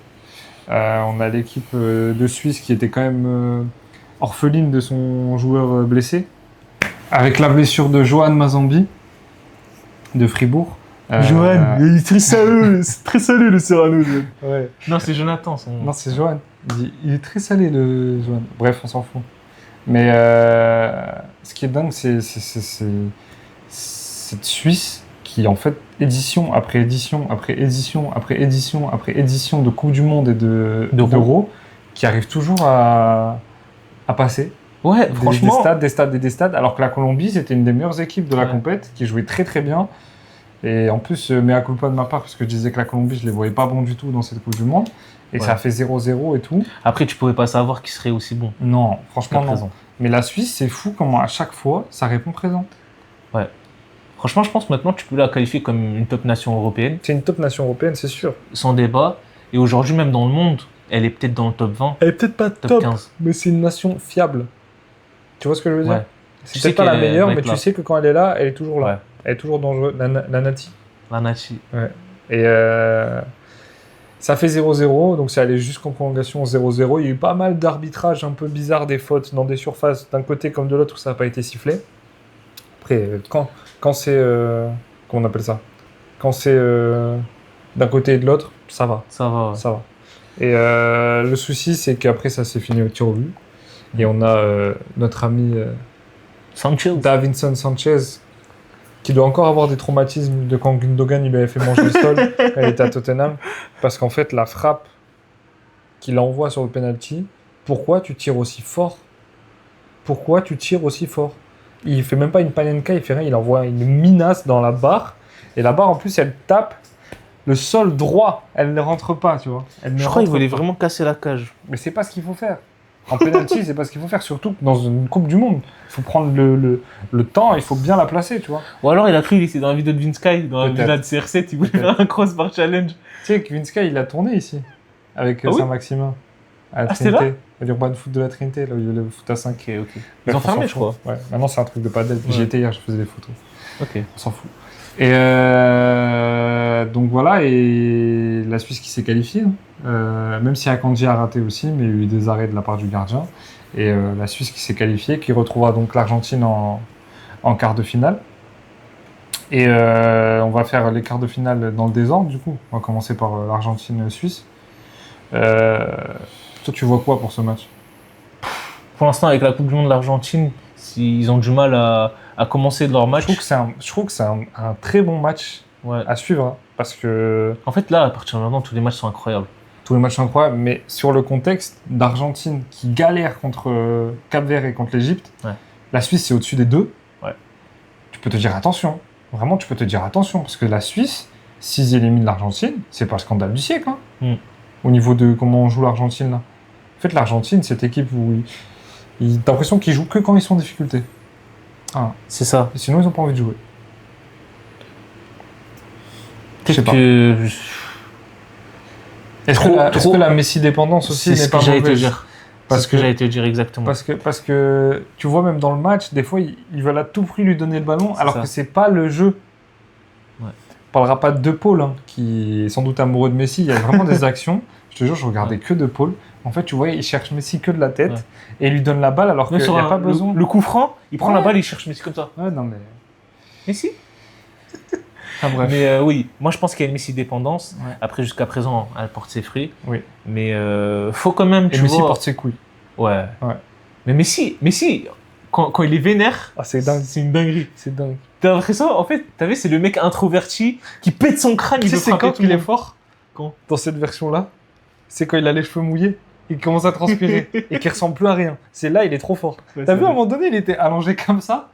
Speaker 1: On a l'équipe de Suisse qui était quand même orpheline de son joueur blessé. Avec la blessure de Johan Mazambi, de Fribourg.
Speaker 2: il est très salé, c'est très salé le Serrano.
Speaker 1: Ouais.
Speaker 2: Non, c'est Jonathan.
Speaker 1: Non, c'est Johan. Il est très salé, le Johan. Bref, on s'en fout. Mais ce qui est dingue, c'est cette Suisse qui, en fait, édition après édition, après édition, après édition, après édition de Coupe du Monde et d'Euro, qui arrive toujours à passer.
Speaker 2: Ouais,
Speaker 1: Des
Speaker 2: franchement.
Speaker 1: stades, alors que la Colombie, c'était une des meilleures équipes de la
Speaker 2: Ouais.
Speaker 1: compète, qui jouait très très bien. Et en plus, mea culpa de ma part, parce que je disais que la Colombie, je les voyais pas bons du tout dans cette Coupe du Monde. Et
Speaker 2: Ouais.
Speaker 1: ça a fait 0-0 et tout.
Speaker 2: Après, tu pouvais pas savoir qui serait aussi bon.
Speaker 1: Non, franchement,
Speaker 2: Jusqu'à
Speaker 1: non.
Speaker 2: présent.
Speaker 1: Mais la Suisse, c'est fou comment à chaque fois, ça répond présent.
Speaker 2: Franchement, je pense que maintenant, tu peux la qualifier comme une top nation européenne,
Speaker 1: C'est une top nation européenne, c'est sûr.
Speaker 2: sans débat. Et aujourd'hui, même dans le monde, elle est peut-être dans le top 20,
Speaker 1: Elle est peut-être pas
Speaker 2: top 15.
Speaker 1: mais c'est une nation fiable. Tu vois ce que je veux dire?
Speaker 2: Ouais.
Speaker 1: C'est
Speaker 2: Tu sais
Speaker 1: peut-être pas la
Speaker 2: qu'elle
Speaker 1: meilleure,
Speaker 2: va
Speaker 1: mais
Speaker 2: être
Speaker 1: tu
Speaker 2: là.
Speaker 1: sais que quand elle est là, elle est toujours là.
Speaker 2: Ouais.
Speaker 1: Elle est toujours dangereuse, la Nati.
Speaker 2: La Nachi.
Speaker 1: Et ça fait 0-0, donc c'est allé jusqu'en prolongation 0-0. Il y a eu pas mal d'arbitrages un peu bizarres, des fautes dans des surfaces d'un côté comme de l'autre où ça n'a pas été sifflé. Après, quand c'est... comment on appelle ça? Quand c'est d'un côté et de l'autre, ça va.
Speaker 2: Ça va.
Speaker 1: Ça va. Et le souci, c'est qu'après, ça s'est fini au tir au but. Et on a notre ami
Speaker 2: Sanchez.
Speaker 1: Davinson Sanchez, qui doit encore avoir des traumatismes de quand Gundogan il lui avait fait manger le sol quand il était à Tottenham. Parce qu'en fait, la frappe qu'il envoie sur le penalty, pourquoi tu tires aussi fort? Pourquoi tu tires aussi fort? Il fait même pas une panenka, il fait rien, il envoie une minace dans la barre. Et la barre, en plus, elle tape le sol droit. Elle ne rentre pas, tu vois. Elle ne
Speaker 2: Je crois qu'il
Speaker 1: rentre
Speaker 2: voulait
Speaker 1: pas.
Speaker 2: vraiment casser la cage.
Speaker 1: Mais c'est pas ce qu'il faut faire. En penalty, c'est pas ce qu'il faut faire, surtout que dans une Coupe du Monde. Il faut prendre le temps, il faut bien la placer, tu vois.
Speaker 2: Ou alors, il a cru qu'il était dans la vidéo de Vince Sky, dans la
Speaker 1: Peut-être.
Speaker 2: villa de CR7, il voulait
Speaker 1: Peut-être.
Speaker 2: faire un crossbar challenge.
Speaker 1: Tu sais que Vinska, il a tourné ici, avec
Speaker 2: Ah oui
Speaker 1: Saint-Maximin. À la
Speaker 2: Ah, c'était
Speaker 1: Trinité. À l'Urban Foot de la Trinité, là où il y a le foot à 5.
Speaker 2: Ok, ok. Ils ont fermé, je crois.
Speaker 1: Ouais, maintenant c'est un truc de padel. J'y
Speaker 2: Ouais.
Speaker 1: étais hier, je faisais des photos.
Speaker 2: Ok.
Speaker 1: On s'en fout. Et donc voilà, et la Suisse qui s'est qualifiée. Même si Akanji a raté aussi, mais il y a eu des arrêts de la part du gardien. Et la Suisse qui s'est qualifiée, qui retrouvera donc l'Argentine en quart de finale. Et on va faire les quarts de finale dans le désordre, du coup. On va commencer par l'Argentine-Suisse. Toi, tu vois quoi pour ce match?
Speaker 2: Pour l'instant, avec la Coupe du Monde de l'Argentine, ils ont du mal à commencer leur match.
Speaker 1: Je trouve que c'est un très bon match
Speaker 2: Ouais.
Speaker 1: à suivre, hein, parce que
Speaker 2: En fait, là, à partir de maintenant, tous les matchs sont incroyables.
Speaker 1: tous les matchs sont incroyables, mais sur le contexte d'Argentine qui galère contre Cap-Vert et contre l'Égypte,
Speaker 2: Ouais.
Speaker 1: la Suisse c'est au-dessus des deux.
Speaker 2: Ouais.
Speaker 1: Tu peux te dire attention, vraiment tu peux te dire attention, parce que la Suisse, s'ils éliminent l'Argentine, c'est pas le scandale du siècle. Hein, au niveau de comment on joue l'Argentine là. En fait, l'Argentine, cette équipe où t'as l'impression qu'ils jouent que quand ils sont en difficulté. Ah.
Speaker 2: C'est ça.
Speaker 1: Et sinon, ils ont pas envie de jouer. Je sais
Speaker 2: Peut-être
Speaker 1: pas.
Speaker 2: que.
Speaker 1: Est-ce que la Messi dépendance aussi
Speaker 2: C'est
Speaker 1: n'est
Speaker 2: ce
Speaker 1: pas
Speaker 2: que j'allais te
Speaker 1: mauvaise?
Speaker 2: dire.
Speaker 1: Parce
Speaker 2: C'est ce que
Speaker 1: que-
Speaker 2: j'allais te dire exactement.
Speaker 1: Parce que tu vois, même dans le match, des fois, ils veulent à tout prix lui donner le ballon,
Speaker 2: C'est
Speaker 1: alors
Speaker 2: ça.
Speaker 1: que c'est pas le jeu.
Speaker 2: Ouais.
Speaker 1: On parlera pas de De Paul, hein, qui est sans doute amoureux de Messi. Il y a vraiment des actions. Je te jure, je regardais que De Paul. En fait, tu vois, il cherche Messi que de la tête
Speaker 2: Ouais.
Speaker 1: et il lui donne la balle alors qu'il
Speaker 2: Même
Speaker 1: n'y
Speaker 2: sur
Speaker 1: a pas besoin.
Speaker 2: le coup franc, il prend
Speaker 1: Ouais.
Speaker 2: la balle et il cherche Messi comme ça.
Speaker 1: Ouais, non, mais...
Speaker 2: Messi
Speaker 1: Ah, bref.
Speaker 2: Mais oui, moi je pense qu'il y a une Messi-dépendance.
Speaker 1: Ouais.
Speaker 2: Après, jusqu'à présent, elle porte ses fruits.
Speaker 1: Oui.
Speaker 2: Mais faut quand même,
Speaker 1: Et
Speaker 2: tu
Speaker 1: Messi
Speaker 2: vois...
Speaker 1: porte ses couilles.
Speaker 2: Ouais.
Speaker 1: Ouais.
Speaker 2: Mais Messi quand il est vénère,
Speaker 1: Ah, c'est dingue.
Speaker 2: c'est une dinguerie.
Speaker 1: C'est dingue.
Speaker 2: T'as l'impression, en fait, t'as vu, c'est le mec introverti qui pète son crâne,
Speaker 1: Tu
Speaker 2: il
Speaker 1: sais,
Speaker 2: veut
Speaker 1: c'est
Speaker 2: frapper
Speaker 1: quand
Speaker 2: tout le
Speaker 1: il est
Speaker 2: monde.
Speaker 1: fort
Speaker 2: Quand
Speaker 1: dans cette version-là, c'est quand il a les cheveux mouillés, il commence à transpirer et qu'il ressemble plus à rien. C'est là, il est trop fort.
Speaker 2: Ouais,
Speaker 1: T'as
Speaker 2: c'est
Speaker 1: vu, à un
Speaker 2: vrai.
Speaker 1: moment donné, il était allongé comme ça,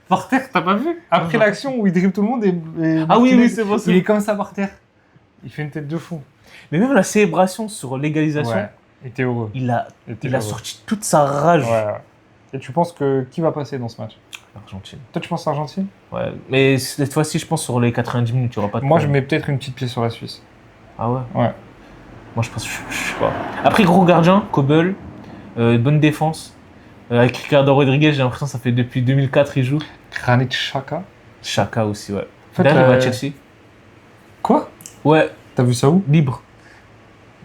Speaker 1: par terre, t'as pas vu? Après
Speaker 2: Non.
Speaker 1: l'action où il dribble tout le monde et
Speaker 2: Ah oui,
Speaker 1: Martinez,
Speaker 2: oui, c'est bon, c'est
Speaker 1: il est
Speaker 2: bon.
Speaker 1: comme ça par terre. Il fait une tête de fou.
Speaker 2: Mais même la célébration sur l'égalisation,
Speaker 1: Ouais, il était heureux.
Speaker 2: il a
Speaker 1: Il était
Speaker 2: sorti toute sa rage.
Speaker 1: Ouais, ouais. Et tu penses que qui va passer dans ce match?
Speaker 2: L'Argentine.
Speaker 1: Toi, tu penses l'Argentine?
Speaker 2: Ouais. Mais cette fois-ci, je pense sur les 90 minutes, il n'y aura pas de
Speaker 1: Moi, je
Speaker 2: problème.
Speaker 1: mets peut-être une petite pièce sur la Suisse.
Speaker 2: Ah ouais?
Speaker 1: Ouais.
Speaker 2: Moi, je pense, je sais pas. Après, gros gardien, Kobel, bonne défense. Avec Ricardo Rodriguez, j'ai l'impression que ça fait depuis 2004 il joue.
Speaker 1: Granit Xhaka.
Speaker 2: Chaka aussi, ouais.
Speaker 1: En fait,
Speaker 2: D'ailleurs, il va à
Speaker 1: la-
Speaker 2: Chelsea.
Speaker 1: Quoi?
Speaker 2: Ouais,
Speaker 1: T'as vu ça où?
Speaker 2: libre.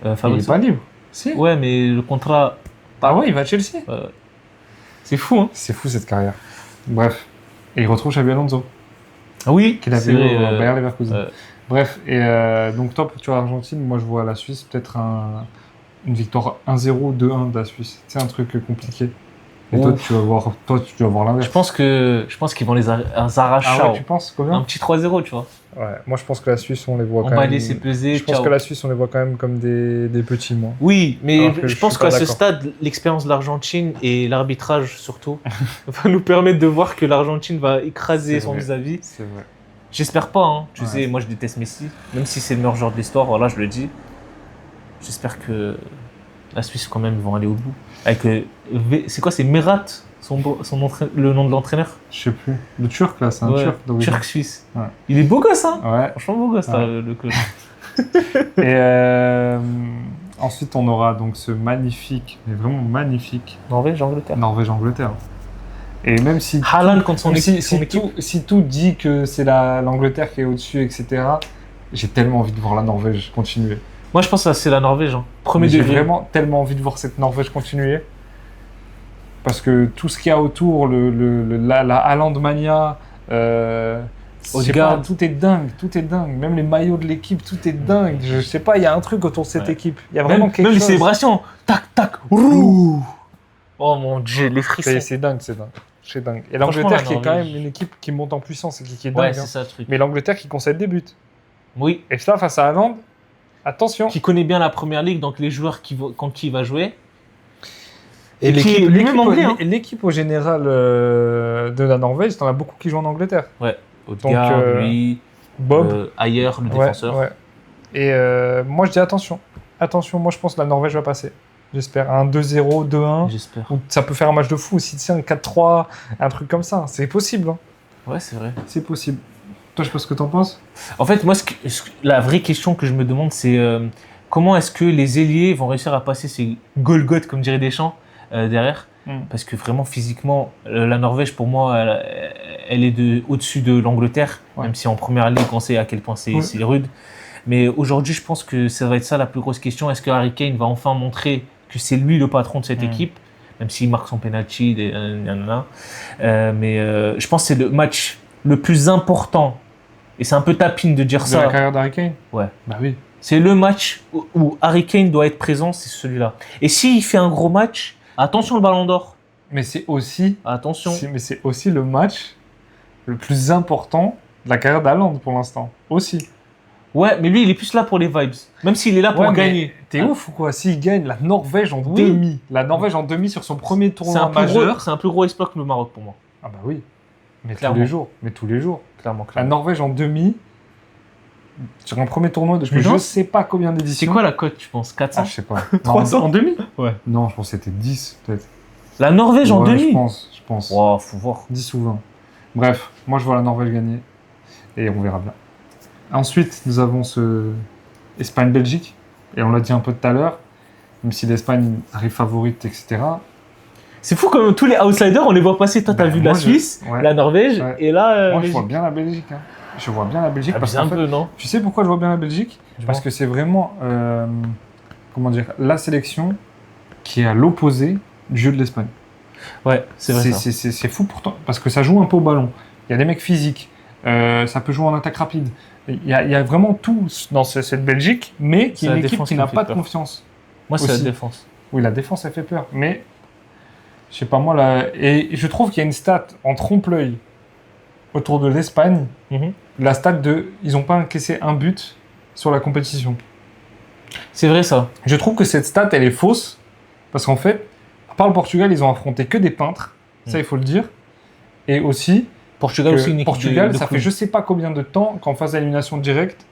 Speaker 1: Il est
Speaker 2: Fabrizio.
Speaker 1: pas libre. Si.
Speaker 2: Ouais, mais le contrat,
Speaker 1: Ah ouais, il va à Chelsea.
Speaker 2: c'est fou, hein.
Speaker 1: C'est fou cette carrière. Bref. Et il retrouve Xabi Alonso,
Speaker 2: Ah oui,
Speaker 1: qu'il avait
Speaker 2: c'est vrai,
Speaker 1: eu au Bayer Leverkusen.
Speaker 2: ouais.
Speaker 1: Bref, et donc toi, tu vois l'Argentine, moi je vois la Suisse, peut-être une victoire 1-0, 2-1 de la Suisse. C'est un truc compliqué. Et toi,
Speaker 2: Ouf.
Speaker 1: tu vas voir l'inverse.
Speaker 2: Je pense qu'ils vont les arracher.
Speaker 1: Ah ouais, tu penses
Speaker 2: Un
Speaker 1: combien?
Speaker 2: petit 3-0, tu vois.
Speaker 1: Ouais, moi je pense que la Suisse, on les voit
Speaker 2: On
Speaker 1: quand
Speaker 2: va
Speaker 1: même.
Speaker 2: laisser peser.
Speaker 1: Je pense
Speaker 2: ciao.
Speaker 1: que la Suisse, on les voit quand même comme des petits, moi.
Speaker 2: Oui, mais
Speaker 1: Alors que
Speaker 2: je
Speaker 1: je
Speaker 2: pense
Speaker 1: suis pas
Speaker 2: qu'à ce
Speaker 1: d'accord.
Speaker 2: stade, l'expérience de l'Argentine et l'arbitrage surtout va nous permettre de voir que l'Argentine va écraser
Speaker 1: C'est
Speaker 2: son
Speaker 1: vrai.
Speaker 2: vis-à-vis.
Speaker 1: C'est vrai.
Speaker 2: J'espère pas, hein. Tu
Speaker 1: Ouais.
Speaker 2: sais, moi je déteste Messi, même si c'est le meilleur joueur de l'histoire, voilà, je le dis. J'espère que la Suisse quand même vont aller au bout. Avec, c'est quoi, c'est Merat, le nom de l'entraîneur?
Speaker 1: Je sais plus. Le Turc, là, c'est un
Speaker 2: Ouais,
Speaker 1: Turc d'origine.
Speaker 2: Turc-Suisse.
Speaker 1: Ouais.
Speaker 2: Il est beau gosse, hein.
Speaker 1: Ouais.
Speaker 2: Franchement beau gosse,
Speaker 1: Ouais.
Speaker 2: là, le coach.
Speaker 1: Et ensuite, on aura donc ce magnifique, mais vraiment magnifique,
Speaker 2: Norvège, Angleterre.
Speaker 1: Norvège-Angleterre. Et même si
Speaker 2: Haaland contre son
Speaker 1: même
Speaker 2: équipe. son équipe.
Speaker 1: si tout dit que c'est l'Angleterre qui est au-dessus, etc., j'ai tellement envie de voir la Norvège continuer.
Speaker 2: Moi je pense que c'est la Norvège, hein. Premier
Speaker 1: J'ai
Speaker 2: degré.
Speaker 1: vraiment tellement envie de voir cette Norvège continuer. Parce que tout ce qu'il y a autour, la Haaland Mania, je sais
Speaker 2: Odegaard.
Speaker 1: pas, tout est dingue. Même les maillots de l'équipe, tout est dingue. Je sais pas, il y a un truc autour de cette
Speaker 2: Ouais.
Speaker 1: équipe. Il y a vraiment quelque
Speaker 2: même les
Speaker 1: chose.
Speaker 2: célébrations. Tac, tac, roux. Oh mon dieu, les frissons.
Speaker 1: C'est dingue. C'est dingue. Et
Speaker 2: Franchement,
Speaker 1: l'Angleterre
Speaker 2: la
Speaker 1: qui est quand même
Speaker 2: Norvège.
Speaker 1: une équipe qui monte en puissance et qui est
Speaker 2: Ouais,
Speaker 1: dingue.
Speaker 2: c'est
Speaker 1: hein.
Speaker 2: ça le truc.
Speaker 1: Mais l'Angleterre qui concède des buts.
Speaker 2: Oui,
Speaker 1: Et ça, face à Haaland, attention.
Speaker 2: qui connaît bien la première ligue, donc les joueurs contre qui il va jouer.
Speaker 1: Et
Speaker 2: qui est lui-même anglais, hein.
Speaker 1: l'équipe au général de la Norvège, t'en as beaucoup qui jouent en Angleterre.
Speaker 2: Odegaard, lui,
Speaker 1: Bob,
Speaker 2: ailleurs, le
Speaker 1: ouais,
Speaker 2: défenseur.
Speaker 1: ouais. Et moi je dis attention. Attention, moi je pense que la Norvège va passer. J'espère. Un 2-0, 2-1.
Speaker 2: J'espère.
Speaker 1: Ou ça peut faire un match de fou aussi, tu sais, un 4-3, un truc comme ça. C'est possible. Hein.
Speaker 2: Ouais, c'est vrai.
Speaker 1: C'est possible. Toi, je sais pas ce que t'en penses.
Speaker 2: En fait, moi, la vraie question que je me demande, c'est comment est-ce que les ailiers vont réussir à passer ces Golgoth, comme dirait Deschamps, derrière. Parce que vraiment, physiquement, la Norvège, pour moi, elle est au-dessus de l'Angleterre,
Speaker 1: Ouais.
Speaker 2: même si en première ligue, on sait à quel point c'est rude. Mais aujourd'hui, je pense que ça va être ça la plus grosse question. Est-ce que Harry Kane va enfin montrer que c'est lui le patron de cette équipe, même s'il marque son penalty, mais je pense que c'est le match le plus important. Et c'est un peu tapine de dire
Speaker 1: De la
Speaker 2: ça.
Speaker 1: carrière d'Harry Kane.
Speaker 2: Ouais.
Speaker 1: Bah oui.
Speaker 2: C'est le match où Harry Kane doit être présent, c'est celui-là. Et s'il fait un gros match, attention le ballon d'or.
Speaker 1: Mais c'est aussi,
Speaker 2: Attention.
Speaker 1: mais c'est aussi le match le plus important de la carrière d'Haaland pour l'instant. Aussi.
Speaker 2: Ouais, mais lui, il est plus là pour les vibes. Même s'il est là pour
Speaker 1: Ouais, mais
Speaker 2: gagner.
Speaker 1: T'es ouf ou quoi? S'il gagne la Norvège en
Speaker 2: Oui.
Speaker 1: demi. La Norvège en demi sur son premier
Speaker 2: C'est
Speaker 1: tournoi
Speaker 2: un, plus
Speaker 1: majeur.
Speaker 2: gros, c'est un plus gros exploit que le Maroc pour moi.
Speaker 1: Ah bah oui. Mais
Speaker 2: Clairement.
Speaker 1: tous les jours. Mais tous les jours.
Speaker 2: Clairement,
Speaker 1: La
Speaker 2: clairement.
Speaker 1: Norvège en demi sur un premier tournoi depuis
Speaker 2: Tu
Speaker 1: je
Speaker 2: penses
Speaker 1: sais pas combien
Speaker 2: C'est
Speaker 1: d'éditions.
Speaker 2: quoi la cote, tu penses 400
Speaker 1: Ah, je sais pas.
Speaker 2: 300?
Speaker 1: En demi?
Speaker 2: Ouais.
Speaker 1: Non, je pense que c'était 10 peut-être.
Speaker 2: La Norvège en
Speaker 1: Ouais,
Speaker 2: demi.
Speaker 1: Je pense.
Speaker 2: Wow, faut voir.
Speaker 1: 10 ou 20. Bref, moi je vois la Norvège gagner. Et on verra bien. Ensuite, nous avons ce Espagne-Belgique. Et on l'a dit un peu tout à l'heure. Même si l'Espagne arrive favorite, etc.
Speaker 2: C'est fou comme tous les outsiders, on les voit passer. Toi, t'as
Speaker 1: Bah,
Speaker 2: vu
Speaker 1: moi,
Speaker 2: la Suisse,
Speaker 1: ouais.
Speaker 2: la Norvège,
Speaker 1: Ouais.
Speaker 2: et là,
Speaker 1: Moi, je
Speaker 2: Belgique.
Speaker 1: vois bien la Belgique. Hein. Je vois bien la Belgique parce
Speaker 2: Abusé
Speaker 1: qu'en
Speaker 2: un
Speaker 1: fait,
Speaker 2: peu, non?
Speaker 1: tu sais pourquoi je vois bien la Belgique? Parce que c'est vraiment, comment dire, la sélection qui est à l'opposé du jeu de l'Espagne.
Speaker 2: Ouais, c'est vrai ça.
Speaker 1: C'est fou pourtant, parce que ça joue un peu au ballon. Il y a des mecs physiques. Ça peut jouer en attaque rapide. Il y a vraiment tout dans cette Belgique, mais qui est
Speaker 2: C'est
Speaker 1: une
Speaker 2: la
Speaker 1: équipe
Speaker 2: défense
Speaker 1: qui
Speaker 2: qui
Speaker 1: n'a
Speaker 2: me fait
Speaker 1: pas de
Speaker 2: peur.
Speaker 1: confiance.
Speaker 2: Moi, c'est la
Speaker 1: Aussi.
Speaker 2: défense.
Speaker 1: Oui, la défense, elle fait peur. Mais, je sais pas, moi, là... Et je trouve qu'il y a une stat en trompe-l'œil autour de l'Espagne.
Speaker 2: Mhm.
Speaker 1: La stat de... Ils n'ont pas encaissé un but sur la compétition.
Speaker 2: C'est vrai, ça.
Speaker 1: Je trouve que cette stat, elle est fausse. Parce qu'en fait, à part le Portugal, ils ont affronté que des peintres. Ça, il faut le dire. Et aussi,
Speaker 2: Portugal aussi, une
Speaker 1: que
Speaker 2: équipe
Speaker 1: Portugal,
Speaker 2: de
Speaker 1: ça fait
Speaker 2: clowns.
Speaker 1: je sais pas combien de temps qu'en phase d'élimination directe,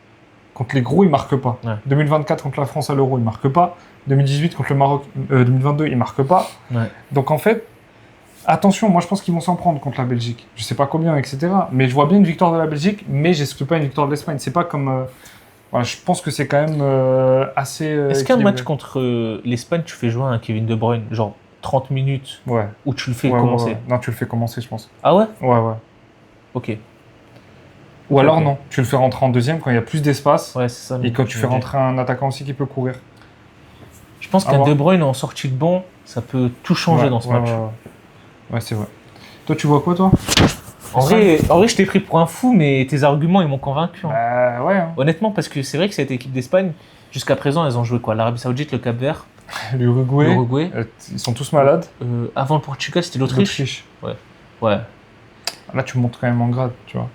Speaker 1: contre les gros, ils marquent pas.
Speaker 2: Ouais.
Speaker 1: 2024 contre la France à l'Euro, ils marquent pas. 2018 contre le Maroc, 2022, ils marquent pas.
Speaker 2: Ouais.
Speaker 1: Donc en fait, attention, moi je pense qu'ils vont s'en prendre contre la Belgique. Je sais pas combien, etc. Mais je vois bien une victoire de la Belgique, mais j'exclus pas une victoire de l'Espagne. C'est pas comme... voilà, je pense que c'est quand même assez...
Speaker 2: Est-ce qu'un
Speaker 1: équilibré.
Speaker 2: match contre l'Espagne, tu fais jouer un Kevin De Bruyne, genre 30 minutes,
Speaker 1: Ouais.
Speaker 2: ou tu le fais
Speaker 1: Ouais,
Speaker 2: commencer
Speaker 1: ouais. Non, tu le fais commencer, je pense.
Speaker 2: Ah ouais?
Speaker 1: Ouais, ouais.
Speaker 2: Ok.
Speaker 1: Ou alors
Speaker 2: Ok.
Speaker 1: non, tu le fais rentrer en deuxième quand il y a plus d'espace.
Speaker 2: Ouais, c'est ça.
Speaker 1: Et quand tu fais
Speaker 2: Ok.
Speaker 1: rentrer un attaquant aussi qui peut courir.
Speaker 2: Je pense
Speaker 1: À
Speaker 2: qu'un
Speaker 1: voir.
Speaker 2: De Bruyne en sortie de banc, ça peut tout changer
Speaker 1: Ouais,
Speaker 2: dans ce
Speaker 1: ouais,
Speaker 2: match.
Speaker 1: Ouais, c'est vrai. Toi, tu vois quoi, toi?
Speaker 2: En vrai, je t'ai pris pour un fou, mais tes arguments, ils m'ont convaincu. Hein.
Speaker 1: Bah, ouais. Hein.
Speaker 2: Honnêtement, parce que c'est vrai que cette équipe d'Espagne, jusqu'à présent, elles ont joué quoi? L'Arabie Saoudite, le Cap-Vert,
Speaker 1: L'Uruguay,
Speaker 2: l'Uruguay.
Speaker 1: ils sont tous malades.
Speaker 2: Avant le Portugal, c'était l'Autriche.
Speaker 1: L'Autriche.
Speaker 2: Ouais.
Speaker 1: Là, tu montes quand même en grade, tu vois.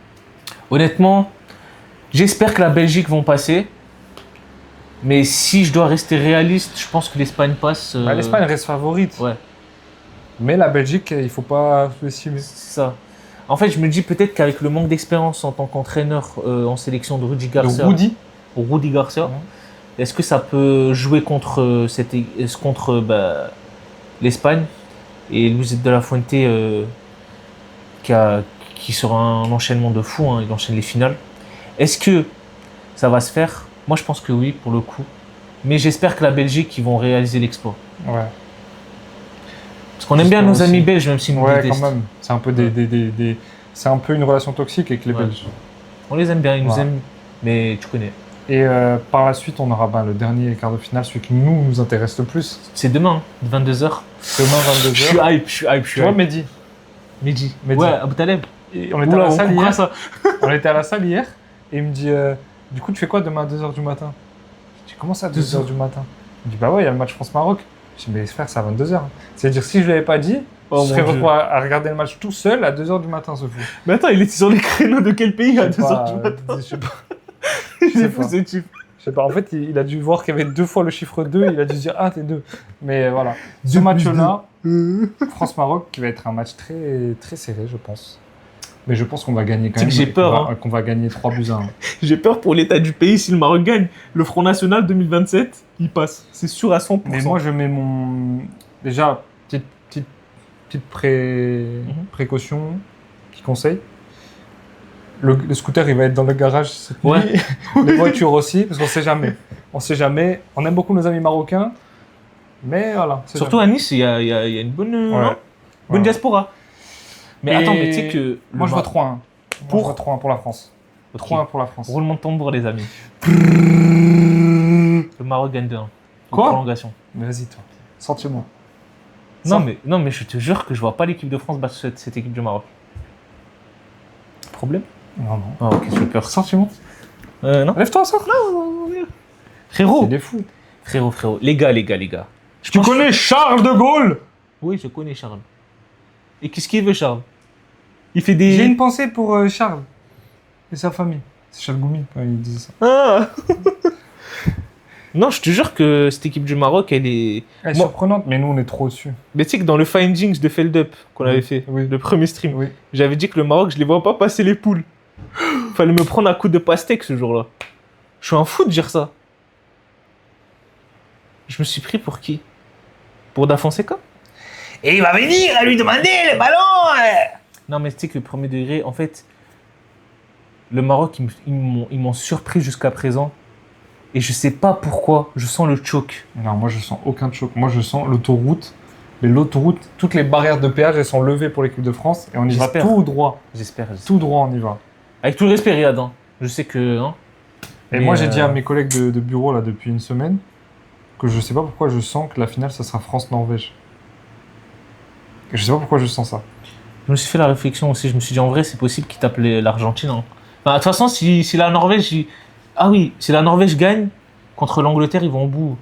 Speaker 2: Honnêtement, j'espère que la Belgique vont passer. Mais si je dois rester réaliste, je pense que l'Espagne passe.
Speaker 1: Bah, L'Espagne reste favorite.
Speaker 2: Ouais,
Speaker 1: Mais la Belgique, il faut pas sous-estimer.
Speaker 2: c'est ça. En fait, je me dis peut-être qu'avec le manque d'expérience en tant qu'entraîneur en sélection de Rudy
Speaker 1: De
Speaker 2: Garcia,
Speaker 1: Rudy.
Speaker 2: Garcia,
Speaker 1: Ouais.
Speaker 2: est-ce que ça peut jouer contre l'Espagne et Luis de la Fuente qui sera un enchaînement de fou, hein, il enchaîne les finales. Est-ce que ça va se faire? Moi, je pense que oui, pour le coup. Mais j'espère que la Belgique, ils vont réaliser l'exploit.
Speaker 1: Ouais.
Speaker 2: Parce qu'on aime bien
Speaker 1: J'espère
Speaker 2: nos amis
Speaker 1: aussi.
Speaker 2: belges, même s'ils nous
Speaker 1: Ouais,
Speaker 2: détestent.
Speaker 1: quand même. C'est un peu c'est un peu une relation toxique avec les
Speaker 2: Ouais.
Speaker 1: Belges.
Speaker 2: On les aime bien, ils nous
Speaker 1: Ouais.
Speaker 2: aiment, mais tu connais.
Speaker 1: Et par la suite, on aura le dernier quart de finale, celui qui nous intéresse le plus.
Speaker 2: C'est demain, 22h.
Speaker 1: Demain, 22h.
Speaker 2: Je suis hype.
Speaker 1: Tu vois, Mehdi.
Speaker 2: Midi.
Speaker 1: Mehdi.
Speaker 2: Ouais, Abou Taleb.
Speaker 1: Et on était à
Speaker 2: Oula,
Speaker 1: la
Speaker 2: on
Speaker 1: salle
Speaker 2: coupera
Speaker 1: hier.
Speaker 2: ça.
Speaker 1: On était à la salle hier. Et il me dit, du coup, tu fais quoi demain à 2h du matin? Je dis, comment ça, à 2h du matin? Il me dit, bah ouais, il y a le match France-Maroc. Je dis, mais frère, c'est à 22h. C'est-à-dire, si je ne l'avais pas dit,
Speaker 2: Oh,
Speaker 1: je serais
Speaker 2: mon Dieu.
Speaker 1: retrouvé à regarder le match tout seul à 2h du matin, ce fou.
Speaker 2: Mais attends, il était sur les créneaux de quel pays à
Speaker 1: Je sais
Speaker 2: 2h
Speaker 1: pas,
Speaker 2: du matin?
Speaker 1: je sais pas.
Speaker 2: Il est
Speaker 1: pas.
Speaker 2: fou ce type.
Speaker 1: Je sais pas, en fait, il a dû voir qu'il y avait 2 fois le chiffre 2, il a dû se dire, ah, t'es 2. Mais voilà. Ce match-là, France-Maroc, qui va être un match très, très serré, je pense. Mais je pense qu'on va gagner quand
Speaker 2: C'est
Speaker 1: même.
Speaker 2: que j'ai
Speaker 1: et
Speaker 2: peur,
Speaker 1: qu'on va gagner 3-1.
Speaker 2: J'ai peur pour l'état du pays si le Maroc gagne. Le Front National 2027, il passe. C'est sûr à 100%.
Speaker 1: Mais moi, je mets mon. Déjà, petite précaution, petit conseil. Le scooter, il va être dans le garage cette
Speaker 2: Ouais.
Speaker 1: nuit. Les voitures aussi, parce qu'on sait jamais. On sait jamais. On aime beaucoup nos amis marocains. Mais voilà. c'est
Speaker 2: Surtout à Nice, il y a une bonne,
Speaker 1: jamais.
Speaker 2: hein,
Speaker 1: Ouais.
Speaker 2: bonne
Speaker 1: Ouais.
Speaker 2: diaspora. Mais
Speaker 1: Et
Speaker 2: attends, mais tu sais que.
Speaker 1: Moi, je vois 3-1.
Speaker 2: Pour-
Speaker 1: Je vois 3-1 pour la France. 3-1 pour la France.
Speaker 2: Roulement de tambour, les amis. Le Maroc gagne 2-1.
Speaker 1: Quoi
Speaker 2: Prolongation.
Speaker 1: Mais vas-y, toi. Sentiment.
Speaker 2: Non mais je te jure que je vois pas l'équipe de France battre cette équipe du Maroc. Problème?
Speaker 1: Non, non.
Speaker 2: Ah ok, super.
Speaker 1: Sentiment.
Speaker 2: Non.
Speaker 1: Lève-toi, sors.
Speaker 2: Frérot,
Speaker 1: C'est des fous.
Speaker 2: frérot. Les gars. Je
Speaker 1: Tu
Speaker 2: pense-
Speaker 1: connais Charles de Gaulle?
Speaker 2: Oui, je connais Charles. Et qu'est-ce qu'il veut, Charles? Il fait
Speaker 1: J'ai
Speaker 2: des...
Speaker 1: une pensée pour Charles et sa famille. C'est Charles Goumi quand il disait ça.
Speaker 2: Ah Non, je te jure que cette équipe du Maroc, elle est...
Speaker 1: Elle est
Speaker 2: Moi-
Speaker 1: surprenante, mais nous on est trop au-dessus.
Speaker 2: Mais tu sais que dans le Findings de Feldup qu'on
Speaker 1: Oui,
Speaker 2: avait fait,
Speaker 1: oui.
Speaker 2: le premier stream,
Speaker 1: Oui.
Speaker 2: j'avais dit que le Maroc, je les vois pas passer les poules. Fallait me prendre un coup de pastèque ce jour-là. Je suis un fou de dire ça. Je me suis pris pour qui? Pour Da Fonseca?
Speaker 3: Et il va venir à lui demander le ballon.
Speaker 2: Non, mais tu sais que premier degré, en fait, le Maroc, ils m'ont surpris jusqu'à présent. Et je sais pas pourquoi, je sens le choc.
Speaker 1: Non, moi je sens aucun choc. Moi je sens l'autoroute. Mais l'autoroute, toutes les barrières de péage, elles sont levées pour l'équipe de France. Et on y va
Speaker 2: J'espère.
Speaker 1: tout droit.
Speaker 2: J'espère.
Speaker 1: Tout droit, on y va.
Speaker 2: Avec tout le respect, Riyad, hein. Je sais que... Hein,
Speaker 1: Et
Speaker 2: mais,
Speaker 1: moi j'ai dit à mes collègues de bureau là depuis une semaine que je sais pas pourquoi je sens que la finale ça sera France-Norvège. Et je sais pas pourquoi je sens ça.
Speaker 2: Je me suis fait la réflexion aussi. Je me suis dit, en vrai, c'est possible qu'ils tapent l'Argentine. Hein. Enfin, de toute façon, si la Norvège. Ah oui, si la Norvège gagne contre l'Angleterre, ils vont au bout.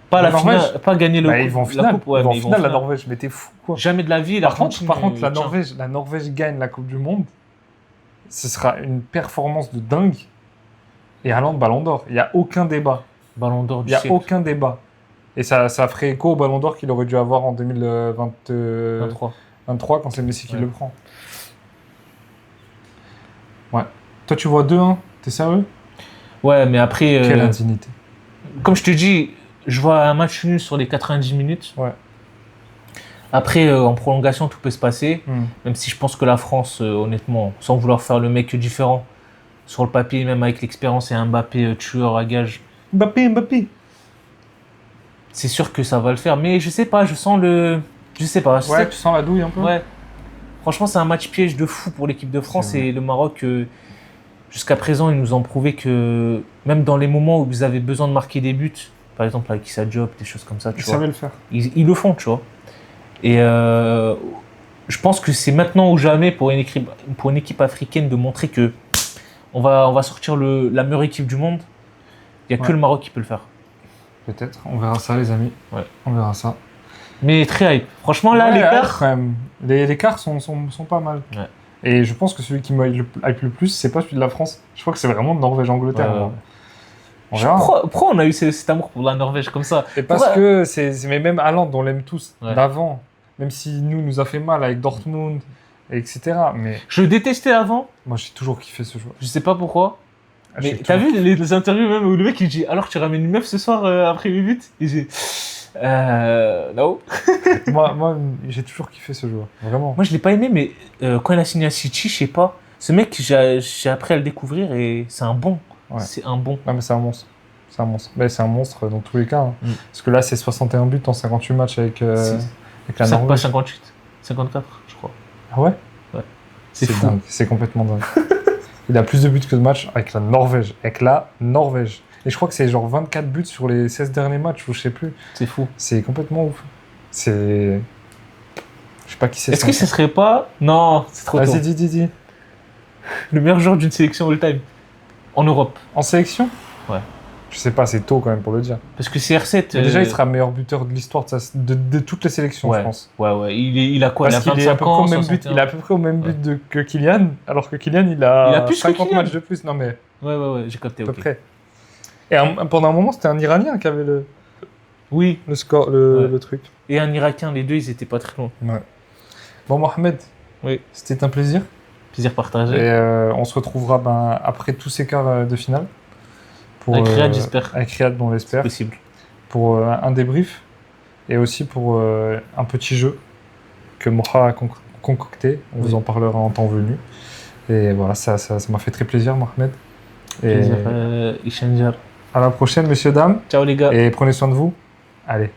Speaker 2: Pas la
Speaker 1: Norvège
Speaker 2: finale, pas gagner
Speaker 1: Bah, ils vont en
Speaker 2: la
Speaker 1: finale.
Speaker 2: coupe. Ouais,
Speaker 1: Ils vont en
Speaker 2: mais
Speaker 1: finale, la Norvège. Mais t'es fou, quoi.
Speaker 2: Jamais de la vie,
Speaker 1: Par contre,
Speaker 2: l'Argentine.
Speaker 1: la Norvège gagne la Coupe du Monde. Ce sera une performance de dingue. Et Haaland, Ballon d'Or. Il n'y a aucun débat.
Speaker 2: Ballon d'Or
Speaker 1: Il
Speaker 2: du
Speaker 1: n'y a
Speaker 2: siècle.
Speaker 1: aucun débat. Et ça ferait écho au Ballon d'Or qu'il aurait dû avoir en 2023
Speaker 2: 23.
Speaker 1: quand c'est Messi qui
Speaker 2: Ouais.
Speaker 1: le prend. Ouais. Toi, tu vois 2-1. T'es sérieux?
Speaker 2: Ouais, mais après.
Speaker 1: Quelle indignité.
Speaker 2: Comme je te dis, je vois un match nul sur les 90 minutes.
Speaker 1: Ouais.
Speaker 2: Après, en prolongation, tout peut se passer.
Speaker 1: Hmm.
Speaker 2: Même si je pense que la France, honnêtement, sans vouloir faire le mec différent, sur le papier, même avec l'expérience et un Mbappé tueur à gage,
Speaker 1: Mbappé.
Speaker 2: c'est sûr que ça va le faire. Mais je sais pas, je sens le. Je sais pas. Je
Speaker 1: Ouais,
Speaker 2: sais-
Speaker 1: tu sens la douille un peu?
Speaker 2: Ouais. Franchement, c'est un match piège de fou pour l'équipe de France
Speaker 1: C'est vrai.
Speaker 2: et le Maroc. Jusqu'à présent, ils nous ont prouvé que même dans les moments où vous avez besoin de marquer des buts, par exemple avec Issa Diop, des choses comme ça, tu
Speaker 1: Ils
Speaker 2: vois,
Speaker 1: savaient le faire.
Speaker 2: ils le font, tu vois. Et je pense que c'est maintenant ou jamais pour une équipe africaine de montrer que on va sortir la meilleure équipe du monde. Il n'y a que
Speaker 1: Ouais.
Speaker 2: le Maroc qui peut le faire.
Speaker 1: Peut-être. On verra ça, les amis.
Speaker 2: Ouais.
Speaker 1: On verra ça.
Speaker 2: Mais très hype. Franchement, là,
Speaker 1: Ouais,
Speaker 2: l'écart.
Speaker 1: quand même. Les cartes sont pas mal.
Speaker 2: Ouais.
Speaker 1: Et je pense que celui qui me hype le plus, c'est pas celui de la France. Je crois que c'est vraiment Norvège-Angleterre.
Speaker 2: Ouais,
Speaker 1: moi.
Speaker 2: ouais.
Speaker 1: On verra.
Speaker 2: Pourquoi on a eu cet amour pour la Norvège comme ça?
Speaker 1: Et parce que mais même Haaland, on l'aime tous
Speaker 2: Ouais.
Speaker 1: d'avant. Même si nous a fait mal avec Dortmund, etc. Mais
Speaker 2: Je le détestais avant,
Speaker 1: moi, j'ai toujours kiffé ce joueur.
Speaker 2: je sais pas pourquoi.
Speaker 1: Ah,
Speaker 2: Mais
Speaker 1: j'ai
Speaker 2: t'as
Speaker 1: toujours-
Speaker 2: vu les interviews même où le mec il dit alors tu ramènes une meuf ce soir après 8 buts? Il dit no.
Speaker 1: moi, j'ai toujours kiffé ce joueur. Vraiment.
Speaker 2: Moi je l'ai pas aimé mais quand il a signé à City, je sais pas. Ce mec j'ai appris à le découvrir et c'est un bon.
Speaker 1: Ouais.
Speaker 2: C'est un bon.
Speaker 1: Non, mais c'est un monstre. C'est un monstre. Mais c'est un monstre dans tous les cas. Hein.
Speaker 2: Mm.
Speaker 1: Parce que là, c'est 61 buts en 58 matchs avec la
Speaker 2: Pas
Speaker 1: Norvège.
Speaker 2: 58, 54 je crois.
Speaker 1: Ah ouais?
Speaker 2: C'est fou.
Speaker 1: dingue. C'est complètement dingue. Il a plus de buts que de matchs avec la Norvège. Et je crois que c'est genre 24 buts sur les 16 derniers matchs, ou je sais plus.
Speaker 2: C'est fou.
Speaker 1: C'est complètement ouf. C'est. Je sais pas qui c'est.
Speaker 2: Est-ce que ce serait pas. Non, c'est trop tôt.
Speaker 1: Vas-y, dis.
Speaker 2: Le meilleur joueur d'une sélection all-time en Europe.
Speaker 1: En sélection?
Speaker 2: Ouais.
Speaker 1: Je sais pas, c'est tôt quand même pour le dire.
Speaker 2: Parce que CR7.
Speaker 1: Mais déjà, il sera meilleur buteur de l'histoire de toutes les sélections,
Speaker 2: Ouais.
Speaker 1: je pense.
Speaker 2: Ouais. Il a quoi?
Speaker 1: Parce
Speaker 2: Il a
Speaker 1: qu'il est à
Speaker 2: 25
Speaker 1: peu près
Speaker 2: ans,
Speaker 1: au même but.
Speaker 2: 61.
Speaker 1: Il a à peu près au même
Speaker 2: Ouais.
Speaker 1: but que Kylian, alors que Kylian, il
Speaker 2: Il a
Speaker 1: a
Speaker 2: plus que
Speaker 1: 50
Speaker 2: Kylian.
Speaker 1: matchs de plus. Non mais
Speaker 2: Ouais, j'ai capté.
Speaker 1: à peu
Speaker 2: Ok.
Speaker 1: près. Et pendant un moment, c'était un Iranien qui avait
Speaker 2: Oui,
Speaker 1: le score,
Speaker 2: Ouais.
Speaker 1: le truc.
Speaker 2: et un Irakien, les deux, ils étaient pas très loin.
Speaker 1: Ouais. Bon, Mohamed,
Speaker 2: Oui.
Speaker 1: c'était un plaisir.
Speaker 2: Plaisir partagé.
Speaker 1: Et on se retrouvera après tous ces quarts de finale. Pour,
Speaker 2: Avec Riyad, j'espère.
Speaker 1: Avec Riyad, on
Speaker 2: C'est
Speaker 1: l'espère.
Speaker 2: possible.
Speaker 1: Pour un débrief. Et aussi pour un petit jeu que Moha a concocté. On vous en parlera en temps venu. Et voilà, ça m'a fait très plaisir, Mohamed. Et
Speaker 2: Plaisir, Ishanjar.
Speaker 1: à la prochaine, messieurs, dames.
Speaker 2: Ciao les gars.
Speaker 1: Et prenez soin de vous. Allez.